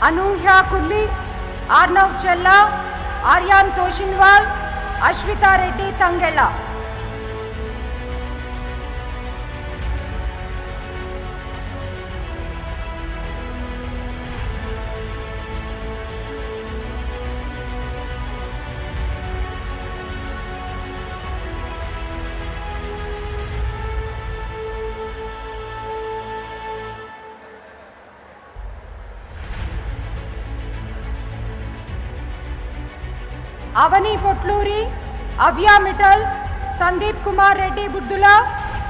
Anuhya Kurli, Arnav Chella, Aryan Toshinwal, Ashwita Reddy Tangela. Avani Potluri, Avya Mittal, Sandeep Kumar Reddy Buddula,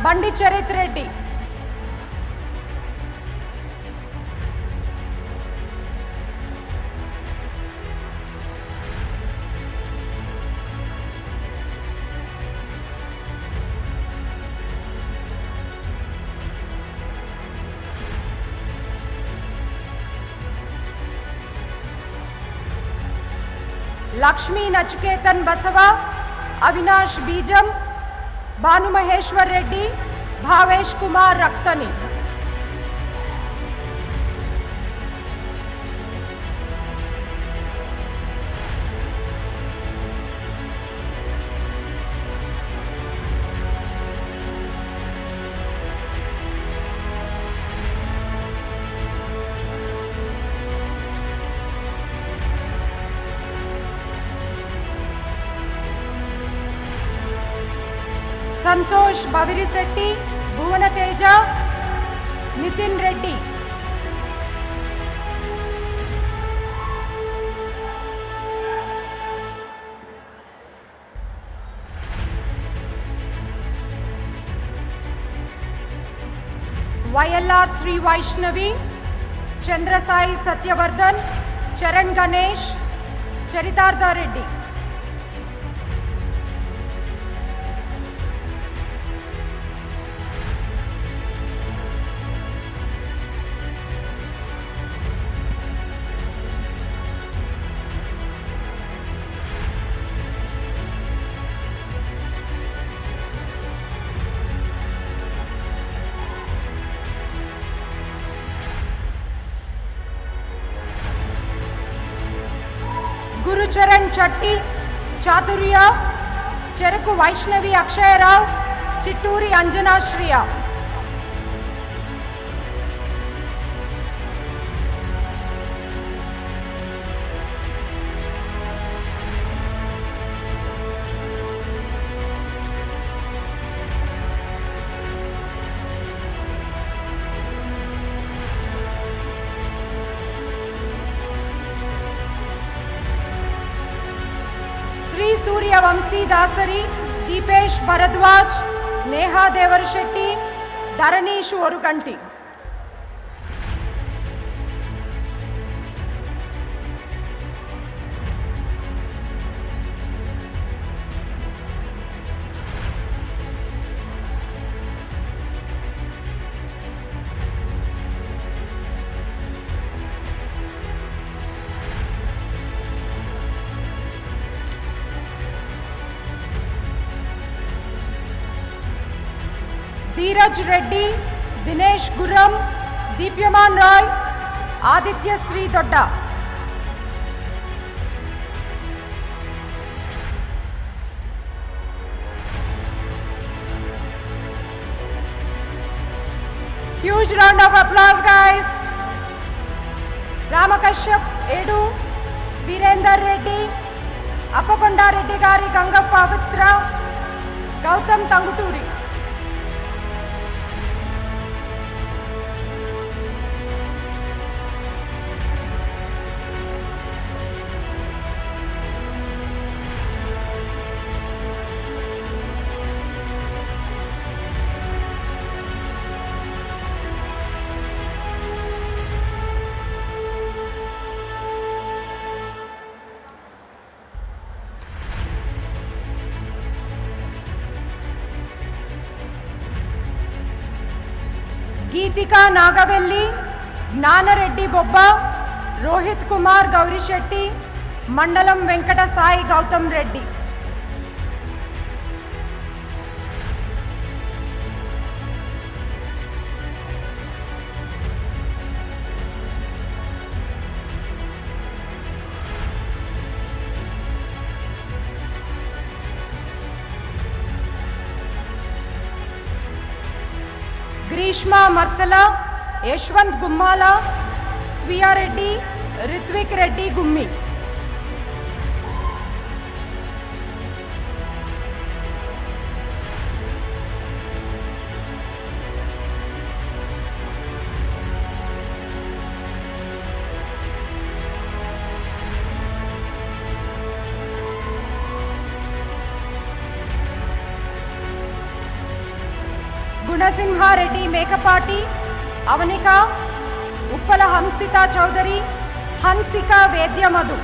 బండి చరిత్ రెడ్డి. లక్ష్మీ నచికేతన్ బసవ, అవినాష్ బీజం, భాను మహేశ్వర్ రెడ్డి, భావేష్ కుమార్ రక్తని. సంతోష్ బవిరిశెట్టి, భువన Teja, Nitin Reddy. YLR Shri Vaishnavi, Chandrasai Satyavardhan, Charan Ganesh, చరితార్థ Reddy. Gurucharan చట్టి, Chaturya, చెరుకు వైష్ణవి అక్షయరావు, చిట్టూరి అంజనాశ్రియ. సూర్య వంశీ దాసరి, దీపేష్ భరద్వాజ్, నేహా దేవరశెట్టి, ధరణీష్ ఒరుగంటి. ధీరజ్ రెడ్డి, దినేష్ గుర్రం, దీప్యమాన్ Roy, Aditya Sri Dodda. Huge round of applause guys. Ramakashyap ఏడు, వీరేందర్ రెడ్డి, అప్పకొండారెడ్డి గారి గంగ పవిత్ర, గౌతమ్ తంగుటూరి. గీతికా నాగవెల్లి, జ్ఞానరెడ్డి బొబ్బ, రోహిత్ కుమార్ గౌరిశెట్టి, మండలం వెంకట సాయి గౌతమ్ రెడ్డి. గ్రీష్మా మర్తల, యశ్వంత్ గుమ్మాల, స్వియారెడ్డి, రిత్విక్ రెడ్డి గుమ్మి. చిన్నసింహారెడ్డి మేకపాటి, అవనిక, ఉప్పల హంసిత చౌదరి, హన్సిక వేద్యమధు.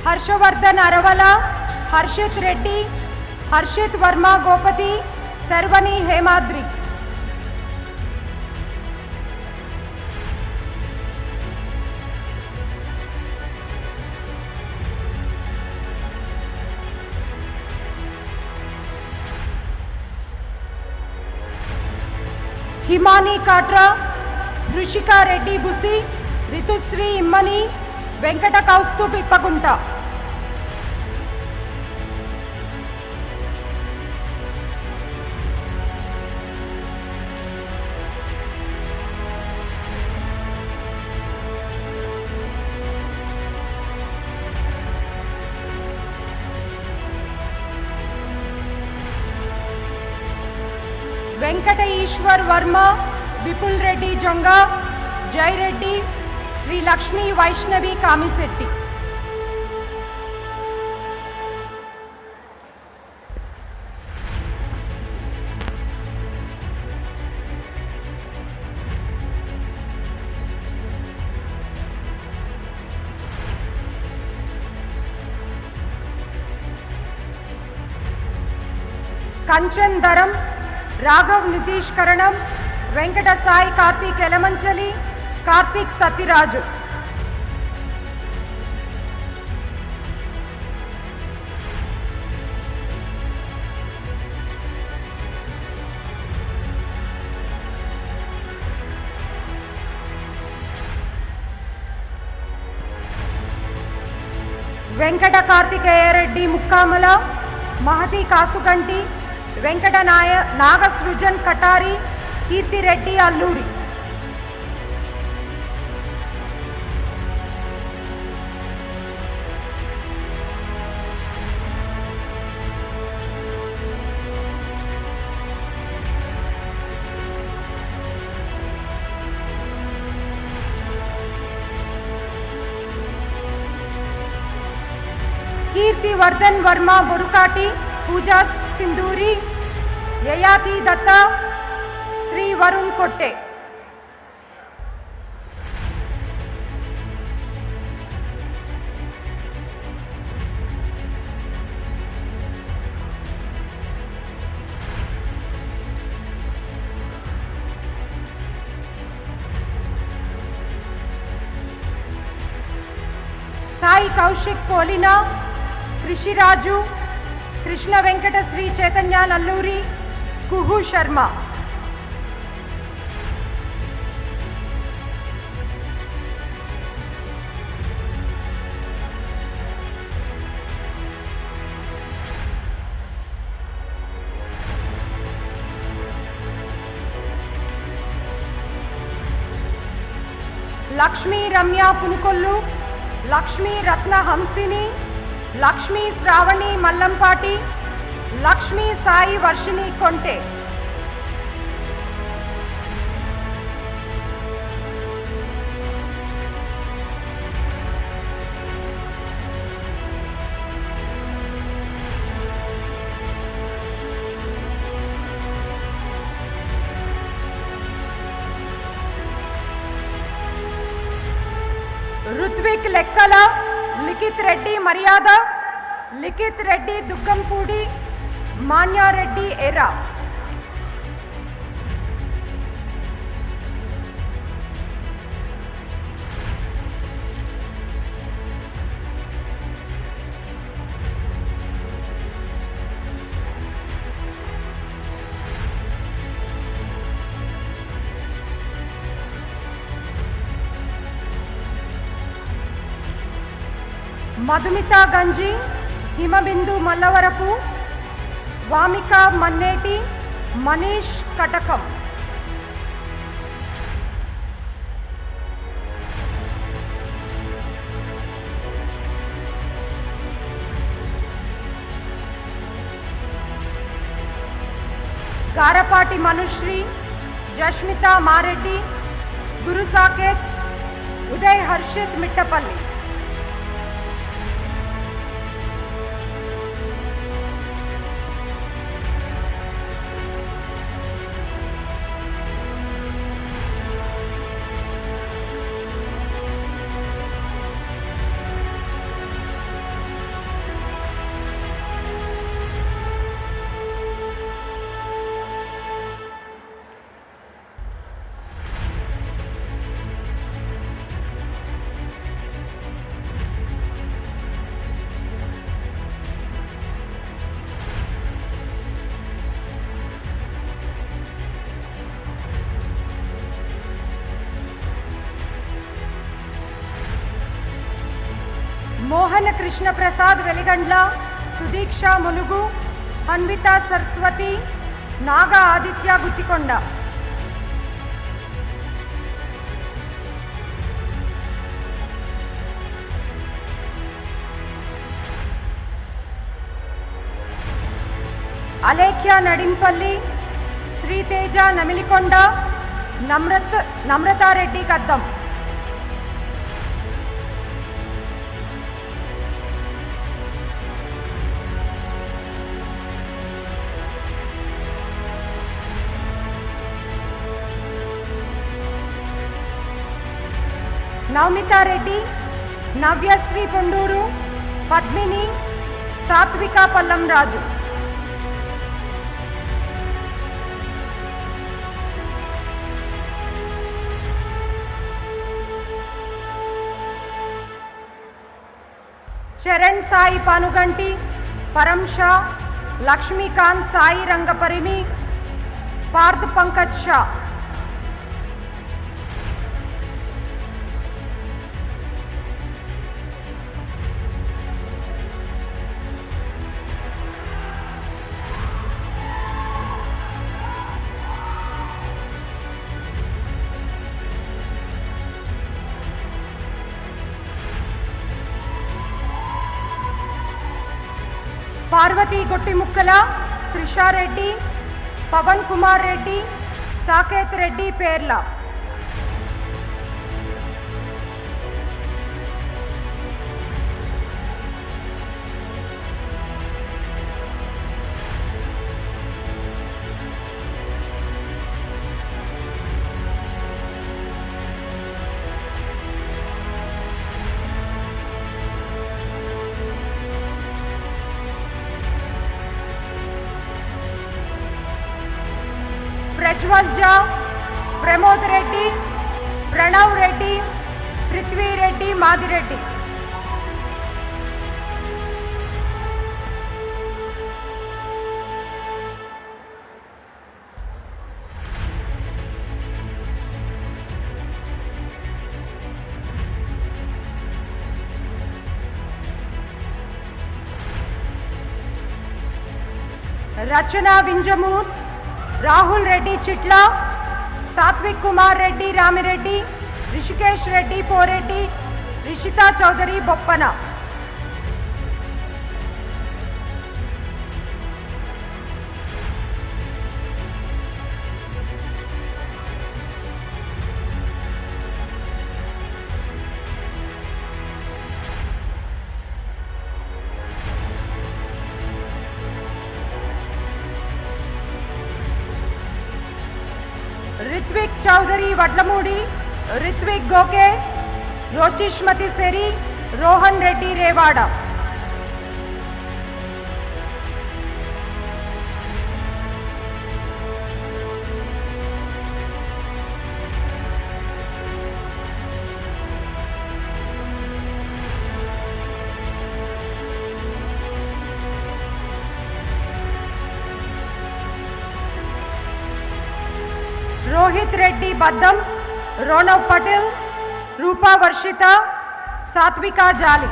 హర్షవర్ధన్ అరవల, హర్షిత్ రెడ్డి, హర్షిత్ వర్మ గోపతి, శర్వణి హేమాద్రి. హిమాని కాట్రా, రుషికా రెడ్డి బుసి, రితుశ్రీ ఇమ్మని, వెంకట కౌస్తుభ్ ఇప్పగుంట. వెంకట ఈశ్వర్ వర్మ, విపుల్ రెడ్డి జొంగ, జై రెడ్డి, శ్రీ లక్ష్మీ వైష్ణవి కామిశెట్టి. కంచన్ ధరం, రాఘవ్ నితీష్ కరణం, వెంకట సాయి కార్తీక్ ఎలమంచలి, కార్తీక్ సత్యరాజు. వెంకట కార్తికేయరెడ్డి ముక్కామల, మహతి కాసుగంటి, వెంకట నాగసృజన్ కటారి, కీర్తిరెడ్డి అల్లూరి. కీర్తివర్ధన్ వర్మ బొరుకాటి, పూజా సింధూరి, యయాతి దత్త, శ్రీ వరుణ్ కొట్టే. సాయి కౌశిక్ పోలినా, కృషిరాజు, కృష్ణ వెంకట శ్రీ చైతన్య నల్లూరి, కుహు శర్మ. లక్ష్మీ రమ్య పునుకొల్లు, లక్ష్మీ రత్న హంసిని, లక్ష్మీ శ్రావణి మల్లంపాటి, లక్ష్మీ సాయి వర్షిణి కొంటే. రుత్విక్ లెక్కల, లిఖిత్ రెడ్డి మర్యాద, లిఖిత్ రెడ్డి దుగ్గంపూడి, మాన్యారెడ్డి ఎరా. మధుమిత గంజి, హిమబిందు మల్లవరపు, వామిక మన్నేటి, మనీష్ కటకం. కారపాటి మనుశ్రీ, జష్మితా మారెడ్డి, గురు సాకేత్, ఉదయ్ హర్షిత్ మిట్టపల్లి. మోహన కృష్ణ ప్రసాద్ వెలిగండ్ల, సుదీక్ష ములుగు, అన్విత సరస్వతి, నాగ ఆదిత్య గుత్తికొండ. అలేఖ్య నడింపల్లి, శ్రీతేజ నమిలికొండ, నమ్రతారెడ్డి కద్దం. నౌమితారెడ్డి, నవ్యశ్రీ పొండూరు, పద్మిని, సాత్విక పల్లం రాజు. చరణ్ సాయి పానుగంటి, పరం షా, లక్ష్మీకాంత్ సాయి రంగపరిమి, పార్థ్ పంకజ్ షా. పార్వతి గొట్టిముక్కల, త్రిషారెడ్డి, పవన్ కుమార్ రెడ్డి, సాకేత్ రెడ్డి పేర్ల. ప్రజ్వల్ జా, ప్రమోద్ రెడ్డి, ప్రణవ్ రెడ్డి, పృథ్వీరెడ్డి మాదిరెడ్డి. రచన వింజమూర్, రాహుల్ రెడ్డి చిట్ల, సాత్విక్ కుమార్ రెడ్డి రామిరెడ్డి, రిషికేష్ రెడ్డి పోరెడ్డి, రిషితా చౌదరి బొప్పన. రిత్విక్ చౌదరి వడ్లమూడి, రిత్విక్ గోకే, రోచిష్మతి సెరి, రోహన్ రెడ్డి రేవాడ. రోహిత్ రెడ్డి బద్దం, రోనవ్ పటేల్, రూపా వర్షిత, సాత్విక జాలి.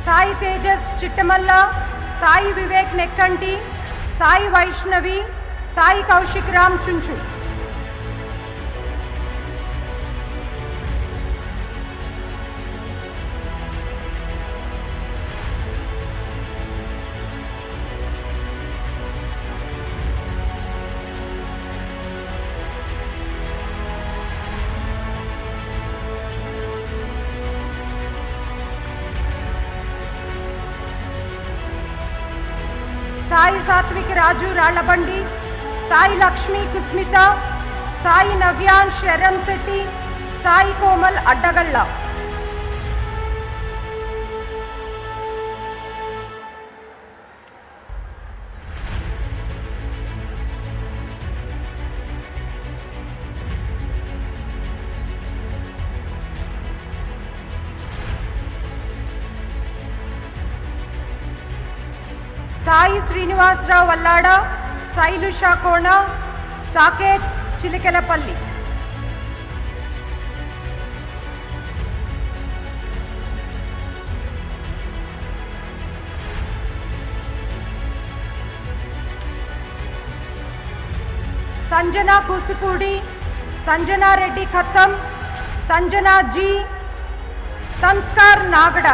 సాయి తేజస్ చిట్టమల్ల, సాయి వివేక్ నెక్కంటి, సాయి వైష్ణవి, సాయి కౌశిక్ రామ్ చుంచు. సాయి సాత్విక్ రాజు రాళ్లబండి, సాయి లక్ష్మి కుస్మిత, సాయి నవ్యాన్ శరణ్ శెట్టి, సాయి కోమల్ అడ్డగళ్ళ. సాయి శ్రీనివాసరావు వల్లాడ, శైలుషా కోణ, సాకేత్ చిలికెలపల్లి. సంజనా కూసుపూడి, సంజనా రెడ్డి ఖత్తం, సంజనా జీ, సంస్కార్ నాగడ.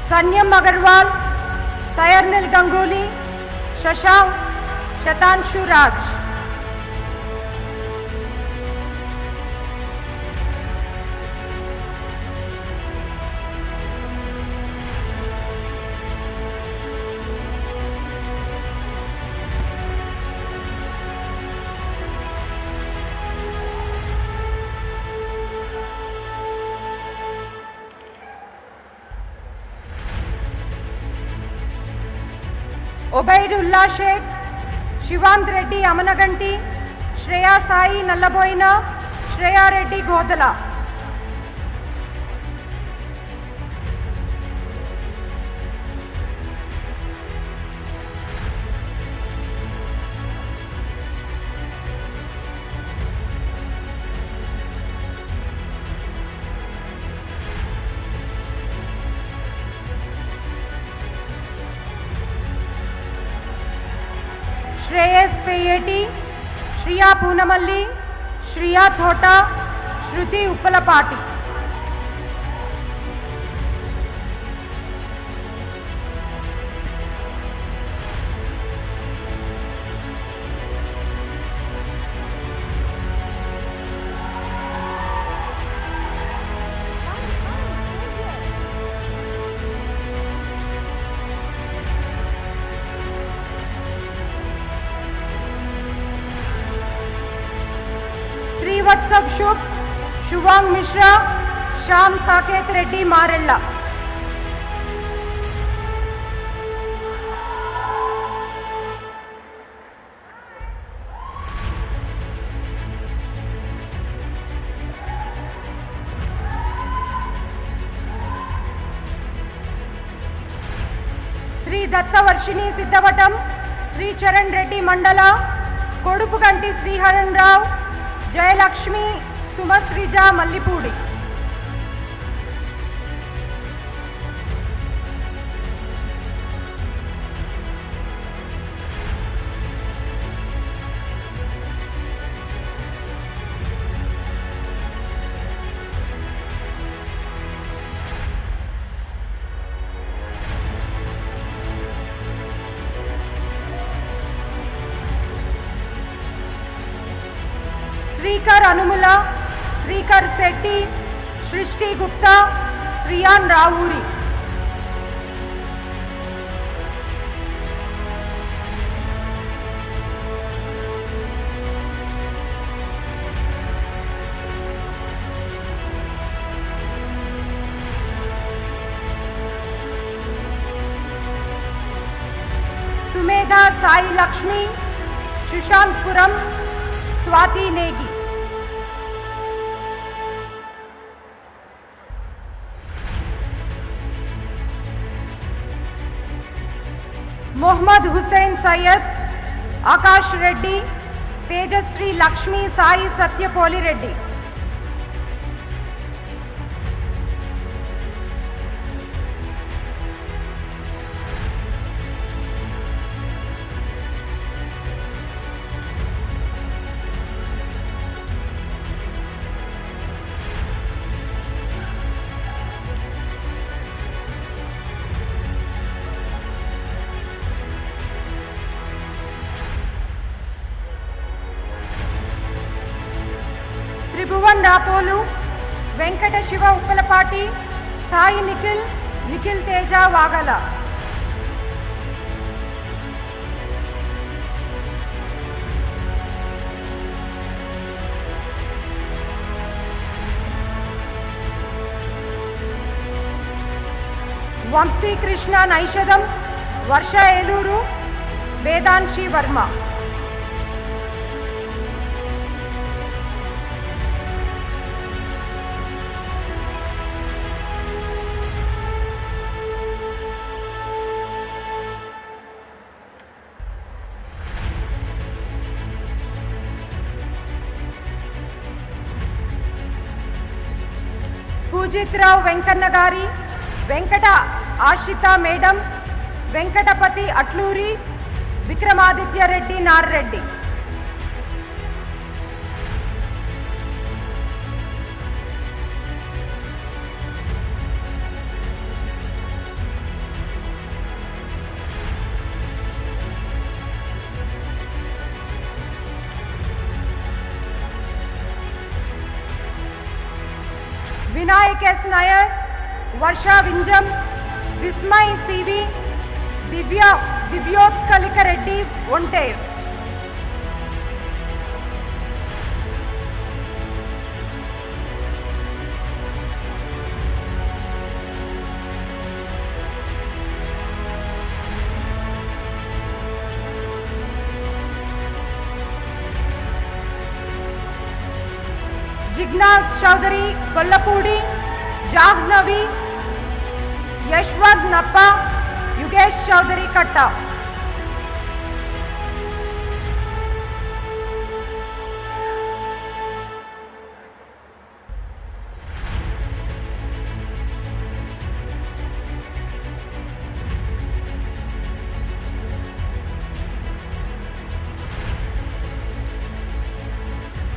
सन्यम अग्रवाल, सयरनिल गंगूली, शशांक, शतांशु राज. ఒబైదుల్లా షేక్, శివాంత్ రెడ్డి అమనగంటి, శ్రేయా సాయి నల్లబోయిన, శ్రేయా రెడ్డి గోదల. श्रेयस पेयेटी, श्रिया पूनमल्ली, श्रिया थोटा, श्रुति उप्पलपाटी. श्रीवत्सव शुभ, शुभांग मिश्रा, श्याम साकेत रेड्डी मारेल्ला. श्री दत्तवर्षिणी सिद्धवटम, श्री चरण रेड्डी मंडल, कोडुपुगंटी श्रीहरन राव, जयलक्ष्मी सुमश्रीजा मल्लिपूडी. श्रीकर अनुमुला, श्रीकर शेट्टी, सृष्टि Gupta, Shriyan रावूरी. Sumedha Sai Lakshmi, सुशांतपुरम, Swati Negi. Mohammad Hussain Syed, Akash Reddy, Tejasri Lakshmi Sai Satyapoli Reddy. Tribhuvan Rapolu, Venkata Shiva Uppalapati, Sai Nikhil, Nikhil Teja Vagala. Vamsi Krishna Naishadam, Varsha Eluru, Vedanshi Verma. Pujit Rao Venkannagari, Venkata Ashita Madam, Venkatapati Atluri, Vikramaditya Reddy Nar Reddy. Vinayak S. Nair, Varsha Vinjam, Vismay CV, Divyotkalika Reddy, Ontair. Jignas Chaudhary, Kollapudi, Jahnavi, Yashwant Nappa, Yugesh Chaudhary Katta.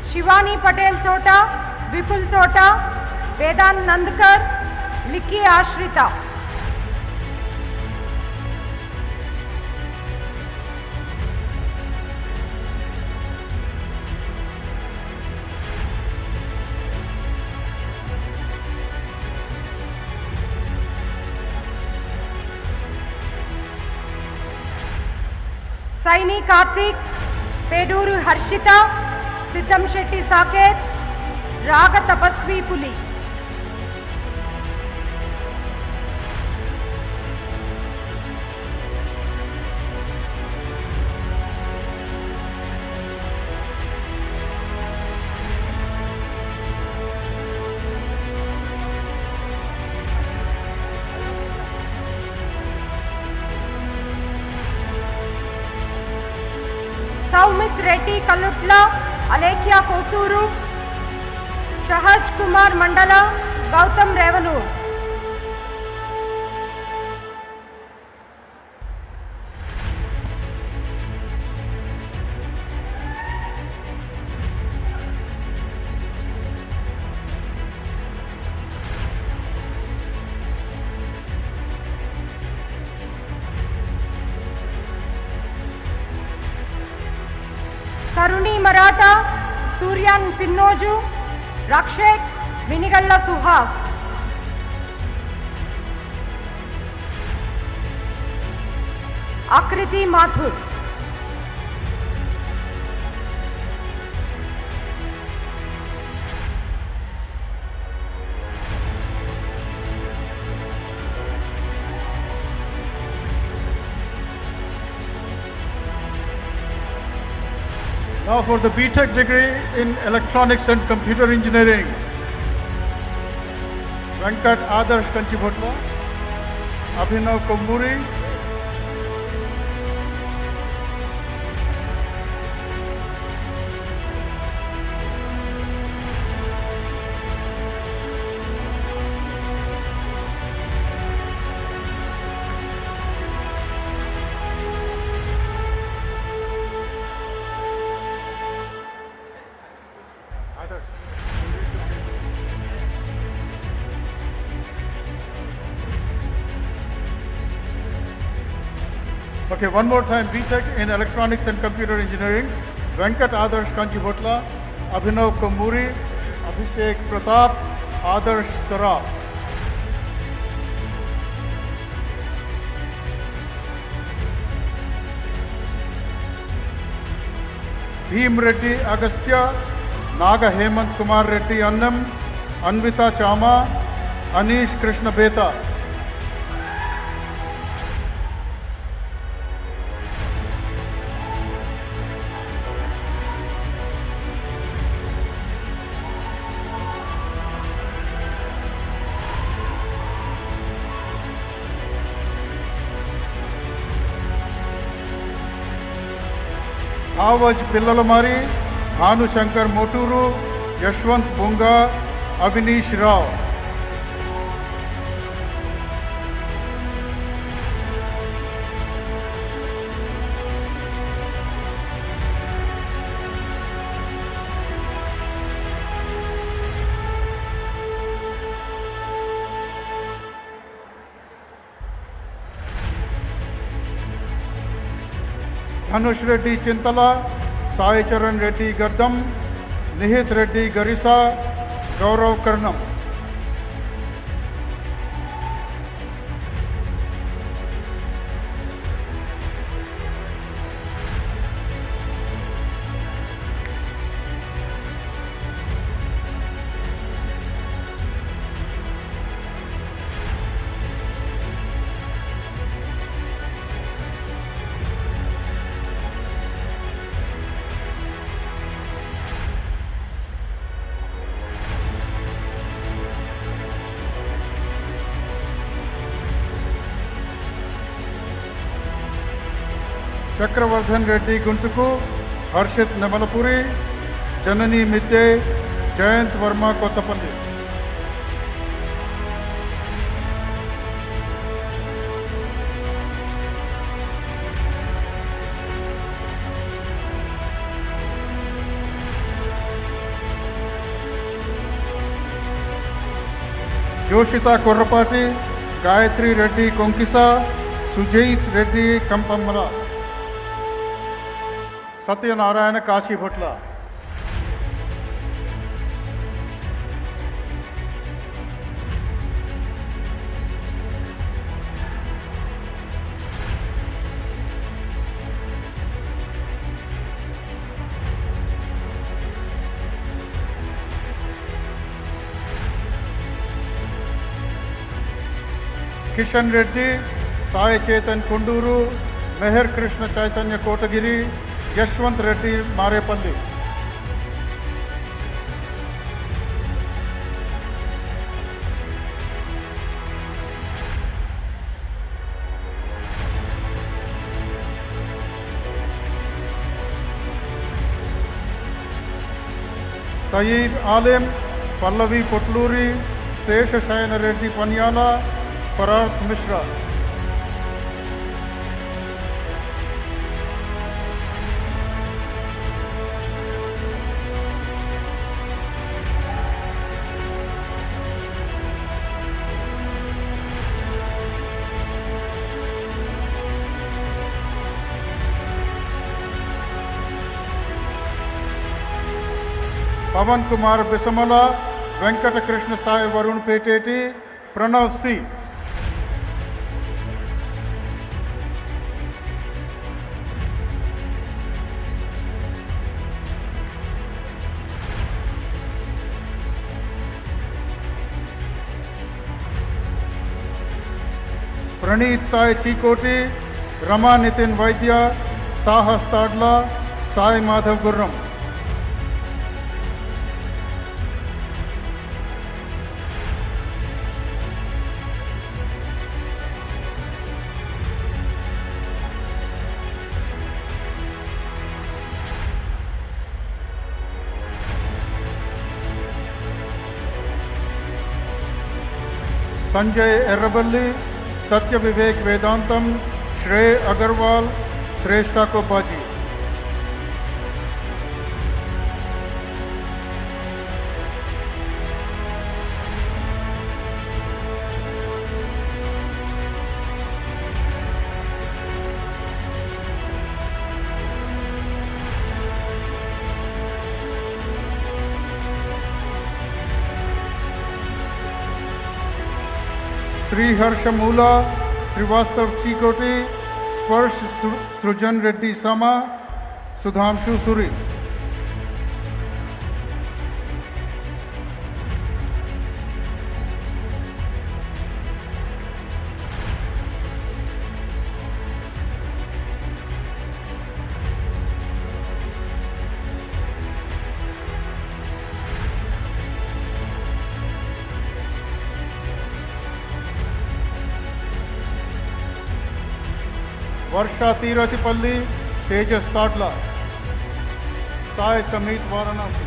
Shivani Patel Tota, Vipul Tota, Vedant Nandkar, Likki Ashrita. Saini Karthik, Peduru Harshita, Siddham Shetty Saket, Raga Tapasvi Puli. Saumit Reddy Kalutla, Alekhya Kosuru, Shahaj Kumar Mandala, Gautam Revanur. Karuni Maratha, Suryan Pinnoju, Rakshek, Vinigalla Suhas. Akriti Mathur. Now for the BTech degree in Electronics and Computer Engineering, Venkat Adarsh Kanchibhotla, Abhinav Kumburi, Okay, one more time. BTech in Electronics and Computer Engineering. Venkat Adarsh Kanchibotla, Abhinav Kamuri, Abhishek Pratap, Adarsh Saraf. Bhim Reddy Agastya, Naga Hemant Kumar Reddy Annam, Anvita Chama, Anish Krishna Beta. Avaj Pillalamari, Bhanu Shankar Moturu, Yashwant Bunga, Avinish Rao. Dhanush Reddy Chintala, Sai Charan Reddy Gaddam, Nihit Reddy Garissa, Gaurav Karnam. Chakravardhan Reddy Guntuku, Harshit Namalapuri, Janani Midde, Jayant Verma Kotapalli. Joshita Korrapati, Gayatri Reddy Konkisa, Sujait Reddy Kampamala. Satyanarayana Kashi Bhatla. Kishan Reddy, Sai Chetan Kunduru, Meher Krishna Chaitanya Kotagiri, Yashwant Reddy Marepalli. Saeed Alim, Pallavi Potluri, Sesha Shayana Reddy Panyala, Pararth Mishra. Pavan Kumar Bisamala, Venkata Krishna Sai Varun Peteti, Pranav C. Praneeth Sai Chikoti, Rama Nitin Vaidya, Sahas Tadla, Sai Madhav Gurram. Sanjay Erraballi, Satya Vivek Vedantam, Shrey Agarwal, Shrestha Kopaji. Sri Harshamula, Srivastav Chikoti, Sparsh Srujan Reddy Sama, Sudhamshu Suri. Varsha Tiratipalli, Tejas Tadla, Sai Samit Varanasi.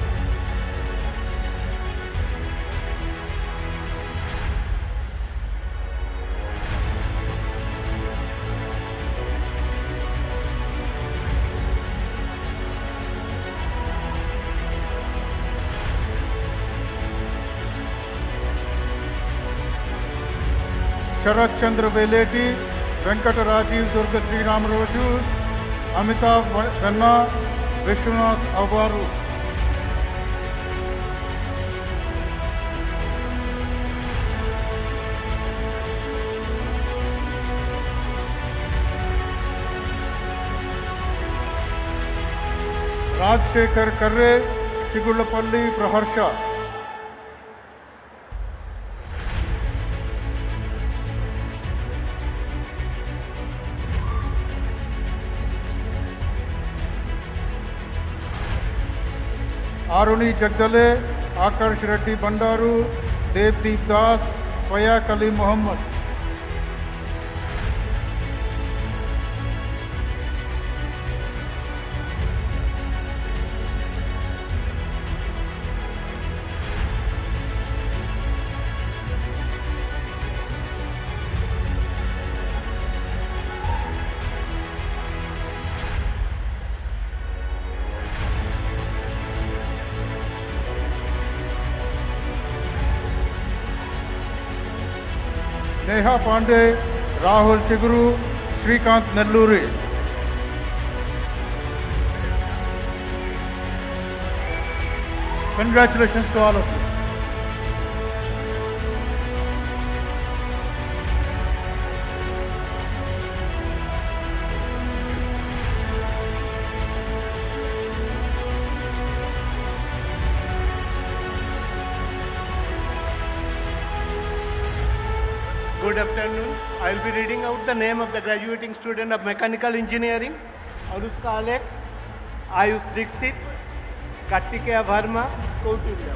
Sharat Chandra Veleti, Venkata Rajiv Durga Sri Ram Roju, Amitav Vanna, Vishwanath Avaru. Rajshekhar Karre, Chigulapalli Praharsha. Aruni Jagdale, Akarsh Reddy Bandaru, Devdeep Das, Fayak Ali Muhammad. Neha Pandey, Rahul Chiguru, Srikant Nelluri. Congratulations to all of you. Good afternoon. I will be reading out the name of the graduating student of Mechanical Engineering. Anushka Alex, Ayush Dixit, Kartikeya Verma, Kautilya.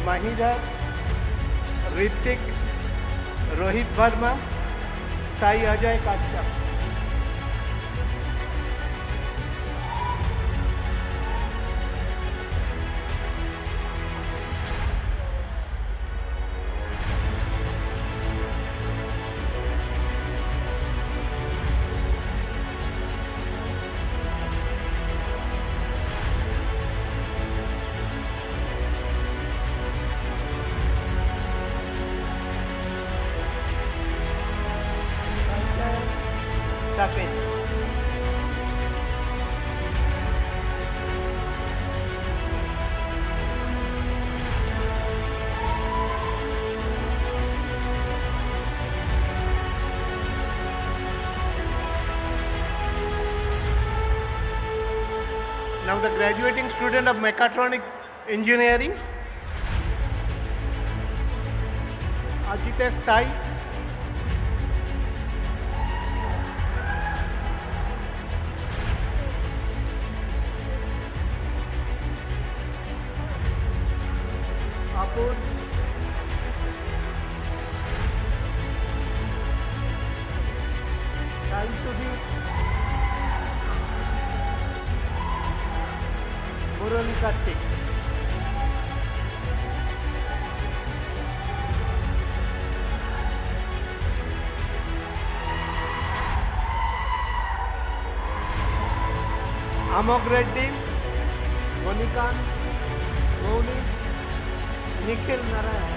Mahidhar, Ritik, Rohit Verma, Sai Ajay Kashyap. Second. Now the graduating student of Mechatronics Engineering, Ajitesh Sai, Apur, Sai Sudhi, Murali Kartik. Amog Reddy, Monikan, Moulis, Nikhil Narayan.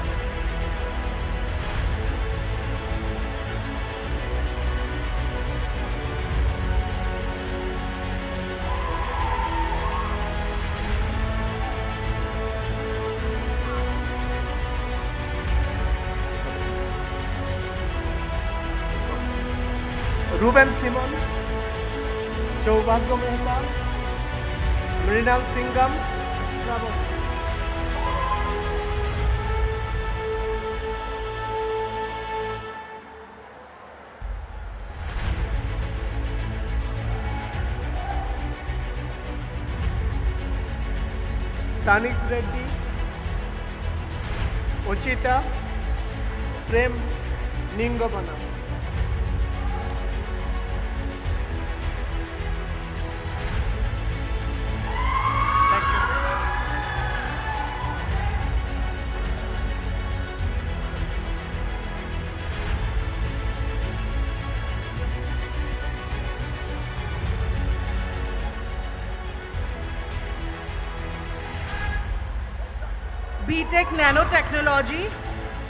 Ruben Simon, Saubhagya Mehta, Mrinal Singham, Bravo. Tanis Reddy, Ochita, Prem Ningabana. BTech Nanotechnology,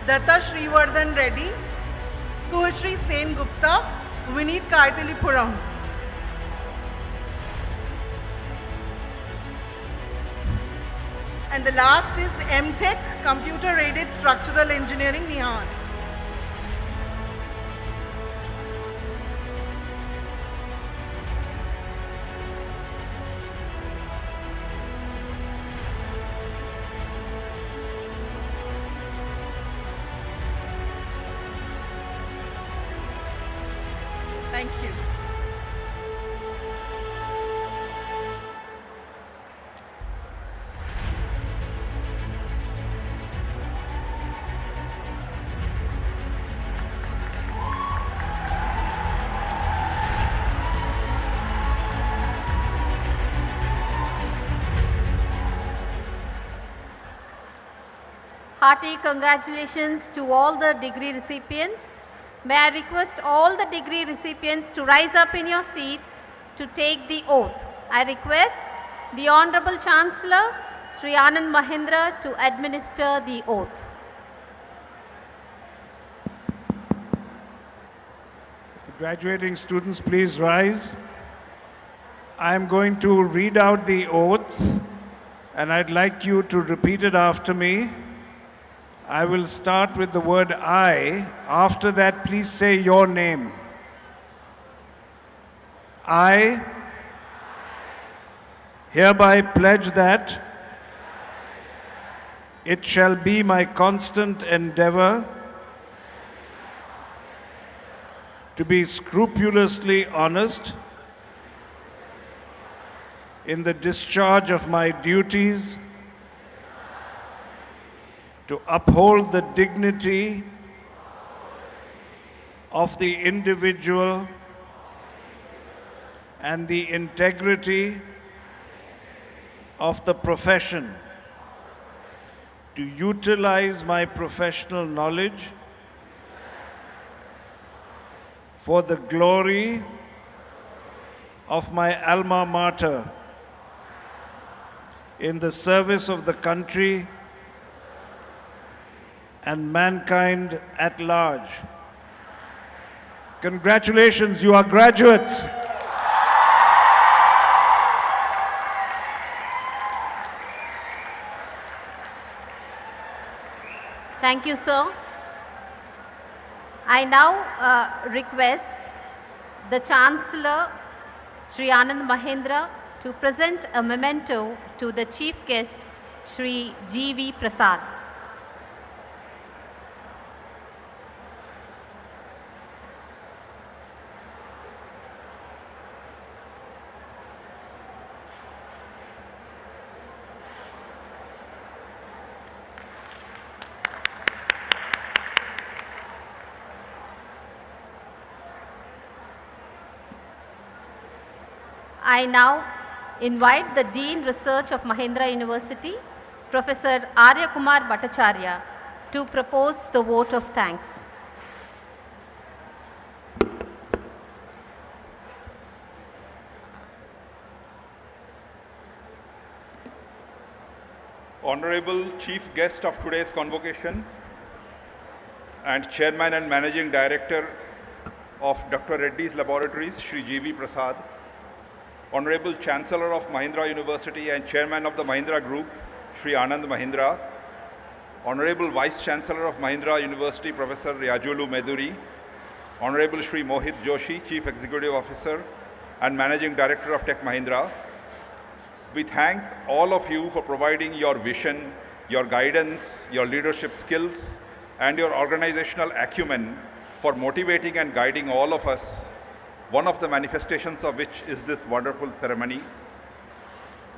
Datta Srivardhan Reddy, Suhashri Sen Gupta, Vineet Kaitilipuram. And the last is MTech, Computer Aided Structural Engineering, Nihar. Thank you. Hearty congratulations to all the degree recipients. May I request all the degree recipients to rise up in your seats to take the oath. I request the Honorable Chancellor, Sri Anand Mahindra, to administer the oath. The graduating students, please rise. I am going to read out the oath, and I'd like you to repeat it after me. I will start with the word I. After that, please say your name. I hereby pledge that it shall be my constant endeavor to be scrupulously honest in the discharge of my duties, to uphold the dignity of the individual and the integrity of the profession, to utilize my professional knowledge for the glory of my alma mater, in the service of the country and mankind at large. Congratulations, you are graduates. Thank you, sir. I now request the Chancellor, Sri Anand Mahindra, to present a memento to the Chief Guest, Sri G.V. Prasad. I now invite the Dean Research of Mahindra University, Professor Arya Kumar Bhattacharya, to propose the vote of thanks. Honorable Chief Guest of today's convocation and Chairman and Managing Director of Dr. Reddy's Laboratories, Shri G.V. Prasad, Honorable Chancellor of Mahindra University and Chairman of the Mahindra Group, Shri Anand Mahindra, Honorable Vice Chancellor of Mahindra University, Professor Yajulu Meduri, Honorable Shri Mohit Joshi, Chief Executive Officer and Managing Director of Tech Mahindra. We thank all of you for providing your vision, your guidance, your leadership skills, and your organizational acumen for motivating and guiding all of us, one of the manifestations of which is this wonderful ceremony.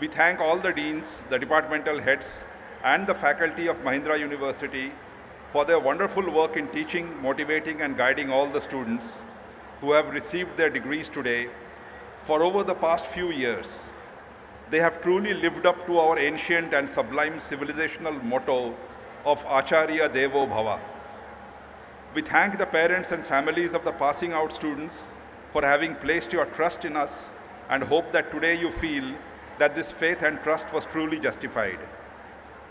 We thank all the deans, the departmental heads, and the faculty of Mahindra University for their wonderful work in teaching, motivating, and guiding all the students who have received their degrees today. For over the past few years, they have truly lived up to our ancient and sublime civilizational motto of Acharya Devo Bhava. We thank the parents and families of the passing out students for having placed your trust in us and hope that today you feel that this faith and trust was truly justified.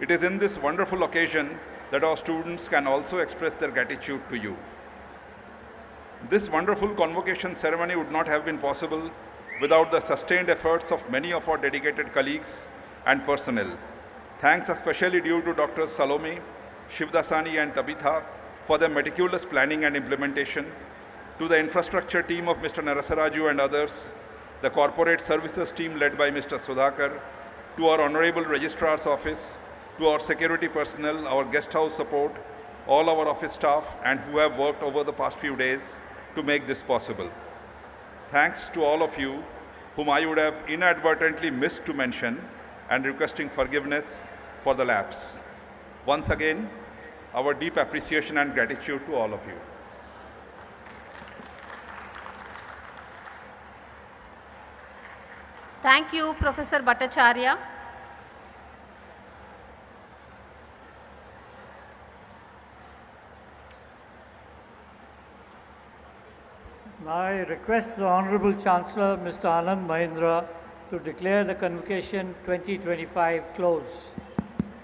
It is in this wonderful occasion that our students can also express their gratitude to you. This wonderful convocation ceremony would not have been possible without the sustained efforts of many of our dedicated colleagues and personnel. Thanks especially due to Drs. Salome, Shivdasani and Tabitha for their meticulous planning and implementation, to the infrastructure team of Mr. Narasaraju and others, the corporate services team led by Mr. Sudhakar, to our Honorable Registrar's Office, to our security personnel, our guest house support, all our office staff, and who have worked over the past few days to make this possible. Thanks to all of you whom I would have inadvertently missed to mention, and requesting forgiveness for the lapse. Once again, our deep appreciation and gratitude to all of you. Thank you, Professor Bhattacharya. Now I request the Honorable Chancellor, Mr. Anand Mahindra, to declare the convocation 2025 closed.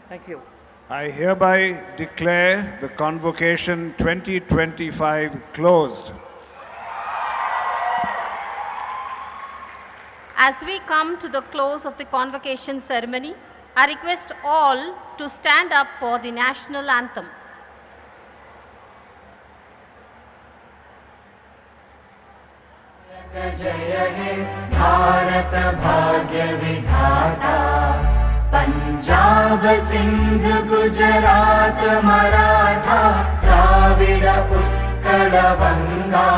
Thank you. I hereby declare the convocation 2025 closed. As we come to the close of the convocation ceremony, I request all to stand up for the national anthem. जय हे भारत भाग्य विधाता पंजाब सिंध गुजरात मराठा द्राविड उत्कल गंगा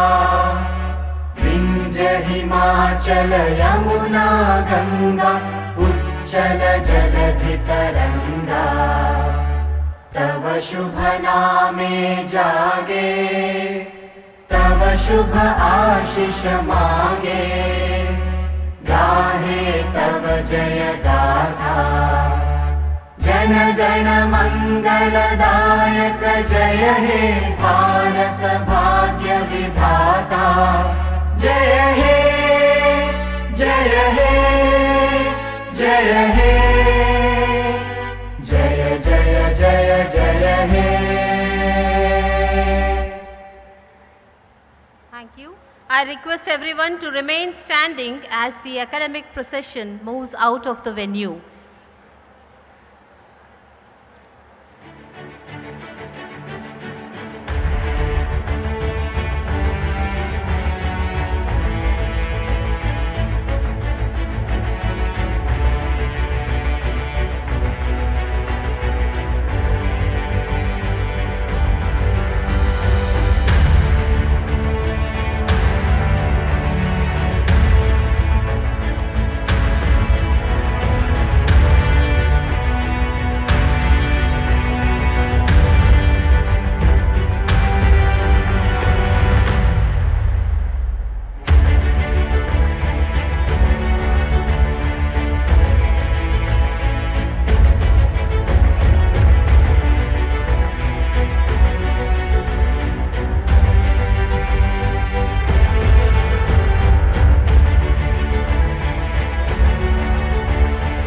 विंध्य हिमाचल यमुना गंगा उच्चल जलधि तरंगा तव शुभ नामे जागे तव शुभ आशीष मांगे गाहे तव जय गाथा जन गण मंगलदायक जय हे भारत भाग्य विधाता जय हे जय हे जय हे जय जय जय जय हे Thank you. I request everyone to remain standing as the academic procession moves out of the venue.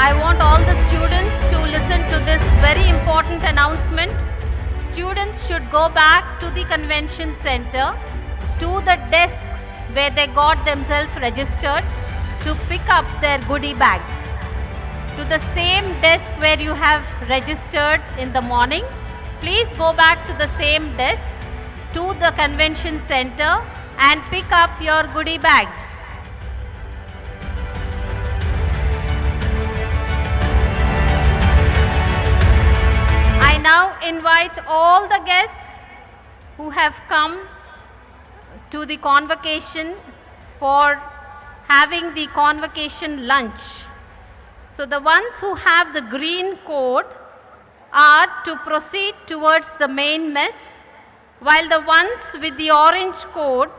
I want all the students to listen to this very important announcement. Students should go back to the convention center, to the desks where they got themselves registered to pick up their goodie bags. To the same desk where you have registered in the morning, please go back to the same desk, to the convention center and pick up your goodie bags. I now invite all the guests who have come to the convocation for having the convocation lunch. So the ones who have the green code are to proceed towards the main mess, while the ones with the orange code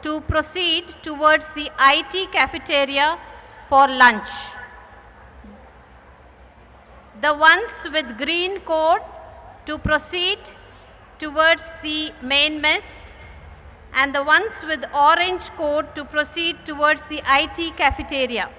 to proceed towards the IT cafeteria for lunch. The ones with green code to proceed towards the main mess, and the ones with orange code to proceed towards the IT cafeteria.